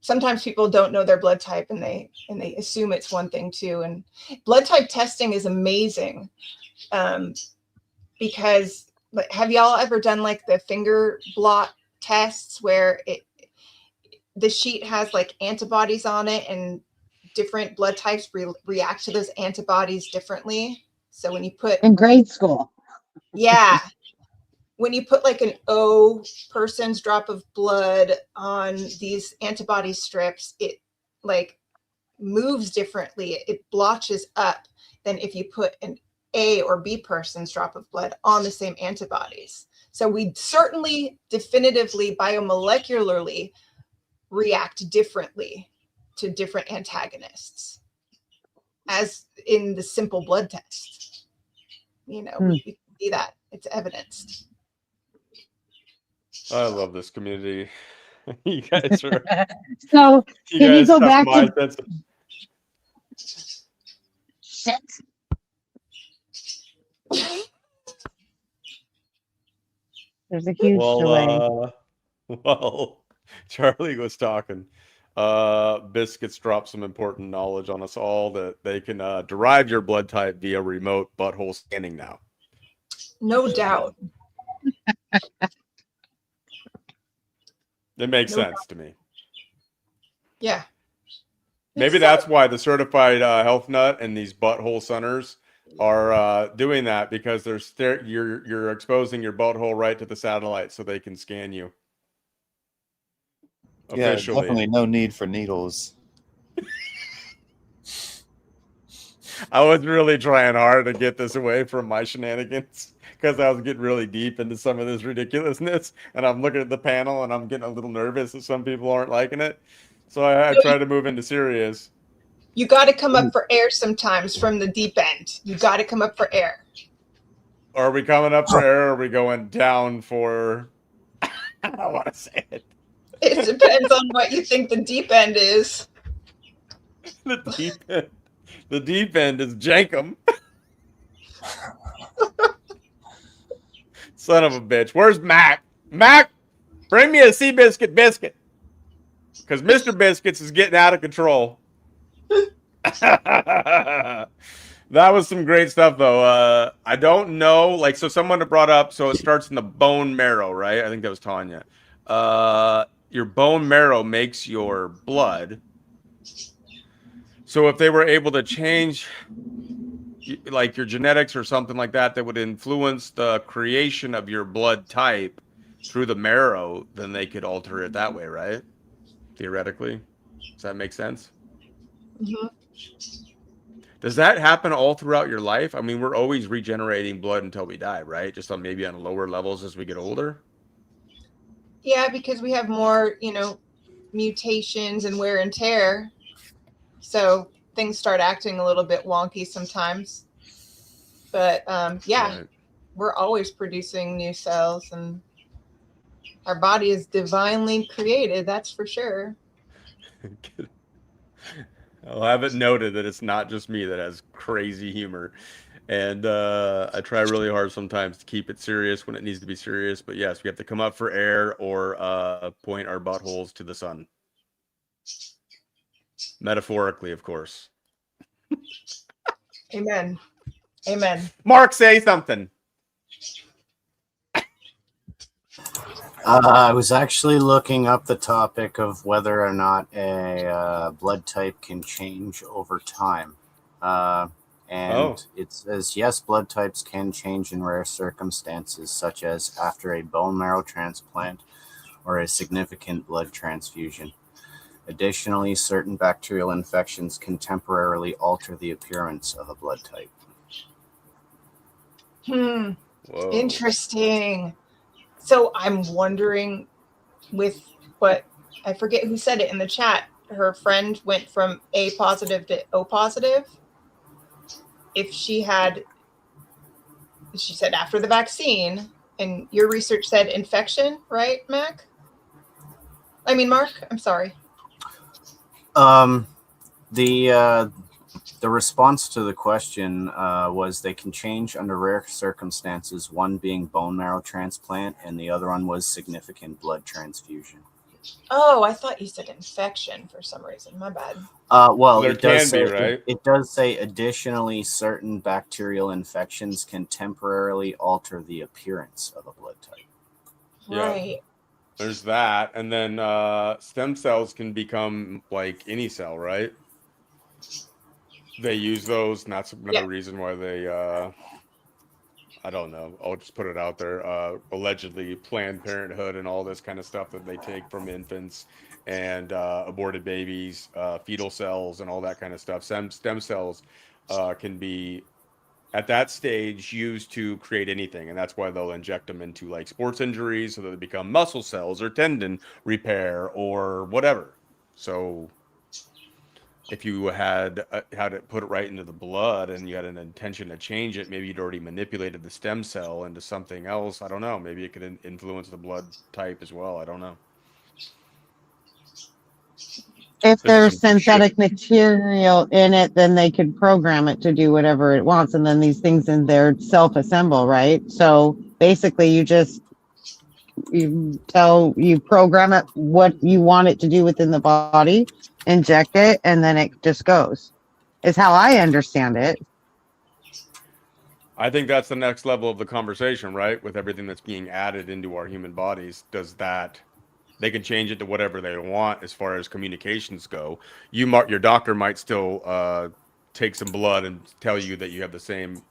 Sometimes people don't know their blood type and they assume it's one thing too. And blood type testing is amazing because have y'all ever done like the finger blot tests where the sheet has like antibodies on it and different blood types react to those antibodies differently? So when you put In grade school. Yeah. When you put like an O person's drop of blood on these antibody strips, it like moves differently. It blotches up than if you put an A or B person's drop of blood on the same antibodies. So we certainly definitively biomolecularly react differently to different antagonists as in the simple blood test. You know, we can see that. It's evidenced. I love this community. You guys are. So You can you guys go have back to mindsets. shit? There's a huge delay. Well, Charlie was talking. Biscuits dropped some important knowledge on us all that they can derive your blood type via remote butthole scanning now. No doubt. It makes sense to me. Yeah. Maybe that's why the certified health nut and these butthole centers are doing that, because you're exposing your butthole right to the satellite so they can scan you. Yeah, Officially. definitely no need for needles. I was really trying hard to get this away from my shenanigans because I was getting really deep into some of this ridiculousness, and I'm looking at the panel and I'm getting a little nervous that some people aren't liking it. So I try to move into serious. You got to come up for air sometimes from the deep end. You got to come up for air. Are we coming up for air or are we going down for... I don't want to say it. It depends on what you think the deep end is. The deep end is Jankum. Son of a bitch. Where's Mac? Mac, bring me a Seabiscuit biscuit. Because Mr. Biscuits is getting out of control. That was some great stuff, though. I don't know. Like, so someone brought up, so it starts in the bone marrow, right? I think that was Tanya. Your bone marrow makes your blood. So if they were able to change like your genetics or something like that, that would influence the creation of your blood type through the marrow, then they could alter it that way, right? Theoretically. Does that make sense? Mm-hmm. Does that happen all throughout your life? I mean, we're always regenerating blood until we die, right? Just on maybe on lower levels as we get older. Yeah, because we have more, mutations and wear and tear. So things start acting a little bit wonky sometimes. But Right. We're always producing new cells, and our body is divinely created. That's for sure. I'll have it noted that it's not just me that has crazy humor. And I try really hard sometimes to keep it serious when it needs to be serious. But yes, we have to come up for air or point our buttholes to the sun. Metaphorically, of course. Amen. Amen. Mark, say something. I was actually looking up the topic of whether or not a blood type can change over time. And it says, yes, blood types can change in rare circumstances, such as after a bone marrow transplant or a significant blood transfusion. Additionally, certain bacterial infections can temporarily alter the appearance of a blood type. Whoa. Interesting. So I'm wondering with what, I forget who said it in the chat, her friend went from A positive to O positive. If she said after the vaccine, and your research said infection, right, Mark? I'm sorry. The response to the question was they can change under rare circumstances, one being bone marrow transplant and the other one was significant blood transfusion. I thought you said infection for some reason. My bad. Well, there it does can say, be, right? It does say additionally, certain bacterial infections can temporarily alter the appearance of a blood type. Right. Yeah. There's that. And then stem cells can become like any cell, right? They use those, and that's another reason why they, I don't know, I'll just put it out there, allegedly Planned Parenthood and all this kind of stuff that they take from infants and aborted babies, fetal cells and all that kind of stuff. Stem cells can be, at that stage, used to create anything, and that's why they'll inject them into like sports injuries so that they become muscle cells or tendon repair or whatever. So if you had to put it right into the blood and you had an intention to change it, maybe you'd already manipulated the stem cell into something else. I don't know. Maybe it could influence the blood type as well. I don't know. If there's synthetic material in it, then they could program it to do whatever it wants. And then these things in there self-assemble, right? So basically you program it what you want it to do within the body, inject it, and then it just goes, is how I understand it. I think that's the next level of the conversation, right? With everything that's being added into our human bodies, they can change it to whatever they want as far as communications go. Your doctor might still take some blood and tell you that you have the same,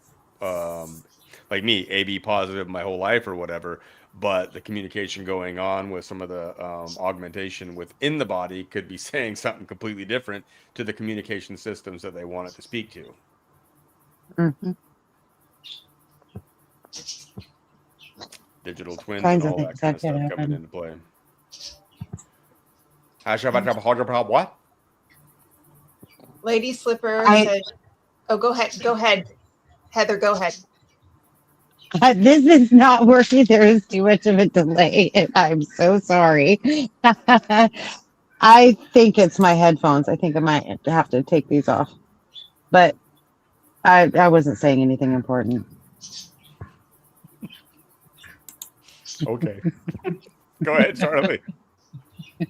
like me, AB positive my whole life or whatever. But the communication going on with some of the augmentation within the body could be saying something completely different to the communication systems that they want it to speak to. Mm-hmm. Digital twins Kinds and all that kind of stuff coming into play. What? Lady Slipper said, go ahead. Heather, go ahead. This is not working. There is too much of a delay. I'm so sorry. I think it's my headphones. I think I might have to take these off. But I wasn't saying anything important. Okay. Go ahead, Charley.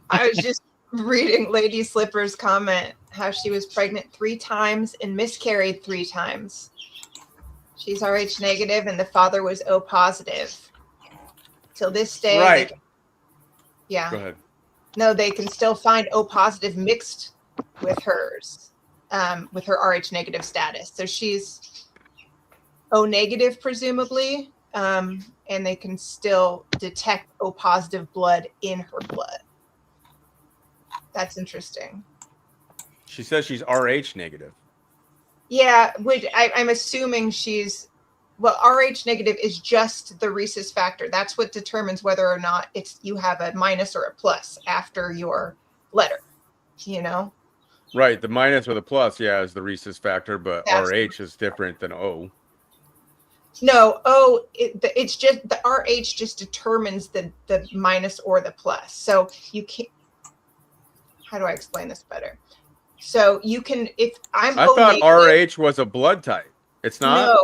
I was just reading Lady Slipper's comment, how she was pregnant 3 times and miscarried 3 times. She's Rh negative and the father was O positive. Till this day. Right. Yeah. Go ahead. No, they can still find O positive mixed with hers, with her Rh negative status. So she's O negative, presumably, and they can still detect O positive blood in her blood. That's interesting. She says she's Rh negative. Yeah, I'm assuming Rh negative is just the rhesus factor. That's what determines whether or not you have a minus or a plus after your letter, Right, the minus or the plus, is the rhesus factor, but Absolutely. Rh is different than O. No, it's just the Rh just determines the minus or the plus. So you can't. How do I explain this better? So you can, if I thought Rh was a blood type. It's not.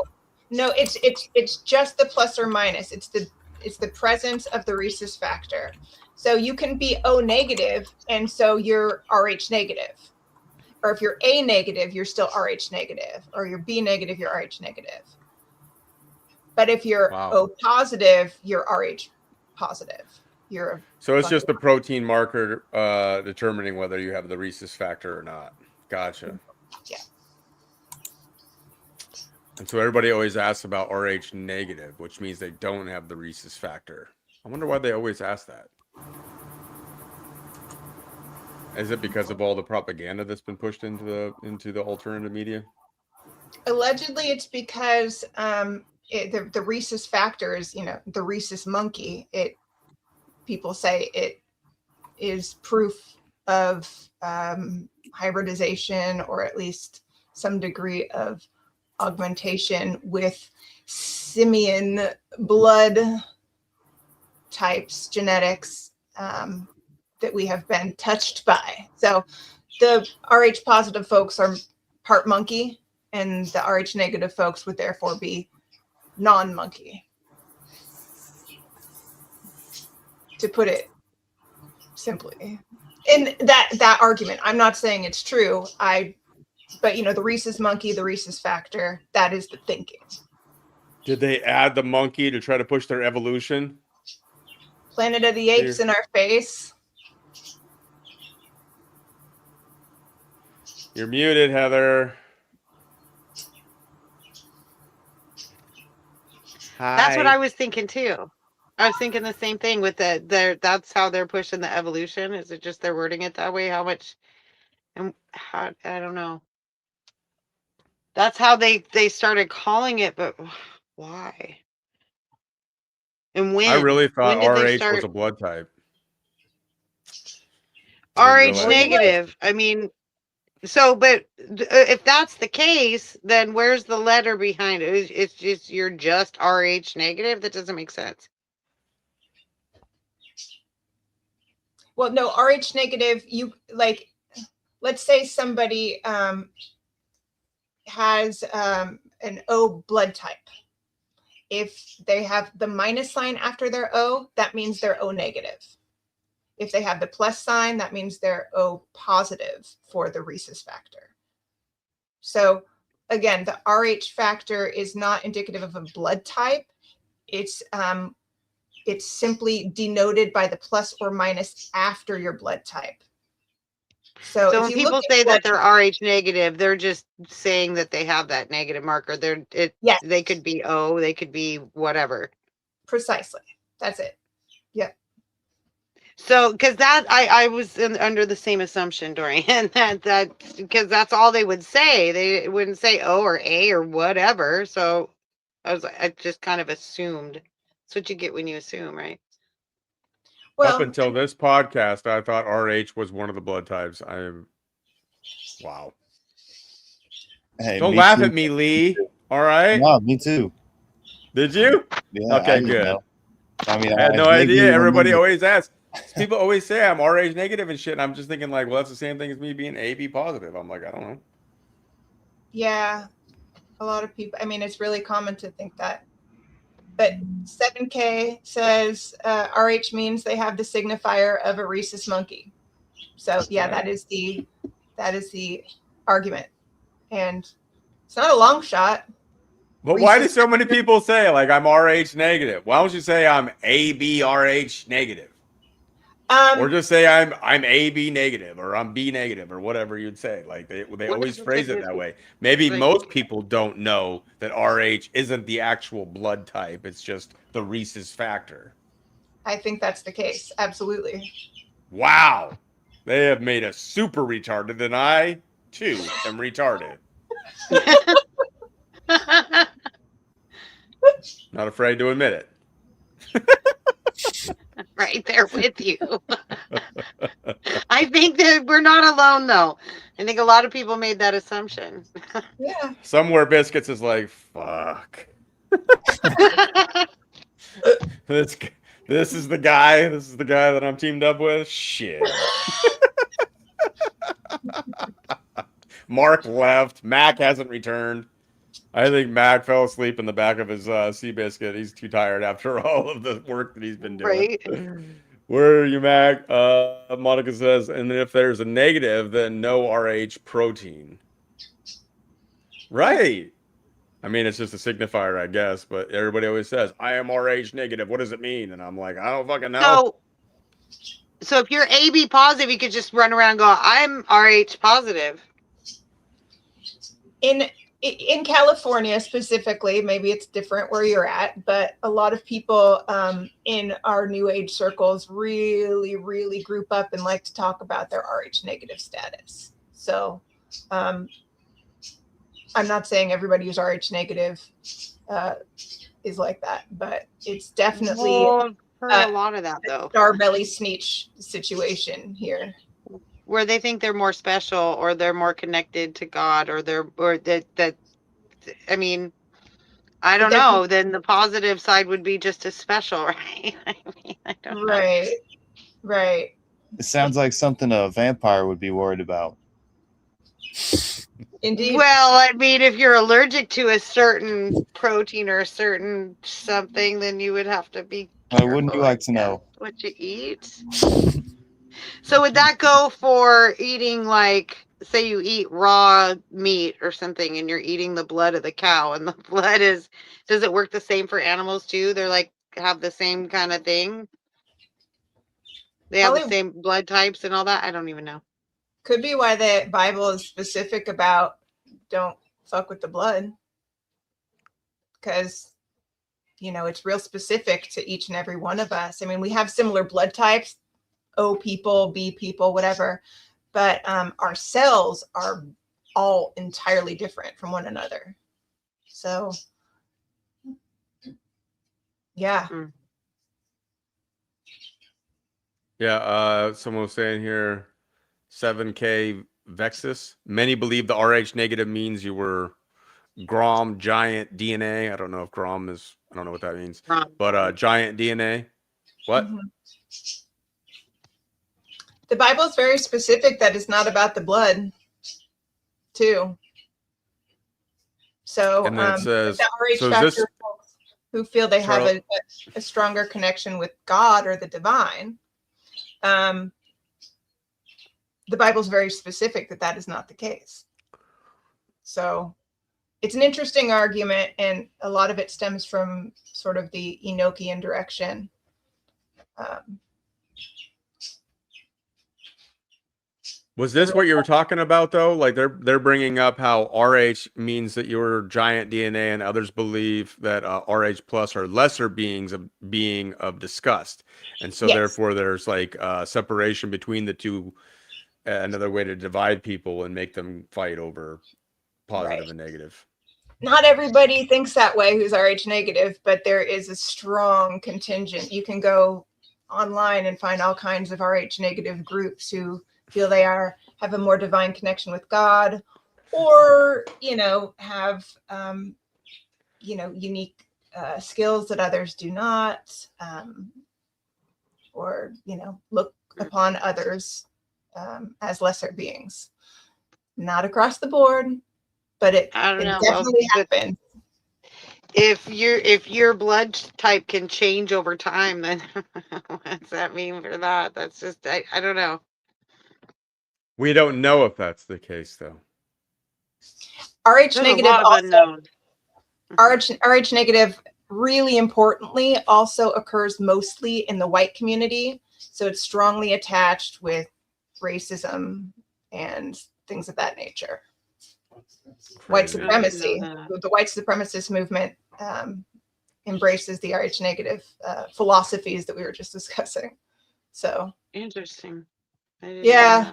No, it's just the plus or minus. It's the presence of the rhesus factor. So you can be O negative, and so you're Rh negative, or if you're A negative, you're still Rh negative, or you're B negative, you're Rh negative. But if you're O positive, you're Rh positive. So it's just the protein marker determining whether you have the rhesus factor or not. Gotcha. Yeah. And so everybody always asks about RH negative, which means they don't have the rhesus factor. I wonder why they always ask that. Is it because of all the propaganda that's been pushed into the alternative media? Allegedly, it's because the rhesus factor is, the rhesus monkey. People say it is proof of hybridization, or at least some degree of augmentation with simian blood types, genetics, that we have been touched by. So the RH positive folks are part monkey, and the RH negative folks would therefore be non-monkey, to put it simply. In that argument, I'm not saying it's true. But the rhesus monkey, the rhesus factor, that is the thinking. Did they add the monkey to try to push their evolution? Planet of the Apes in our face. You're muted, Heather. Hi. That's what I was thinking too. I was thinking the same thing with that's how they're pushing the evolution. Is it just they're wording it that way? How much and how, I don't know. That's how they started calling it, but why? And when? I really thought when did they RH start? was a blood type. RH negative. I mean, so, but if that's the case, then where's the letter behind it? It's just, you're just RH negative? That doesn't make sense. Well, no, RH negative, let's say somebody has an O blood type. If they have the minus sign after their O, that means they're O negative. If they have the plus sign, that means they're O positive for the rhesus factor. So again, the RH factor is not indicative of a blood type. It's simply denoted by the plus or minus after your blood type. So when people say that they're RH negative, they're just saying that they have that negative marker. Yes. They could be O, they could be whatever. Precisely. That's it. Yep. So, because that I was under the same assumption, Dorian, that because that's all they would say. They wouldn't say O or A or whatever. So I just kind of assumed. That's what you get when you assume, right? Well, up until this podcast, I thought RH was one of the blood types. Wow. Hey, don't laugh at me, Lee. All right. No, me too. Did you? Yeah. Okay, good. Know. I mean, I had no idea. Everybody always asks. People always say I'm RH negative and shit. And I'm just thinking like, well, that's the same thing as me being AB positive. I'm like, I don't know. Yeah, a lot of people. I mean, it's really common to think that. But 7K says RH means they have the signifier of a rhesus monkey. So yeah, that is the argument, and it's not a long shot. But why do so many people say like I'm RH negative? Why don't you say I'm ABRH negative? Or just say I'm AB negative or I'm B negative or whatever you'd say. Like they always phrase it that way. Maybe most people don't know that RH isn't the actual blood type. It's just the rhesus factor. I think that's the case. Absolutely. Wow. They have made us super retarded, and I too am retarded. Not afraid to admit it. Right there with you. I think that we're not alone, though. I think a lot of people made that assumption. Yeah. Somewhere Biscuits is like, fuck. This is the guy. This is the guy that I'm teamed up with. Shit. Mark left. Mac hasn't returned. I think Mac fell asleep in the back of his Seabiscuit. He's too tired after all of the work that he's been doing. Right. Where are you, Mac? Monica says, and if there's a negative, then no RH protein. Right. I mean, it's just a signifier, I guess. But everybody always says, I am RH negative. What does it mean? And I'm like, I don't fucking know. So if you're AB positive, you could just run around and go, I'm RH positive. in California specifically, maybe it's different where you're at, but a lot of people in our New Age circles really, really group up and like to talk about their Rh negative status. So I'm not saying everybody who's Rh negative is like that, but it's definitely Well, I've heard a lot of that though. Star belly sneech situation here. Where they think they're more special or they're more connected to God or that I mean, I don't know. Then the positive side would be just as special, right? I mean, I don't know. Right. It sounds like something a vampire would be worried about. Indeed. Well, I mean, if you're allergic to a certain protein or a certain something, then you would have to be careful, Wouldn't you like to know what you eat? So would that go for eating, like, say you eat raw meat or something and you're eating the blood of the cow, and the blood is, does it work the same for animals too? They're like, have the same kind of thing? They have the same blood types and all that? I don't even know. Could be why the Bible is specific about don't fuck with the blood. Because, you know, it's real specific to each and every one of us. I mean, we have similar blood types, O people, B people, whatever. But our cells are all entirely different from one another. So, yeah. Yeah, someone was saying here, 7K Vexus. Many believe the Rh negative means you were Grom giant DNA. I don't know if Grom is, I don't know what that means, but giant DNA. What? Mm-hmm. The Bible is very specific that it's not about the blood, too. So, And then it says, the RH so factor is this, folks who feel they have a stronger connection with God or the divine, the Bible is very specific that that is not the case. So it's an interesting argument, and a lot of it stems from sort of the Enochian direction. Was this what you were talking about though? Like they're bringing up how RH means that you're giant DNA, and others believe that RH plus are lesser beings of being of disgust, and so therefore there's like separation between the two, another way to divide people and make them fight over positive and negative. Not everybody thinks that way who's Rh negative, but there is a strong contingent. You can go online and find all kinds of Rh negative groups who feel they have a more divine connection with God, or have unique skills that others do not, or look upon others as lesser beings. Not across the board, but it definitely happens. If your blood type can change over time, then what does that mean for that? That's just I don't know. We don't know if that's the case, though. Rh negative also, Rh negative, really importantly, also occurs mostly in the white community. So it's strongly attached with racism and things of that nature. White supremacy. The white supremacist movement embraces the Rh negative philosophies that we were just discussing. So interesting. Yeah.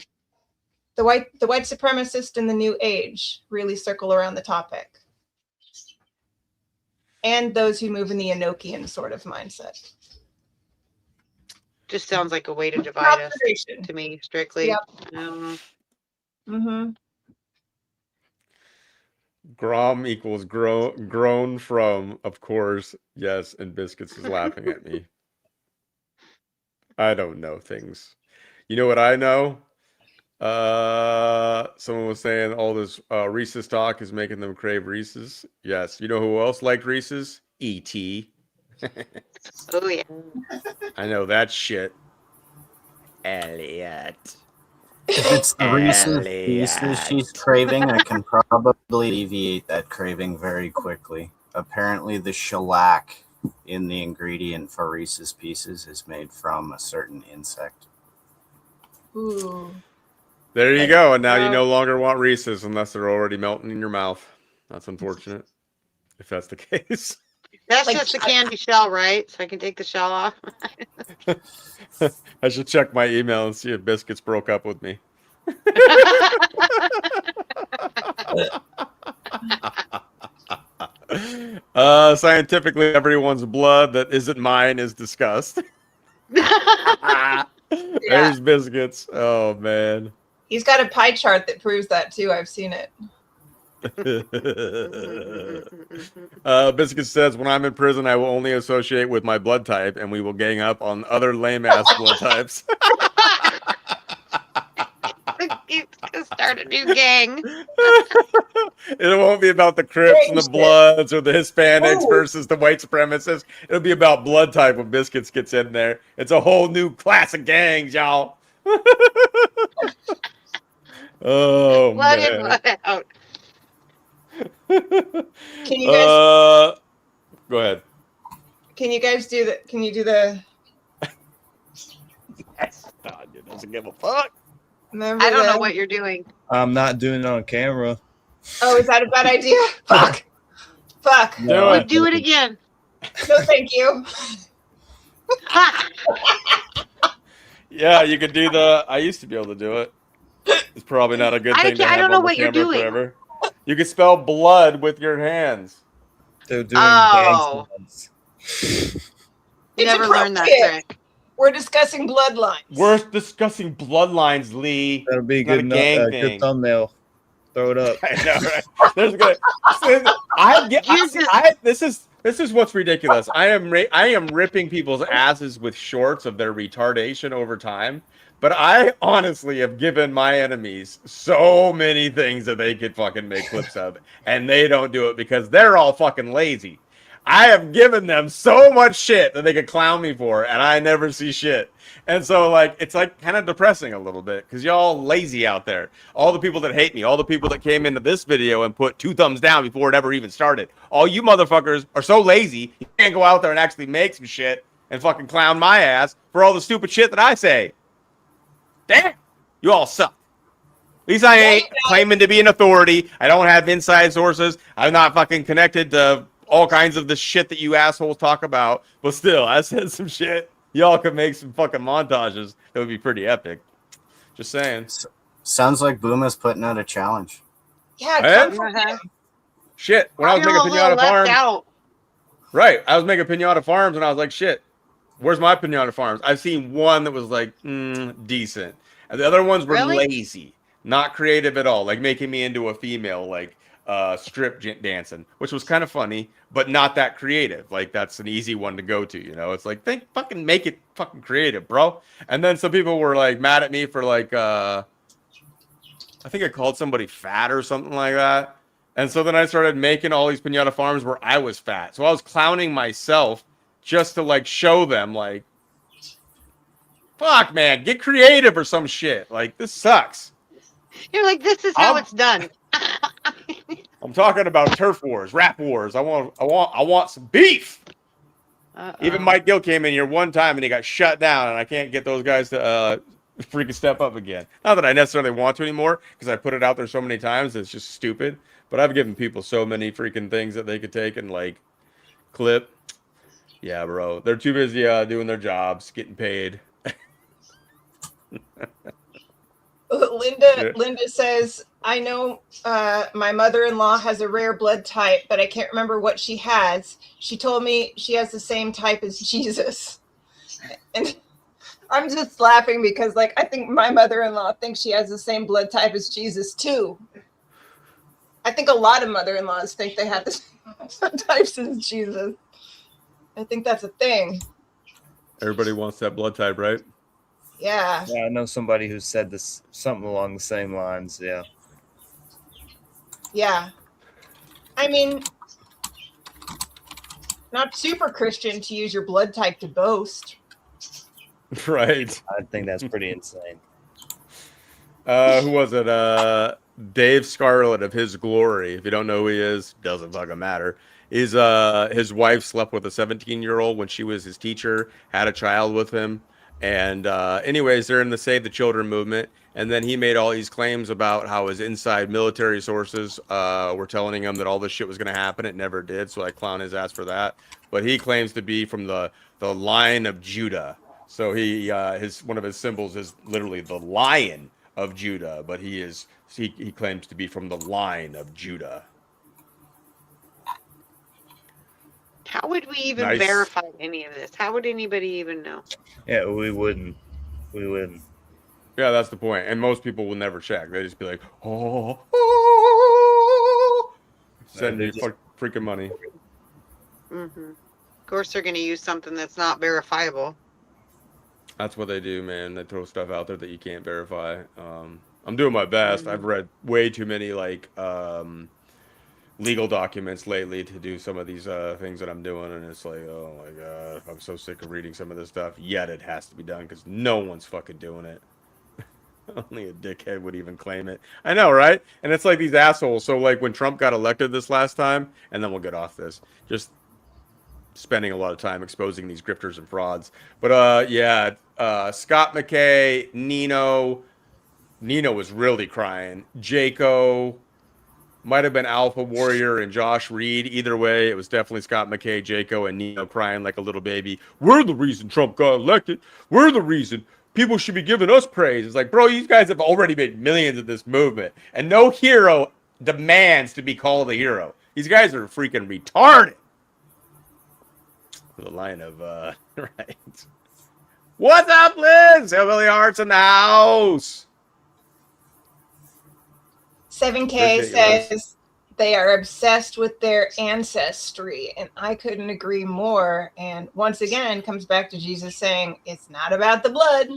The white supremacist and the New Age really circle around the topic. And those who move in the Enochian sort of mindset. Just sounds like a way to divide us to me, strictly. Yep. Grom equals grown from, of course, yes, and Biscuits is laughing at me. I don't know things. You know what I know? Someone was saying all this Reese's talk is making them crave Reese's. Yes. You know who else liked Reese's? E.T. Oh, yeah. I know that shit. Elliot. If it's the Reese's Pieces she's craving, I can probably alleviate that craving very quickly. Apparently, the shellac in the ingredient for Reese's Pieces is made from a certain insect. Ooh. There you go. And now you no longer want Reese's unless they're already melting in your mouth. That's unfortunate. If that's the case. That's Like, just the candy shell, right? So I can take the shell off. I should check my email and see if Biscuits broke up with me. Scientifically, everyone's blood that isn't mine is discussed. There's Biscuits. Oh man. He's got a pie chart that proves that too. I've seen it. Biscuit says, when I'm in prison, I will only associate with my blood type, and we will gang up on other lame ass blood types. He's gonna start a new gang. It won't be about the Crips and the Bloods or the Hispanics versus the white supremacists. It'll be about blood type when Biscuits gets in there. It's a whole new class of gangs, y'all. Oh, Blood man. in, blood out. Can you guys? Go ahead. Can you guys do the? Can you do the? Yes. God, dude doesn't give a fuck. Remember I don't know the- what you're doing. I'm not doing it on camera. Oh, is that a bad idea? Fuck. Fuck. Do it. Do it again. No, thank you. Yeah, you could do the. I used to be able to do it. It's probably not a good thing to I have don't know on the what you're camera doing. forever. You can spell blood with your hands. They're doing Oh. gang signs. It's Never learned that appropriate. trick. We're discussing bloodlines. We're discussing bloodlines, Lee. That'll be a It's not good, a gang good thing. thumbnail. Throw it up. I know, right? There's good. This is what's ridiculous. I am ripping people's asses with shorts of their retardation over time, but I honestly have given my enemies so many things that they could fucking make clips of, and they don't do it because they're all fucking lazy. I have given them so much shit that they could clown me for, and I never see shit. And so, like, it's like kind of depressing a little bit because y'all lazy out there. All the people that hate me, all the people that came into this video and put 2 thumbs down before it ever even started. All you motherfuckers are so lazy, you can't go out there and actually make some shit and fucking clown my ass for all the stupid shit that I say. Damn, you all suck. At least I ain't claiming to be an authority. I don't have inside sources. I'm not fucking connected to all kinds of the shit that you assholes talk about. But still, I said some shit. Y'all could make some fucking montages that would be pretty epic. Just saying. Sounds like Booma's putting out a challenge. Yeah, Eh? come from him. Shit. When I was making feel a little Pinata left Farms. out. Right. I was making Pinata Farms and I was like, shit, where's my Pinata Farms? I've seen one that was like, decent. And the other ones were Really? lazy. Not creative at all. Like making me into a female, like strip dancing, which was kind of funny, but not that creative. Like that's an easy one to go to, you know? It's like, fucking make it fucking creative, bro. And then some people were like mad at me for like, I think I called somebody fat or something like that. And so then I started making all these Pinata Farms where I was fat. So I was clowning myself just to like show them like, fuck, man, get creative or some shit. Like this sucks. You're like, this is how it's done. I'm talking about turf wars, rap wars. I want some beef. Even Mike Gill came in here one time and he got shut down, and I can't get those guys to freaking step up again. Not that I necessarily want to anymore, because I put it out there so many times. It's just stupid. But I've given people so many freaking things that they could take and like clip. Yeah, bro. They're too busy doing their jobs, getting paid. Linda says, I know my mother-in-law has a rare blood type, but I can't remember what she has. She told me she has the same type as Jesus. And I'm just laughing because, like, I think my mother-in-law thinks she has the same blood type as Jesus, too. I think a lot of mother-in-laws think they have the same types as Jesus. I think that's a thing. Everybody wants that blood type, right? Yeah. Yeah, I know somebody who said this something along the same lines. Yeah. Yeah. I mean, not super Christian to use your blood type to boast. Right. I think that's pretty insane. Who was it? Dave Scarlett of His Glory. If you don't know who he is, doesn't fucking matter. His wife slept with a 17-year-old when she was his teacher, had a child with him, And anyways, they're in the Save the Children movement. And then he made all these claims about how his inside military sources were telling him that all this shit was going to happen. It never did. So I clown his ass for that. But he claims to be from the line of Judah. So he one of his symbols is literally the Lion of Judah. But he claims to be from the line of Judah. How would we even Nice. verify any of this? How would anybody even know? Yeah, we wouldn't. We wouldn't. Yeah, that's the point. And most people will never check. They just be like, oh, send me freaking money. Mm-hmm. Of course, they're going to use something that's not verifiable. That's what they do, man. They throw stuff out there that you can't verify. I'm doing my best. I've read way too many legal documents lately to do some of these things that I'm doing, and it's like, oh my god, I'm so sick of reading some of this stuff. Yet it has to be done because no one's fucking doing it. Only a dickhead would even claim it. I know, right? And it's like these assholes. So like when Trump got elected this last time, and then we'll get off this. Just spending a lot of time exposing these grifters and frauds. But Scott McKay, Nino was really crying. Jaco, might have been Alpha Warrior and Josh Reed. Either way, it was definitely Scott McKay, Jaco, and Nino crying like a little baby. We're the reason Trump got elected. We're the reason people should be giving us praise. It's like, bro, you guys have already made millions of this movement, and no hero demands to be called a hero. These guys are freaking retarded. The line of right. What's up, Liz? Hillbilly Hearts in the house. 7K says they are obsessed with their ancestry, and I couldn't agree more. And once again, comes back to Jesus saying, it's not about the blood.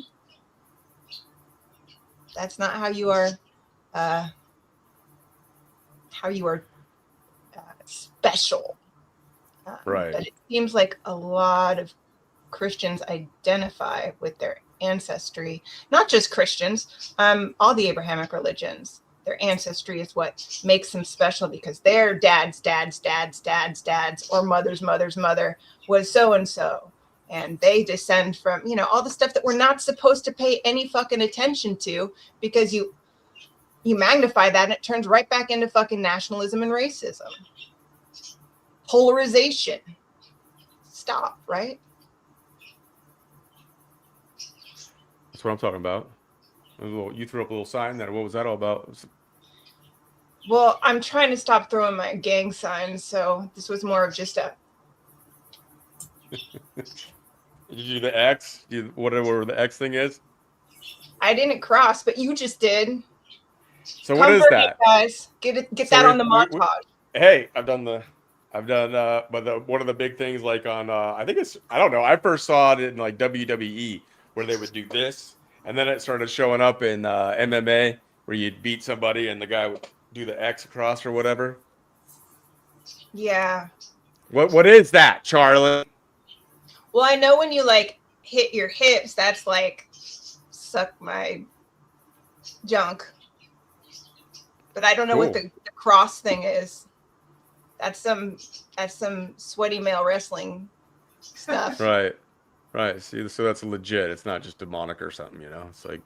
That's not how you are special. Right. But it seems like a lot of Christians identify with their ancestry. Not just Christians, all the Abrahamic religions. Their ancestry is what makes them special because their dad's or mother's mother was so-and-so. And they descend from, all the stuff that we're not supposed to pay any fucking attention to because you magnify that and it turns right back into fucking nationalism and racism. Polarization. Stop, right? That's what I'm talking about. You threw up a little sign there. What was that all about? Well, I'm trying to stop throwing my gang signs, so this was more of just a... Did you do the X? Whatever the X thing is? I didn't cross, but you just did. So what is that? Guys. Get that on the montage. Hey, I've done but one of the big things like on I don't know, I first saw it in like WWE where they would do this, and then it started showing up in MMA where you'd beat somebody and the guy would do the X across or whatever. Yeah. What is that, Charlie? Well, I know when you like hit your hips, that's like suck my junk. But I don't know what the cross thing is. That's some sweaty male wrestling stuff. Right. See, so that's legit. It's not just demonic or something, It's like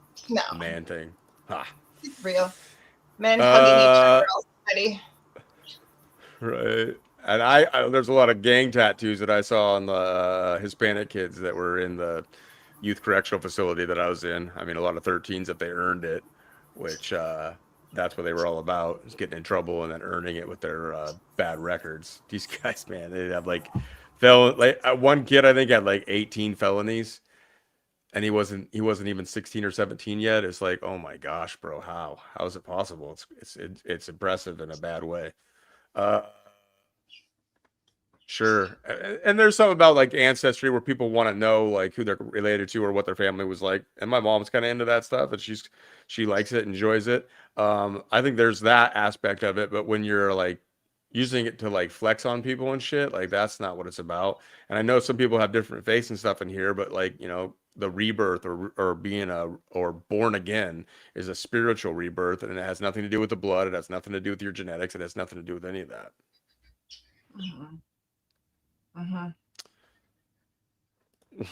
a man thing. Ha. It's real. Men hugging each other already. Right. And I there's a lot of gang tattoos that I saw on the Hispanic kids that were in the youth correctional facility that I was in. I mean, a lot of 13s if they earned it, which that's what they were all about, is getting in trouble and then earning it with their bad records. These guys, man, they have like one kid I think had like 18 felonies, and he wasn't even 16 or 17 yet. It's like, oh my gosh, bro, how is it possible? It's impressive in a bad way. Sure. And there's something about like ancestry where people want to know like who they're related to or what their family was like. And my mom's kind of into that stuff, and she likes it, enjoys it. I think there's that aspect of it, but when you're like using it to like flex on people and shit, like that's not what it's about. And I know some people have different faiths and stuff in here, but like, the rebirth or being or born again is a spiritual rebirth, and it has nothing to do with the blood. It has nothing to do with your genetics. It has nothing to do with any of that. Mm-hmm. Mm-hmm.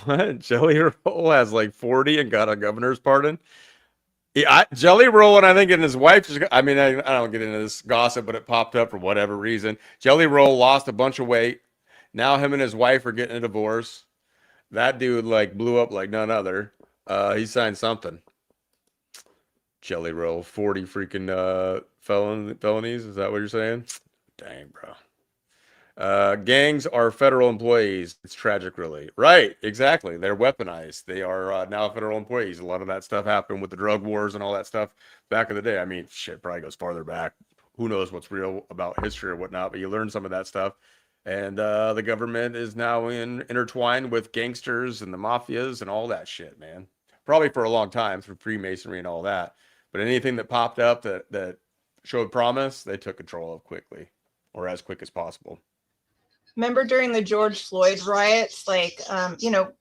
What? Jelly Roll has like 40 and got a governor's pardon. Yeah, Jelly Roll and I think and his wife just I mean I don't get into this gossip, but it popped up for whatever reason. Jelly Roll lost a bunch of weight. Now him and his wife are getting a divorce. That dude like blew up like none other. He signed something. Jelly Roll, 40 freaking felonies. Is that what you're saying? Dang, bro. Gangs are federal employees. It's tragic, really. Right, exactly. They're weaponized. They are now federal employees. A lot of that stuff happened with the drug wars and all that stuff back in the day. I mean, shit probably goes farther back. Who knows what's real about history or whatnot, but you learn some of that stuff. And the government is now intertwined with gangsters and the mafias and all that shit, man. Probably for a long time through Freemasonry and all that. But anything that popped up that showed promise, they took control of quickly or as quick as possible. Remember during the George Floyd riots, like,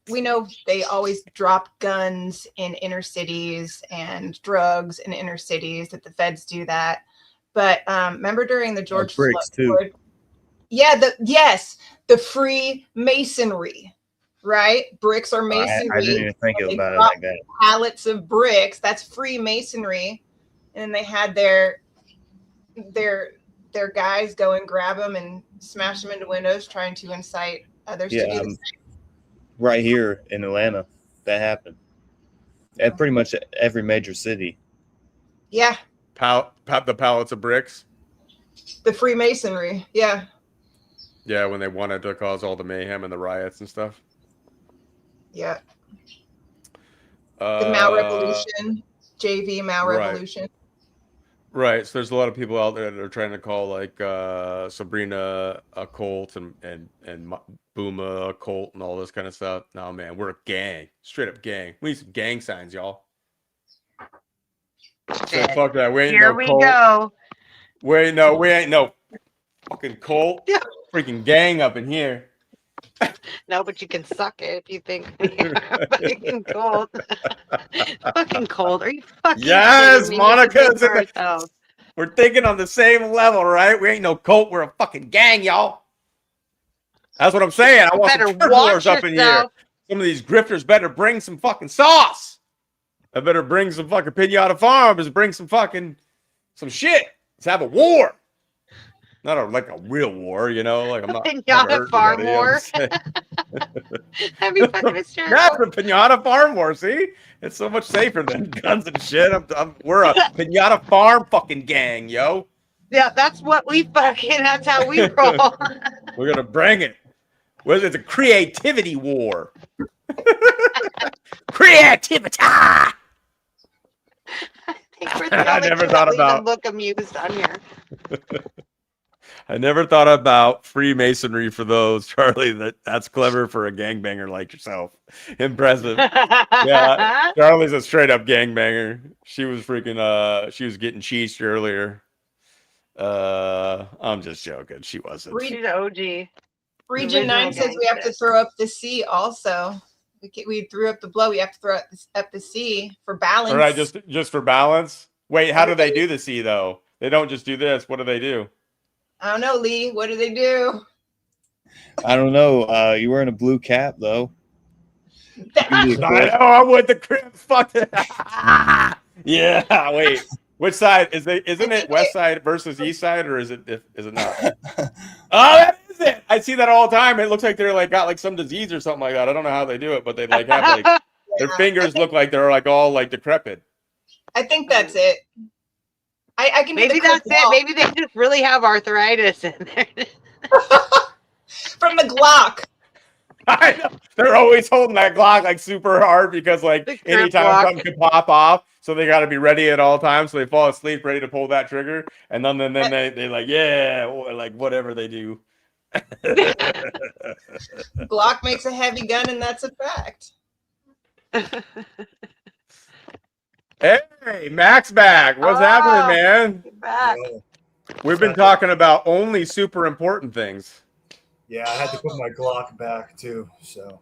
we know they always drop guns in inner cities and drugs in inner cities, that the feds do that. But remember during the George Floyd, the Freemasonry, right? Bricks are masonry. I didn't even think about it like that. Pallets of bricks, that's Freemasonry. And then they had their guys go and grab them and smash them into windows, trying to incite others to do the same. Right here in Atlanta, that happened. At pretty much every major city. Yeah. The pallets of bricks. The Freemasonry, yeah. Yeah, when they wanted to cause all the mayhem and the riots and stuff. Yeah. The Mao Revolution, JV Mao Revolution. Right. So there's a lot of people out there that are trying to call like Sabrina a cult and Booma a cult and all this kind of stuff. No, man, we're a gang. Straight up gang. We need some gang signs, y'all. So fuck that. We ain't Here no we cult. go. We ain't no fucking cult. Freaking gang up in here. No, but you can suck it if you think you're fucking cold. Fucking cold. Are you fucking Yes, kidding me? Monica. We're thinking on the same level, right? We ain't no cult. We're a fucking gang, y'all. That's what I'm saying. I want some turf wars up in here. Some of these grifters better bring some fucking sauce. I better bring some fucking Pinata Farms. Bring some shit. Let's have a war. Not like a real war, you know. Like I'm not Pinata Farm War. That'd be fucking hysterical. That's the Pinata Farm War. See, it's so much safer than guns and shit. We're a Pinata Farm fucking gang, yo. Yeah, that's what we fucking. That's how we roll. We're gonna bring it. It's a creativity war. Creativity. I think we're the I only never two thought that about. even look amused on here. I never thought about Freemasonry for those, Charlie. That's clever for a gangbanger like yourself. Impressive. Yeah, Charlie's a straight up gangbanger. She was freaking she was getting cheesed earlier. I'm just joking. She wasn't. She's OG. Region 9 says we have to throw up the C also. We threw up the blow. We have to throw up the C for balance. All right, just for balance. Wait, how do they do the C though? They don't just do this. What do they do? I don't know, Lee. What do they do? I don't know. You're wearing a blue cap, though. I know. I'm with the crib. Fuck it. Yeah. Wait. Which side isn't it? West side versus east side, or is it not? Oh, that is it. I see that all the time. It looks like they're like got like some disease or something like that. I don't know how they do it, but they like have like their fingers look like they're like all like decrepit. I think that's it. I can maybe that's it. Maybe they just really have arthritis in there. From the Glock. I know. They're always holding that Glock like super hard because like anytime something could pop off, so they got to be ready at all times. So they fall asleep ready to pull that trigger, and then they like or like whatever they do. Glock makes a heavy gun, and that's a fact. Hey, Mac's back. What's happening, man? Back. We've been talking about only super important things. Yeah, I had to put my Glock back too. So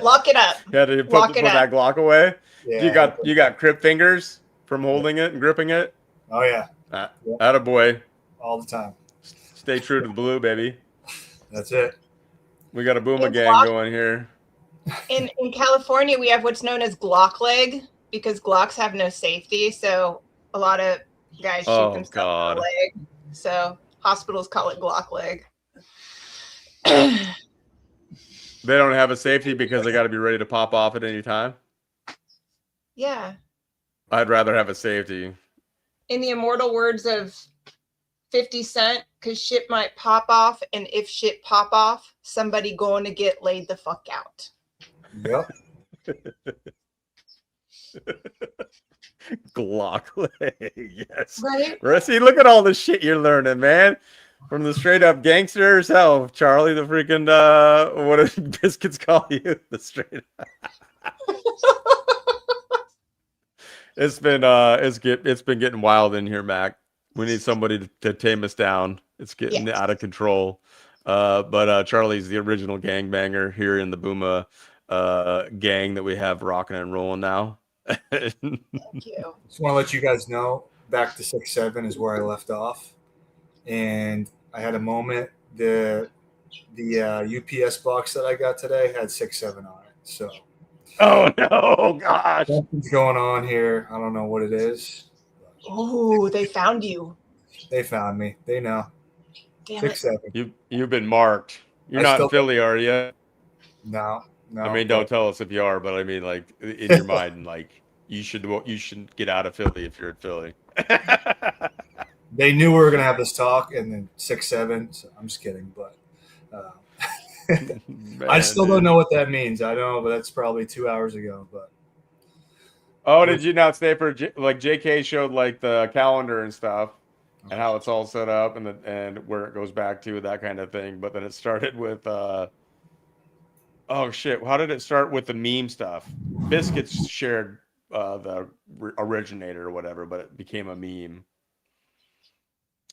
lock it up. You had to put that Glock away. Yeah, you got crip fingers from holding it and gripping it. Oh yeah, attaboy. All the time. Stay true to the blue, baby. That's it. We got a Booma gang going here. In California, we have what's known as Glock leg because Glocks have no safety. So a lot of guys shoot Oh, themselves God. in the leg. So hospitals call it Glock leg. They don't have a safety because they got to be ready to pop off at any time. Yeah. I'd rather have a safety. In the immortal words of 50 Cent, because shit might pop off, and if shit pop off, somebody going to get laid the fuck out. Yep. Glock leg, yes. Right? See, look at all the shit you're learning, man. From the straight up gangster herself, Charley, the freaking what do biscuits call you? The straight up. It's been getting wild in here, Mac. We need somebody to tame us down. It's getting out of control. But Charley's the original gangbanger here in the Booma gang that we have rocking and rolling now. Thank you. Just want to let you guys know, back to 6-7 is where I left off, and I had a moment. The UPS box that I got today had 6-7 on it. So, oh no, gosh, something's going on here. I don't know what it is. Oh, they found you. They found me. They know. Damn 6-7. You've been marked. You're not in Philly, are you? No. I mean, don't tell us if you are, but I mean, like in your mind, like you should get out of Philly if you're in Philly. They knew we were gonna have this talk, and then 6-7. So I'm just kidding, but Man, I still don't know what that means. I don't know, but that's probably 2 hours ago. But did you not stay for like JK showed like the calendar and stuff, and how it's all set up and where it goes back to, that kind of thing. But then it started with oh shit, how did it start with the meme stuff? Biscuits shared the originator or whatever, but it became a meme.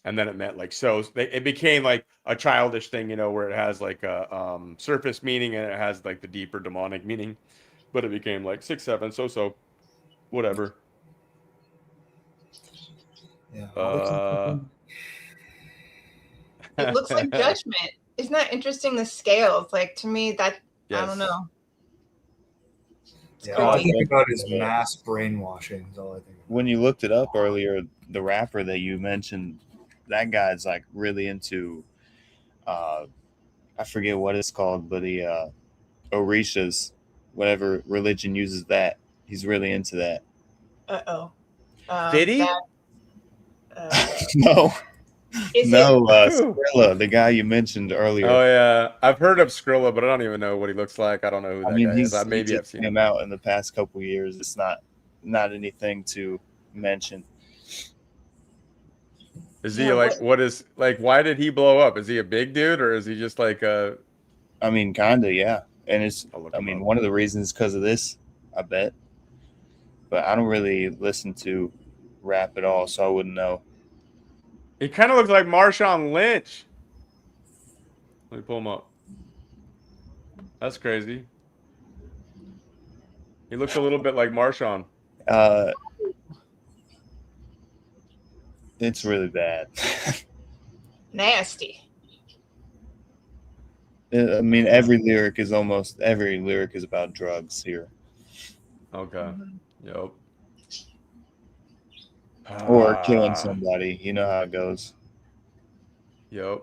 And then it meant like it became like a childish thing, where it has like a surface meaning and it has like the deeper demonic meaning, but it became like 6-7, so whatever. Yeah. It looks like judgment. Isn't that interesting? The scales, like to me, that yes. I don't know. Yeah, all I think about is mass brainwashing. Is all I think. When you looked it up earlier, the rapper that you mentioned, that guy's like really into, I forget what it's called, but the Orishas, whatever religion uses that, he's really into that. Did he? No. Skrilla, the guy you mentioned earlier. Oh yeah, I've heard of Skrilla, but I don't even know what he looks like. I don't know who that guy is. Maybe I've seen him out in the past couple of years. It's not anything to mention. Is he why did he blow up? Is he a big dude or is he just like a? I mean, kinda, yeah. And it's, one of the reasons because of this, I bet. But I don't really listen to rap at all, so I wouldn't know. He kind of looks like Marshawn Lynch. Let me pull him up. That's crazy. He looks a little bit like Marshawn. It's really bad. Nasty. I mean, every lyric is about drugs here. Okay. Yep. Or killing somebody. You know how it goes. Yep.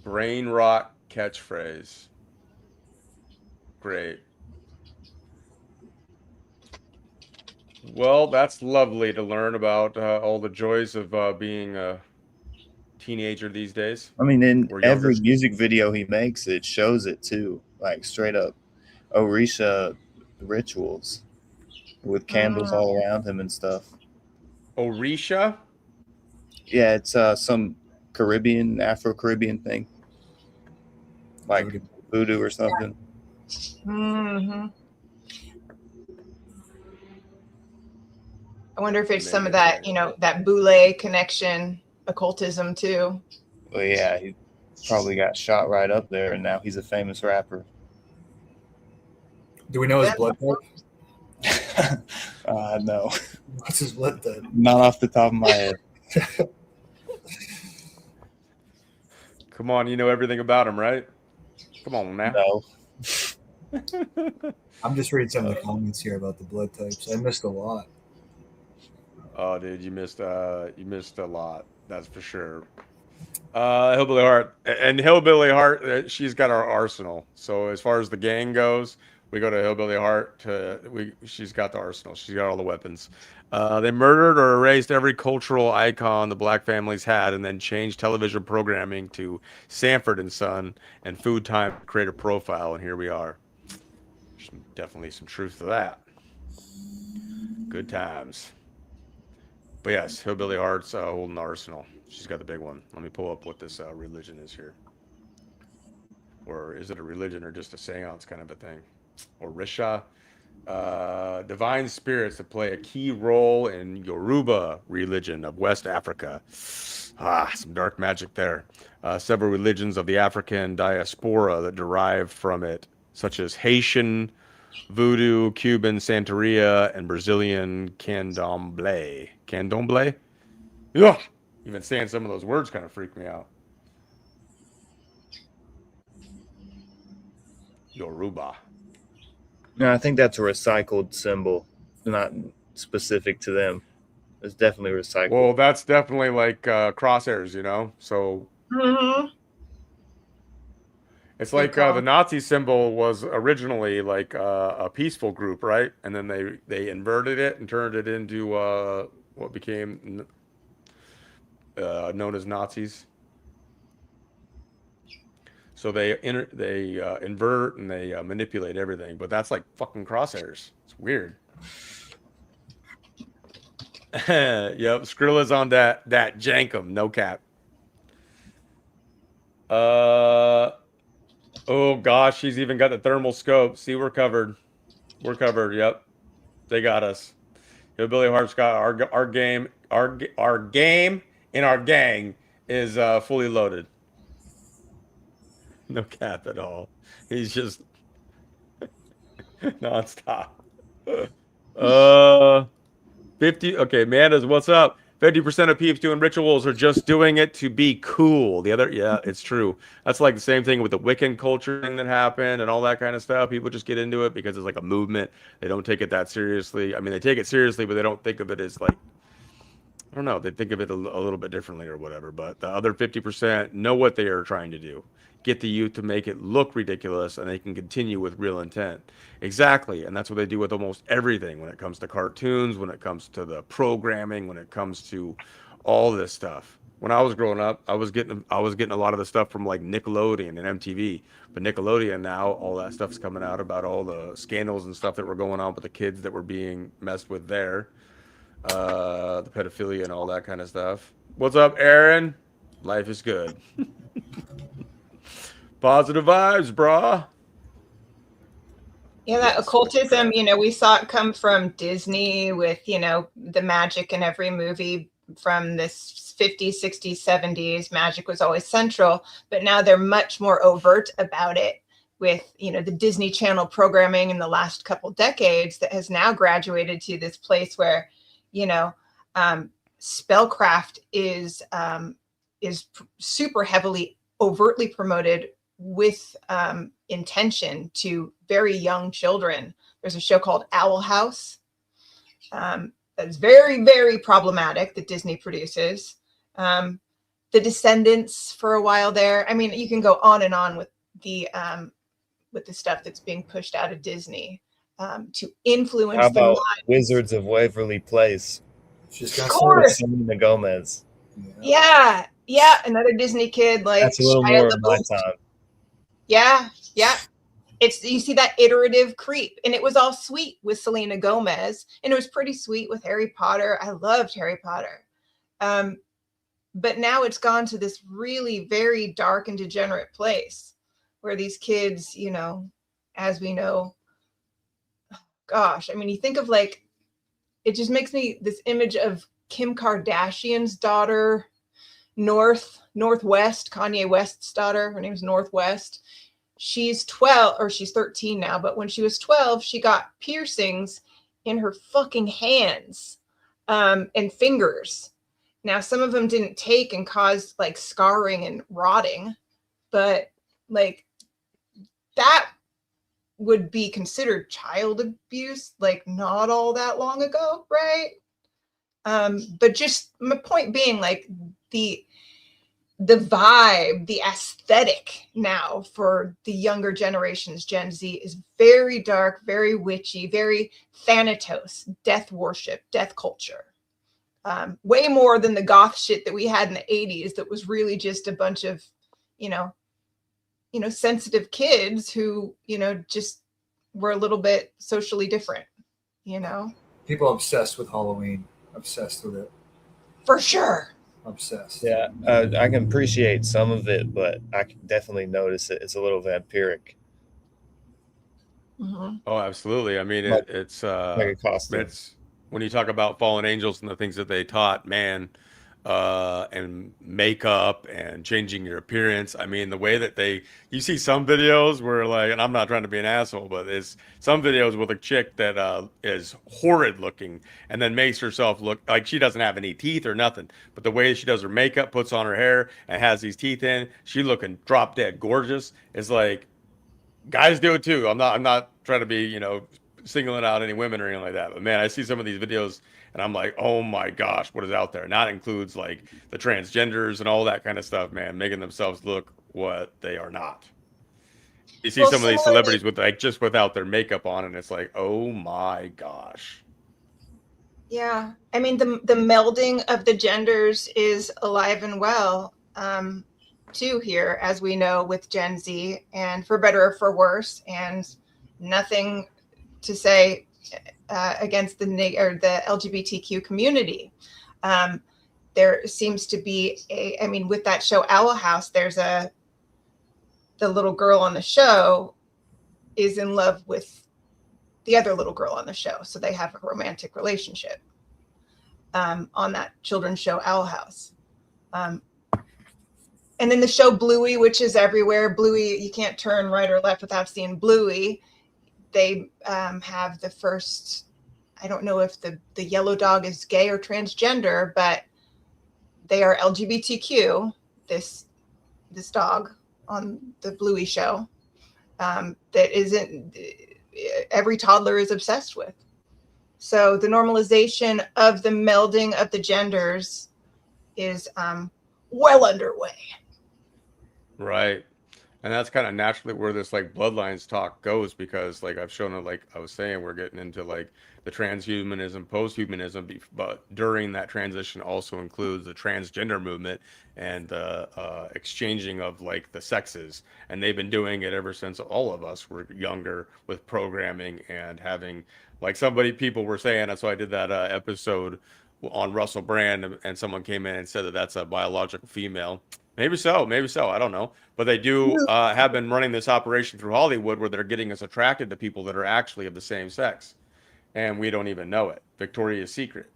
Brain rot catchphrase. Great. Well, that's lovely to learn about all the joys of being a teenager these days. I mean, in every music video he makes, it shows it too. Like straight up Orisha rituals with candles all around him and stuff. Orisha? Yeah, it's some Afro-Caribbean thing. Like voodoo or something. Mm-hmm. I wonder if it's some of that, that Boule connection, occultism too. Well, yeah, he probably got shot right up there, and now he's a famous rapper. Do we know his blood type? No. What's his blood type? Not off the top of my head. Come on, you know everything about him, right? Come on now. No. I'm just reading some of the comments here about the blood types. I missed a lot. Oh, dude, you missed a lot. That's for sure. Hillbilly Heart and Hillbilly Heart. She's got our arsenal. So as far as the gang goes, we go to Hillbilly Heart. She's got the arsenal. She's got all the weapons. They murdered or erased every cultural icon the black families had, and then changed television programming to Sanford and Son and Food Time to create a profile. And here we are. There's definitely some truth to that. Good times. But yes, Hillbilly Heart's holding the arsenal. She's got the big one. Let me pull up what this religion is here. Or is it a religion or just a seance kind of a thing? Or Risha. Divine spirits that play a key role in Yoruba religion of West Africa. Some dark magic there. Several religions of the African diaspora that derive from it, such as Haitian Voodoo, Cuban Santeria, and Brazilian Candomblé. Candomblé? Yeah. Even saying some of those words kind of freak me out. Yoruba. No, I think that's a recycled symbol, not specific to them. It's definitely recycled. Well, that's definitely like crosshairs, you know? So it's like the Nazi symbol was originally like a peaceful group, right? And then they inverted it and turned it into what became known as Nazis. So they invert and they manipulate everything, but that's like fucking crosshairs. It's weird. Yep, Skrilla's on that jankum, no cap. Oh gosh, she's even got the thermal scope. See, we're covered. We're covered. Yep, they got us. Hillbilly Heart's got our game. Our game in our gang is fully loaded. No cap at all. He's just nonstop. 50. Okay, Amanda's, what's up? 50% of peeps doing rituals are just doing it to be cool. The other, yeah, it's true. That's like the same thing with the Wiccan culture thing that happened and all that kind of stuff. People just get into it because it's like a movement. They don't take it that seriously. I mean, they take it seriously, but they don't think of it as like, I don't know. They think of it a little bit differently or whatever. But the other 50% know what they are trying to do. Get the youth to make it look ridiculous, and they can continue with real intent. Exactly, and that's what they do with almost everything when it comes to cartoons, when it comes to the programming, when it comes to all this stuff. When I was growing up, I was getting a lot of the stuff from like Nickelodeon and MTV. But Nickelodeon now, all that stuff's coming out about all the scandals and stuff that were going on with the kids that were being messed with there. The pedophilia and all that kind of stuff. What's up, Aaron? Life is good. Positive vibes, brah. Yeah, that occultism, we saw it come from Disney with, the magic in every movie from this 50s, 60s, 70s. Magic was always central, but now they're much more overt about it with, the Disney Channel programming in the last couple decades that has now graduated to this place where, spellcraft is super heavily overtly promoted with intention to very young children. There's a show called Owl House that's very, very problematic that Disney produces. The Descendants for a while there. I mean, you can go on and on with the stuff that's being pushed out of Disney to influence. How about Wizards of Waverly Place? She's got of course. Selena Gomez. Yeah, another Disney kid like that's a little more of my time. Yeah. You see that iterative creep, and it was all sweet with Selena Gomez, and it was pretty sweet with Harry Potter. I loved Harry Potter. But now it's gone to this really very dark and degenerate place where these kids, as we know, gosh, I mean, you think of like, it just makes me this image of Kim Kardashian's daughter, Northwest, Kanye West's daughter. Her name's Northwest. She's 12, or she's 13 now, but when she was 12, she got piercings in her fucking hands and fingers. Now, some of them didn't take and caused like scarring and rotting, but like that would be considered child abuse, like not all that long ago, right? But just my point being, like the vibe, the aesthetic now for the younger generations, Gen Z, is very dark, very witchy, very Thanatos, death worship, death culture. Way more than the goth shit that we had in the 80s that was really just a bunch of, sensitive kids who, just were a little bit socially different, People obsessed with Halloween, obsessed with it. For sure. Obsessed. Yeah, I can appreciate some of it, but I can definitely notice it. It's a little vampiric. Mm-hmm. Oh, absolutely. I mean, Like- it's like a costume. it's when you talk about fallen angels and the things that they taught, man, and makeup and changing your appearance. I mean, the way that you see some videos where, like, and I'm not trying to be an asshole, but there's some videos with a chick that is horrid looking and then makes herself look like she doesn't have any teeth or nothing. But the way she does her makeup, puts on her hair, and has these teeth in, she looking drop dead gorgeous. It's like, guys do it too. I'm not trying to be, singling out any women or anything like that. But man, I see some of these videos and I'm like, oh my gosh, what is out there? And that includes like the transgenders and all that kind of stuff, man, making themselves look what they are not. You see some of these celebrities with like just without their makeup on, and it's like, oh my gosh. Yeah, I mean the melding of the genders is alive and well too here, as we know, with Gen Z, and for better or for worse, and nothing to say against the LGBTQ community. There seems to be with that show Owl House, there's the little girl on the show is in love with the other little girl on the show, so they have a romantic relationship on that children's show Owl House. And then the show Bluey, which is everywhere. Bluey, you can't turn right or left without seeing Bluey. They have the first, I don't know if the yellow dog is gay or transgender, but they are LGBTQ, this dog on the Bluey show that isn't, every toddler is obsessed with. So the normalization of the melding of the genders is well underway. Right. And that's kind of naturally where this like bloodlines talk goes, because like I've shown it, like I was saying, we're getting into like the transhumanism, post-humanism, but during that transition also includes the transgender movement and the exchanging of like the sexes. And they've been doing it ever since all of us were younger, with programming and having, like people were saying, that's why I did that episode on Russell Brand, and someone came in and said that that's a biological female. Maybe so. I don't know. But they do have been running this operation through Hollywood where they're getting us attracted to people that are actually of the same sex. And we don't even know it. Victoria's Secret.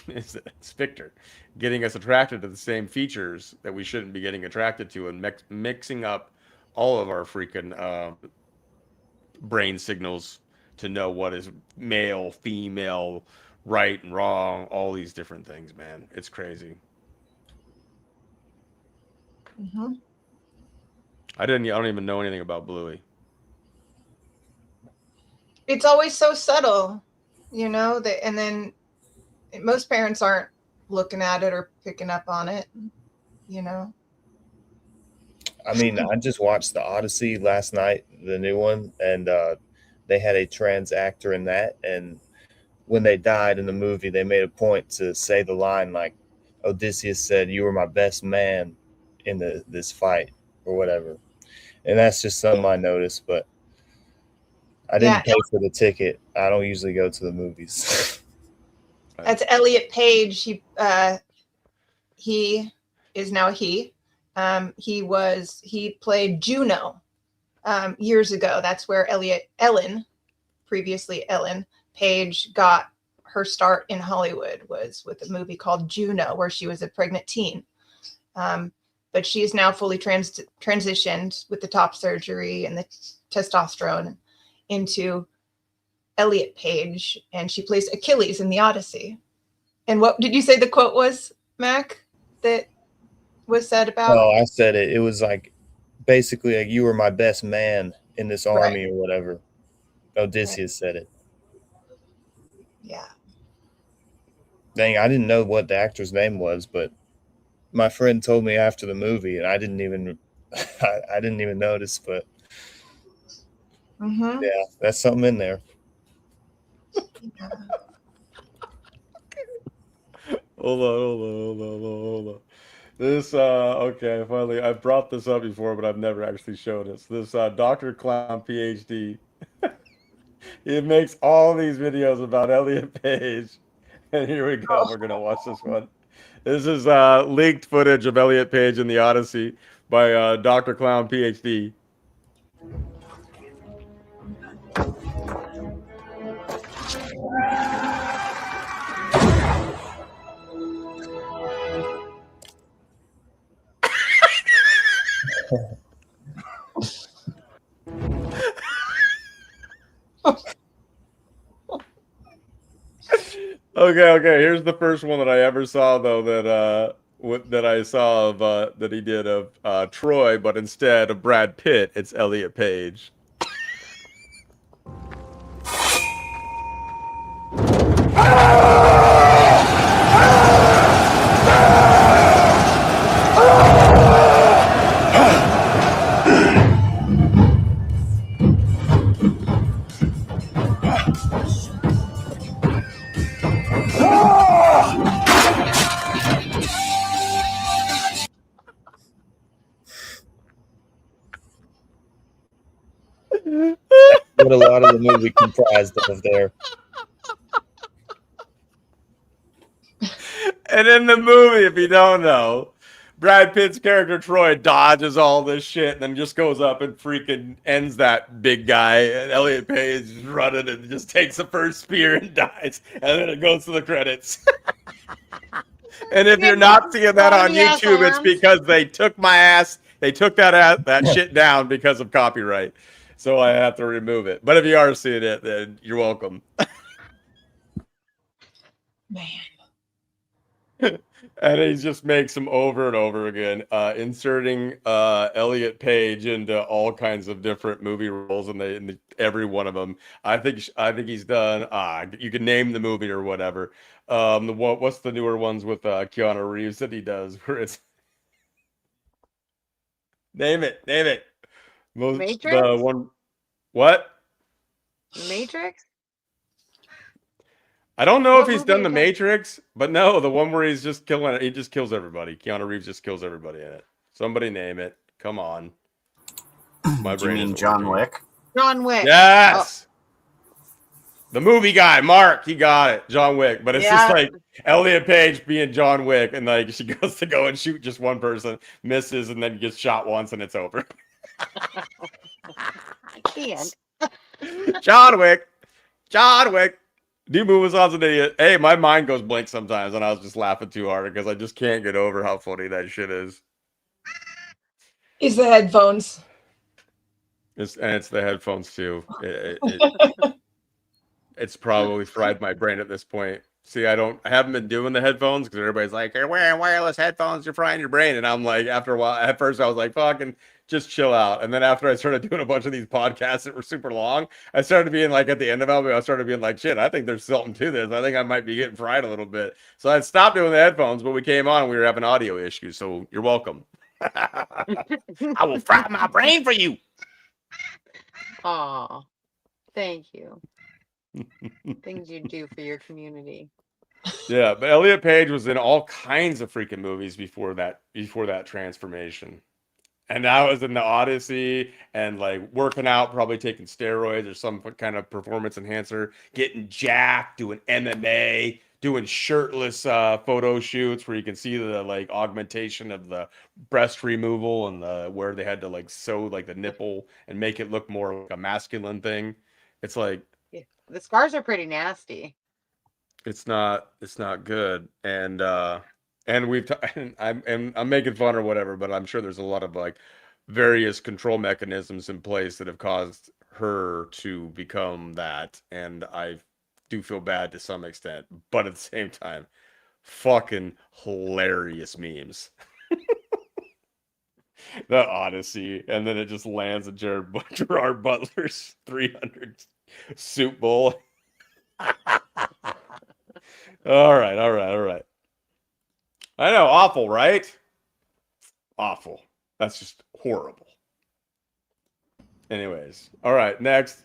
It's Victor. Getting us attracted to the same features that we shouldn't be getting attracted to, and mixing up all of our freaking brain signals to know what is male, female, right and wrong, all these different things, man. It's crazy. Mm-hmm. I don't even know anything about Bluey. It's always so subtle, and then most parents aren't looking at it or picking up on it, I mean, I just watched the Odyssey last night, the new one, and they had a trans actor in that, and when they died in the movie, they made a point to say the line like Odysseus said, "You were my best man in this fight," or whatever. And that's just something I noticed, but I didn't pay for the ticket. I don't usually go to the movies. That's Elliot Page. He is now he played Juno years ago. That's where previously Ellen Page, got her start in Hollywood, was with a movie called Juno, where she was a pregnant teen. But she is now fully transitioned with the top surgery and the testosterone into Elliot Page, and she plays Achilles in the Odyssey. And what did you say the quote was, Mac, that was said about? Oh, I said it. It was like basically like, "You were my best man in this army," or whatever. Odysseus said it. Yeah. Dang, I didn't know what the actor's name was, but my friend told me after the movie, and I didn't even I didn't even notice. But Mm-hmm. yeah, that's something in there. Yeah. Hold on. This okay, finally I brought this up before, but I've never actually shown it. So this Dr. Clown PhD. He makes all these videos about Elliot Page. And here we go. We're gonna watch this one. This is leaked footage of Elliot Page in the Odyssey by Dr. Clown PhD. Okay. Here's the first one that I ever saw, though, that I saw of that he did of Troy, but instead of Brad Pitt, it's Elliot Page. What a lot of the movie comprised of there. And in the movie, if you don't know, Brad Pitt's character Troy dodges all this shit and then just goes up and freaking ends that big guy. And Elliot Page is running and just takes the first spear and dies. And then it goes to the credits. And if you're not seeing that on YouTube, it's because they took my ass. They took that shit down because of copyright. So I have to remove it. But if you are seeing it, then you're welcome. Man. And he just makes them over and over again, inserting Elliot Page into all kinds of different movie roles, and every one of them. I think he's done. You can name the movie or whatever. What's the newer ones with Keanu Reeves that he does? Where it's name it. Matrix? The one. What? Matrix? I don't know What if he's movie done is the that? Matrix, but no, the one where he's just killing it. He just kills everybody. Keanu Reeves just kills everybody in it. Somebody name it. Come on. My Do you brain mean isn't John working. Wick? John Wick. Yes. The movie guy, Mark, he got it. John Wick. But it's just Yeah. like Elliot Page being John Wick, and like she goes to go and shoot just one person, misses, and then gets shot once, and it's over. I can't. John Wick. D-Boo was an idiot. Hey, my mind goes blank sometimes, and I was just laughing too hard because I just can't get over how funny that shit is. Is the headphones. It's the headphones too. It's probably fried my brain at this point. See, I haven't been doing the headphones because everybody's like, you're wearing wireless headphones, you're frying your brain. And I'm like, after a while, at first I was like, fucking just chill out. And then after I started doing a bunch of these podcasts that were super long, I started being like, at the end of it, I started being like, shit, I think there's something to this. I think I might be getting fried a little bit. So I stopped doing the headphones, but we came on and we were having audio issues. So you're welcome. I will fry my brain for you. Aw. Thank you. Things you do for your community. Yeah, but Elliot Page was in all kinds of freaking movies before that transformation. And I was in the Odyssey and like working out, probably taking steroids or some kind of performance enhancer, getting jacked, doing MMA, doing shirtless photo shoots where you can see the like augmentation of the breast removal and where they had to like sew like the nipple and make it look more like a masculine thing. It's like Yeah. The scars are pretty nasty. it's not good. And I'm making fun or whatever, but I'm sure there's a lot of like various control mechanisms in place that have caused her to become that, and I do feel bad to some extent, but at the same time, fucking hilarious memes. The Odyssey, and then it just lands at Gerard Butler's 300 Soup bowl. All right, all right, all right. I know, awful, right? Awful. That's just horrible. Anyways, all right, next.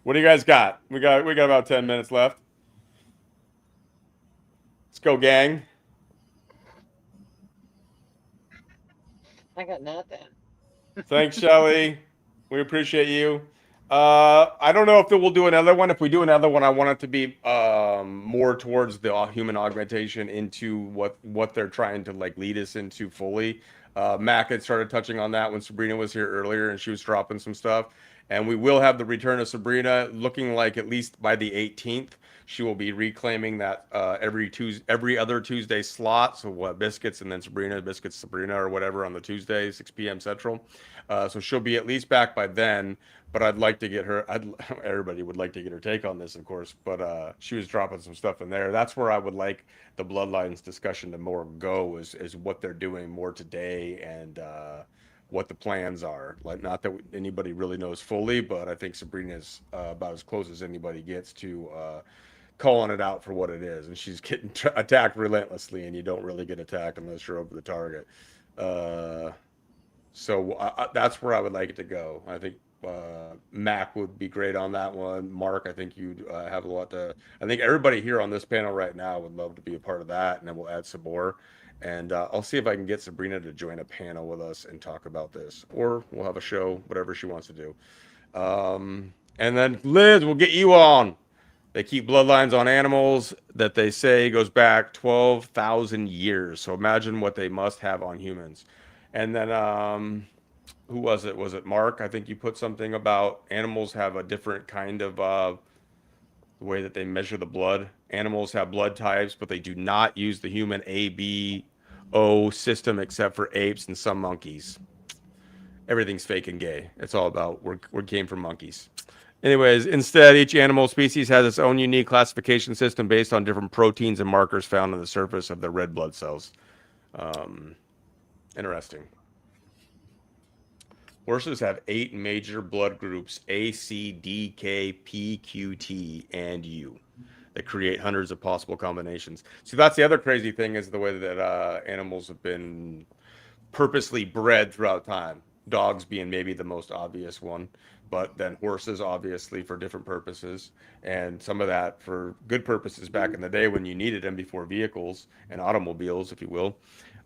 What do you guys got? We got about 10 minutes left. Let's go, gang. I got nothing. Thanks, Shelly. We appreciate you. I don't know if we'll do another one. If we do another one, I want it to be more towards the human augmentation into what they're trying to like lead us into fully. Mac had started touching on that when Sabrina was here earlier, and she was dropping some stuff. And we will have the return of Sabrina, looking like at least by the 18th, she will be reclaiming that every other Tuesday slot. So what, Biscuits and then Sabrina, Biscuits, Sabrina, or whatever on the Tuesday, 6 p.m. Central. So she'll be at least back by then. But I'd like to get her. Everybody would like to get her take on this, of course. But she was dropping some stuff in there. That's where I would like the Bloodlines discussion to more go is what they're doing more today and what the plans are. Like, not that anybody really knows fully, but I think Sabrina's about as close as anybody gets to calling it out for what it is. And she's getting attacked relentlessly, and you don't really get attacked unless you're over the target. So that's where I would like it to go. I think Mac would be great on that one. Mark, I think you'd have a lot to. I think everybody here on this panel right now would love to be a part of that, and then we'll add some more. And I'll see if I can get Sabrina to join a panel with us and talk about this, or we'll have a show, whatever she wants to do. And then Liz, we'll get you on. They keep bloodlines on animals that they say goes back 12,000 years. So imagine what they must have on humans. And then who was it? Was it Mark? I think you put something about animals have a different kind of the way that they measure the blood. Animals have blood types, but they do not use the human ABO system except for apes and some monkeys. Everything's fake and gay. It's all about we're came from monkeys. Anyways, instead, each animal species has its own unique classification system based on different proteins and markers found on the surface of the red blood cells. Interesting. Horses have 8 major blood groups, A, C, D, K, P, Q, T, and U, that create hundreds of possible combinations. So that's the other crazy thing is the way that animals have been purposely bred throughout time. Dogs being maybe the most obvious one, but then horses obviously for different purposes, and some of that for good purposes back in the day when you needed them before vehicles and automobiles, if you will.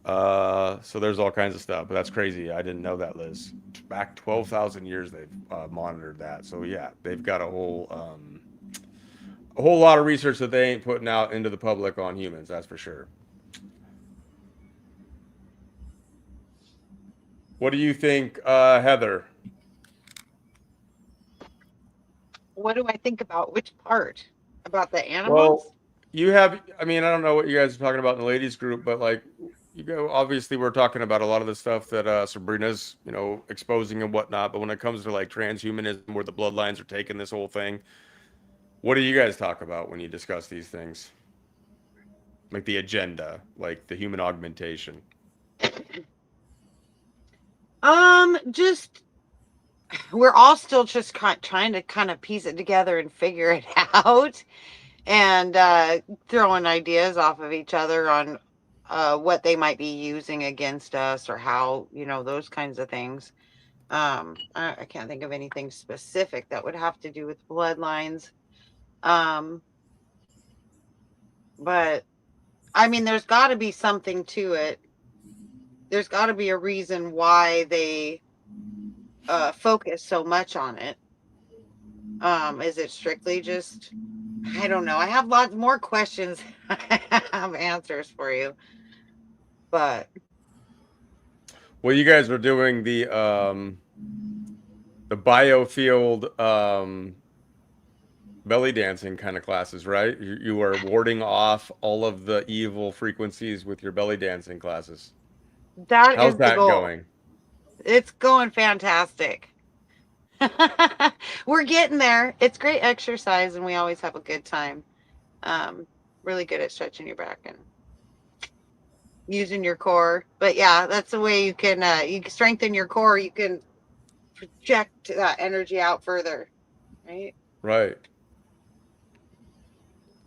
So there's all kinds of stuff, but that's crazy. I didn't know that, Liz. Back 12,000 years they've monitored that. So yeah, they've got a whole lot of research that they ain't putting out into the public on humans. That's for sure. What do you think, Heather? What do I think about which part? About the animals? Well, you have, I mean, I don't know what you guys are talking about in the ladies group, but like, you go, obviously we're talking about a lot of the stuff that Sabrina's, exposing and whatnot. But when it comes to like transhumanism, where the bloodlines are taking this whole thing, what do you guys talk about when you discuss these things? Like the agenda, like the human augmentation. Just we're all still just trying to kind of piece it together and figure it out, and throwing ideas off of each other on what they might be using against us, or how, those kinds of things. I can't think of anything specific that would have to do with bloodlines. But I mean, there's got to be something to it. There's got to be a reason why they focus so much on it. Is it strictly just, I don't know. I have lots more questions. I have answers for you. But well, you guys are doing the biofield belly dancing kind of classes, right? You are warding off all of the evil frequencies with your belly dancing classes. How's that going? It's going fantastic. We're getting there. It's great exercise, and we always have a good time. Really good at stretching your back and using your core. But yeah, that's the way you can strengthen your core. You can project that energy out further, right? Right.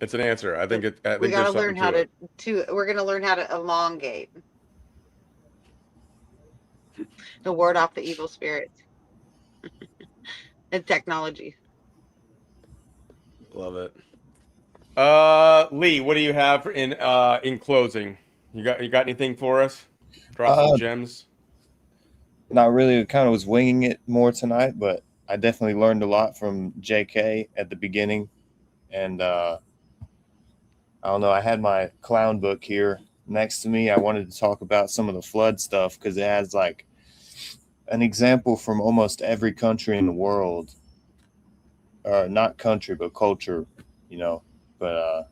It's an answer. I think it. I We think got there's to learn something how to it. we're going to learn how to elongate to ward off the evil spirits and technology. Love it. Lee, what do you have in closing? You got anything for us? Drop some gems. Not really. Kind of was winging it more tonight, but I definitely learned a lot from JK at the beginning. And I don't know, I had my clown book here next to me. I wanted to talk about some of the flood stuff because it has like an example from almost every country in the world. Not country, but culture, you know. But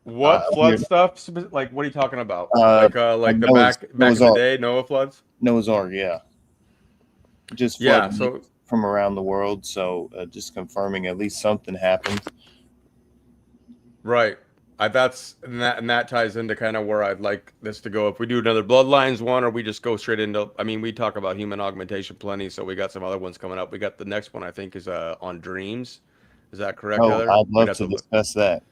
What flood here, stuff? Like, what are you talking about? Like the back in the day, Noah floods? Noah's Ark, yeah. Just Yeah, flooding so from around the world. So just confirming at least something happened. right. And that ties into kind of where I'd like this to go. If we do another Bloodlines one, or we just go straight into. I mean, we talk about human augmentation plenty, so we got some other ones coming up. We got the next one, I think, is on dreams. Is that correct, Oh, Heather? I'd love to discuss that.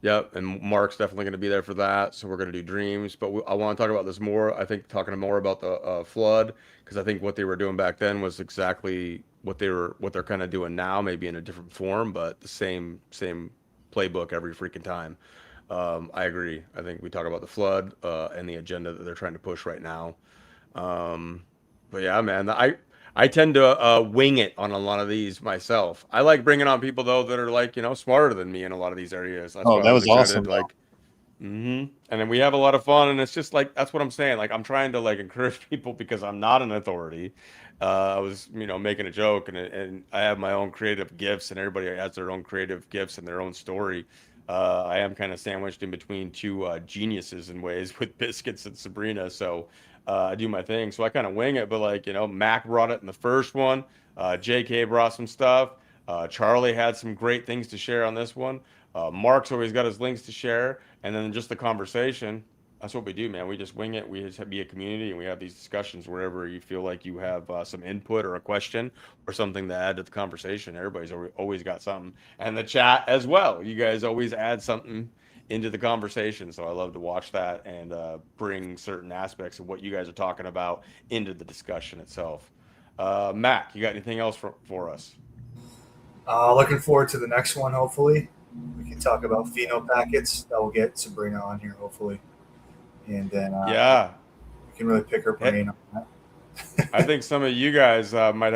Yep, and Mark's definitely going to be there for that. So we're going to do dreams, but I want to talk about this more. I think talking more about the flood, because I think what they were doing back then was exactly what they're kind of doing now, maybe in a different form, but the same playbook every freaking time. I agree. I think we talk about the flood and the agenda that they're trying to push right now. But yeah, man, I tend to wing it on a lot of these myself. I like bringing on people though that are like smarter than me in a lot of these areas. That's why that was awesome. Like, and then we have a lot of fun, and it's just like that's what I'm saying. Like I'm trying to like encourage people because I'm not an authority. I was making a joke, and I have my own creative gifts, and everybody has their own creative gifts and their own story. I am kind of sandwiched in between two geniuses in ways with Biscuits and Sabrina, so I do my thing. So I kind of wing it, but like Mac brought it in the first one. JK brought some stuff. Charley had some great things to share on this one. Mark's always got his links to share, and then just the conversation. That's what we do, man. We just wing it. We just be a community, and we have these discussions wherever you feel like you have some input or a question or something to add to the conversation. Everybody's always got something, and the chat as well. You guys always add something into the conversation, so I love to watch that and bring certain aspects of what you guys are talking about into the discussion itself. Mac, you got anything else for us? Looking forward to the next one. Hopefully, we can talk about pheno packets. That will get Sabrina on here, hopefully, and then yeah, we can really pick her brain on that. I think some of you guys might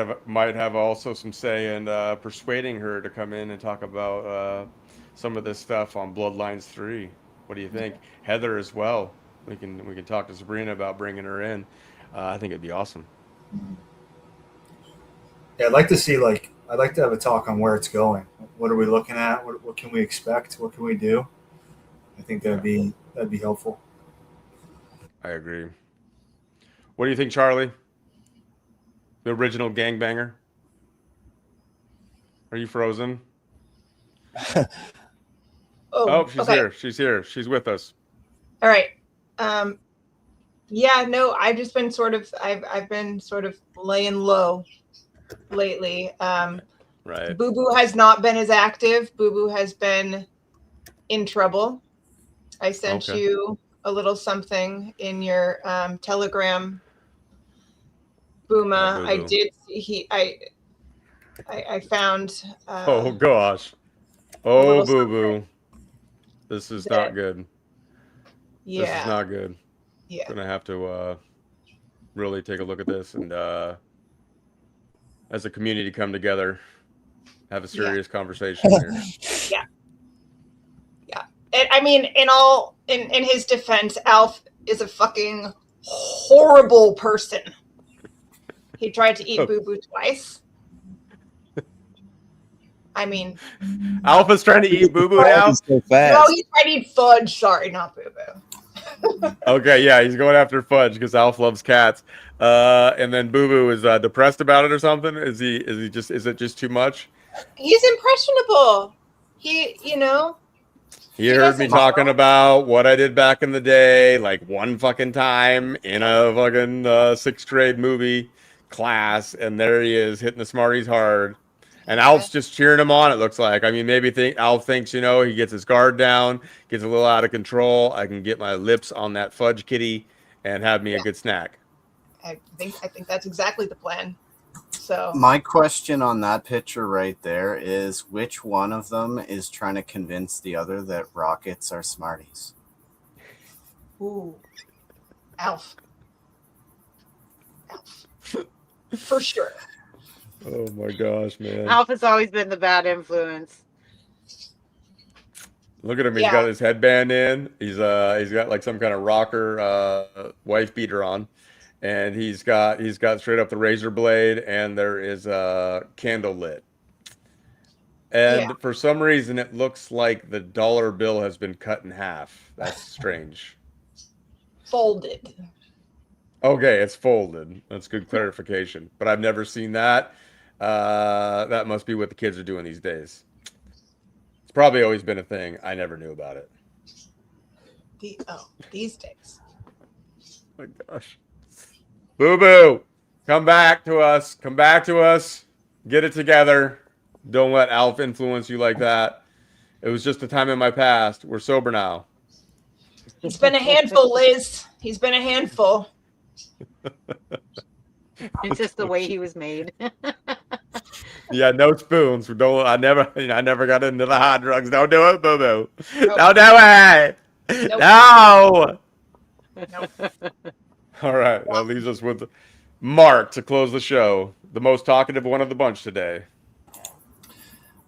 have also some say in persuading her to come in and talk about some of this stuff on Bloodlines 3. What do you think? Heather as well. We can talk to Sabrina about bringing her in. I think it'd be awesome. Yeah, I'd like to see I'd like to have a talk on where it's going. What are we looking at? What can we expect? What can we do? I think that'd be helpful. I agree. What do you think, Charley? The original gangbanger? Are you frozen? Oh, she's okay. here. She's here. She's with us. All right. Yeah, no, I've just been I've been sort of laying low lately. Right. Boo Boo has not been as active. Boo Boo has been in trouble. I sent you a little something in your Telegram. Booma. I did. I found. Oh gosh. Oh, Boo Boo. This is not good. Yeah. This is not good. Yeah. Gonna have to really take a look at this and as a community come together, have a serious conversation here. Yeah. Yeah. And, I mean, in his defense, Alf is a fucking horrible person. He tried to eat Boo Boo twice. I mean, Alpha's trying to eat Boo Boo now. So fast. No, he's trying to eat fudge. Sorry, not Boo Boo. Okay, yeah, he's going after fudge because Alf loves cats. And then Boo Boo is depressed about it or something. Is it just too much? He's impressionable. He heard me talking about what I did back in the day, like one fucking time in a fucking 6th grade movie class, and there he is hitting the Smarties hard. And Alf's just cheering him on, it looks like. I mean, maybe Alf thinks, you know, he gets his guard down, gets a little out of control. I can get my lips on that fudge kitty and have me a good snack. I think that's exactly the plan. So my question on that picture right there is, which one of them is trying to convince the other that rockets are smarties? Ooh. Alf. For sure. Oh my gosh, man. Alpha's always been the bad influence. Look at him. He's got his headband in. He's got like some kind of rocker wife beater on. And he's got straight up the razor blade, and there is a candle lit. And for some reason it looks like the dollar bill has been cut in half. That's strange. Folded. Okay, it's folded. That's good clarification. But I've never seen that. That must be what the kids are doing these days. It's probably always been a thing. I never knew about it. These days. Oh my gosh. Boo Boo, come back to us. Come back to us. Get it together. Don't let Alf influence you like that. It was just a time in my past. We're sober now. He's been a handful, Liz. He's been a handful. It's just the way he was made. Yeah, no spoons. I never got into the hard drugs. Don't do it, Boo Boo. Don't do it. No. All right, that leaves us with Mark to close the show, the most talkative one of the bunch today.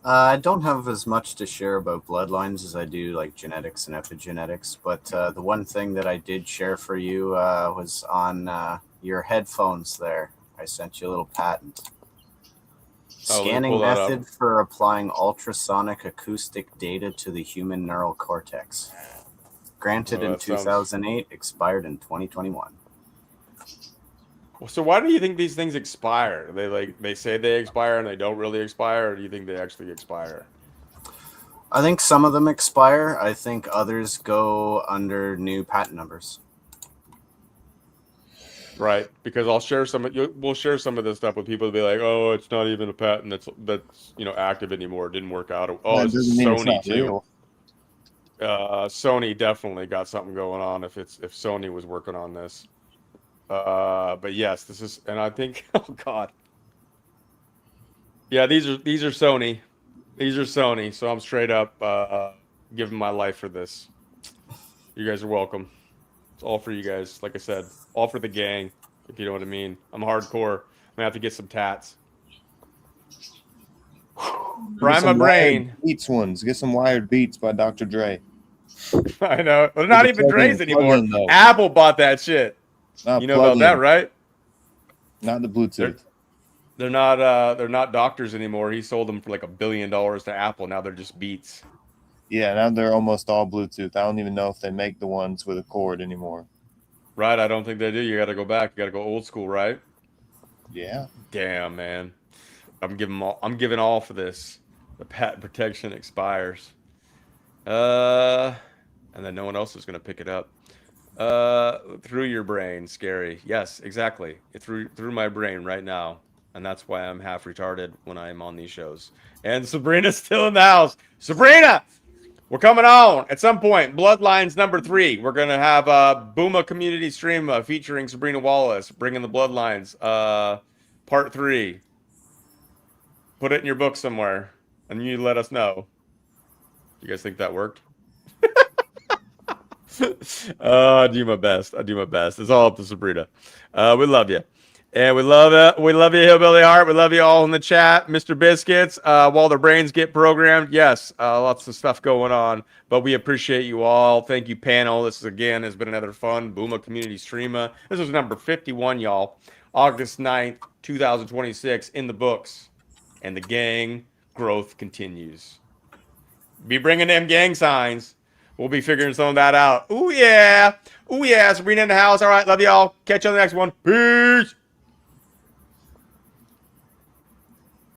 I don't have as much to share about bloodlines as I do like genetics and epigenetics, but the one thing that I did share for you was on your headphones there. I sent you a little patent. Scanning method for applying ultrasonic acoustic data to the human neural cortex. Granted in 2008, expired in 2021. So why do you think these things expire? They say they expire and they don't really expire, or do you think they actually expire? I think some of them expire. I think others go under new patent numbers. Right, because we'll share some of this stuff with people to be like, oh, it's not even a patent that's active anymore. It didn't work out. Oh, it's Sony too. Sony definitely got something going on if Sony was working on this. But yes, this is, and I think, oh God, yeah, these are Sony. These are Sony. So I'm straight up giving my life for this. You guys are welcome. It's all for you guys. Like I said, all for the gang, if you know what I mean. I'm hardcore. I'm gonna have to get some tats. Prime my brain. Beats ones. Get some Wired Beats by Dr. Dre. I know. They're not even Dre's anymore. Apple bought that shit. You know about that, right? Not the Bluetooth. They're not doctors anymore. He sold them for like $1 billion to Apple. Now they're just Beats. Yeah, now they're almost all Bluetooth. I don't even know if they make the ones with a cord anymore. Right, I don't think they do. You got to go back. You got to go old school, right? Yeah. Damn, man. I'm giving all for this. The patent protection expires. And then no one else is going to pick it up. Through your brain, scary. Yes, exactly. Through my brain right now. And that's why I'm half retarded when I'm on these shows. And Sabrina's still in the house. Sabrina! We're coming on at some point. Bloodlines number 3. We're going to have Booma community stream featuring Sabrina Wallace, bringing the Bloodlines. Part 3. Put it in your book somewhere, and you let us know. You guys think that worked? I do my best. It's all up to Sabrina. We love you. And we love it. We love you, Hillbilly Heart. We love you all in the chat. Mr. Biscuits, while their brains get programmed. Yes, lots of stuff going on. But we appreciate you all. Thank you, panel. This, again, has been another fun Booma Community Streama. This was number 51, y'all. August 9th, 2026, in the books. And the gang growth continues. Be bringing them gang signs. We'll be figuring some of that out. Ooh, yeah. Ooh, yeah. Sabrina in the house. All right, love y'all. Catch you on the next one. Peace.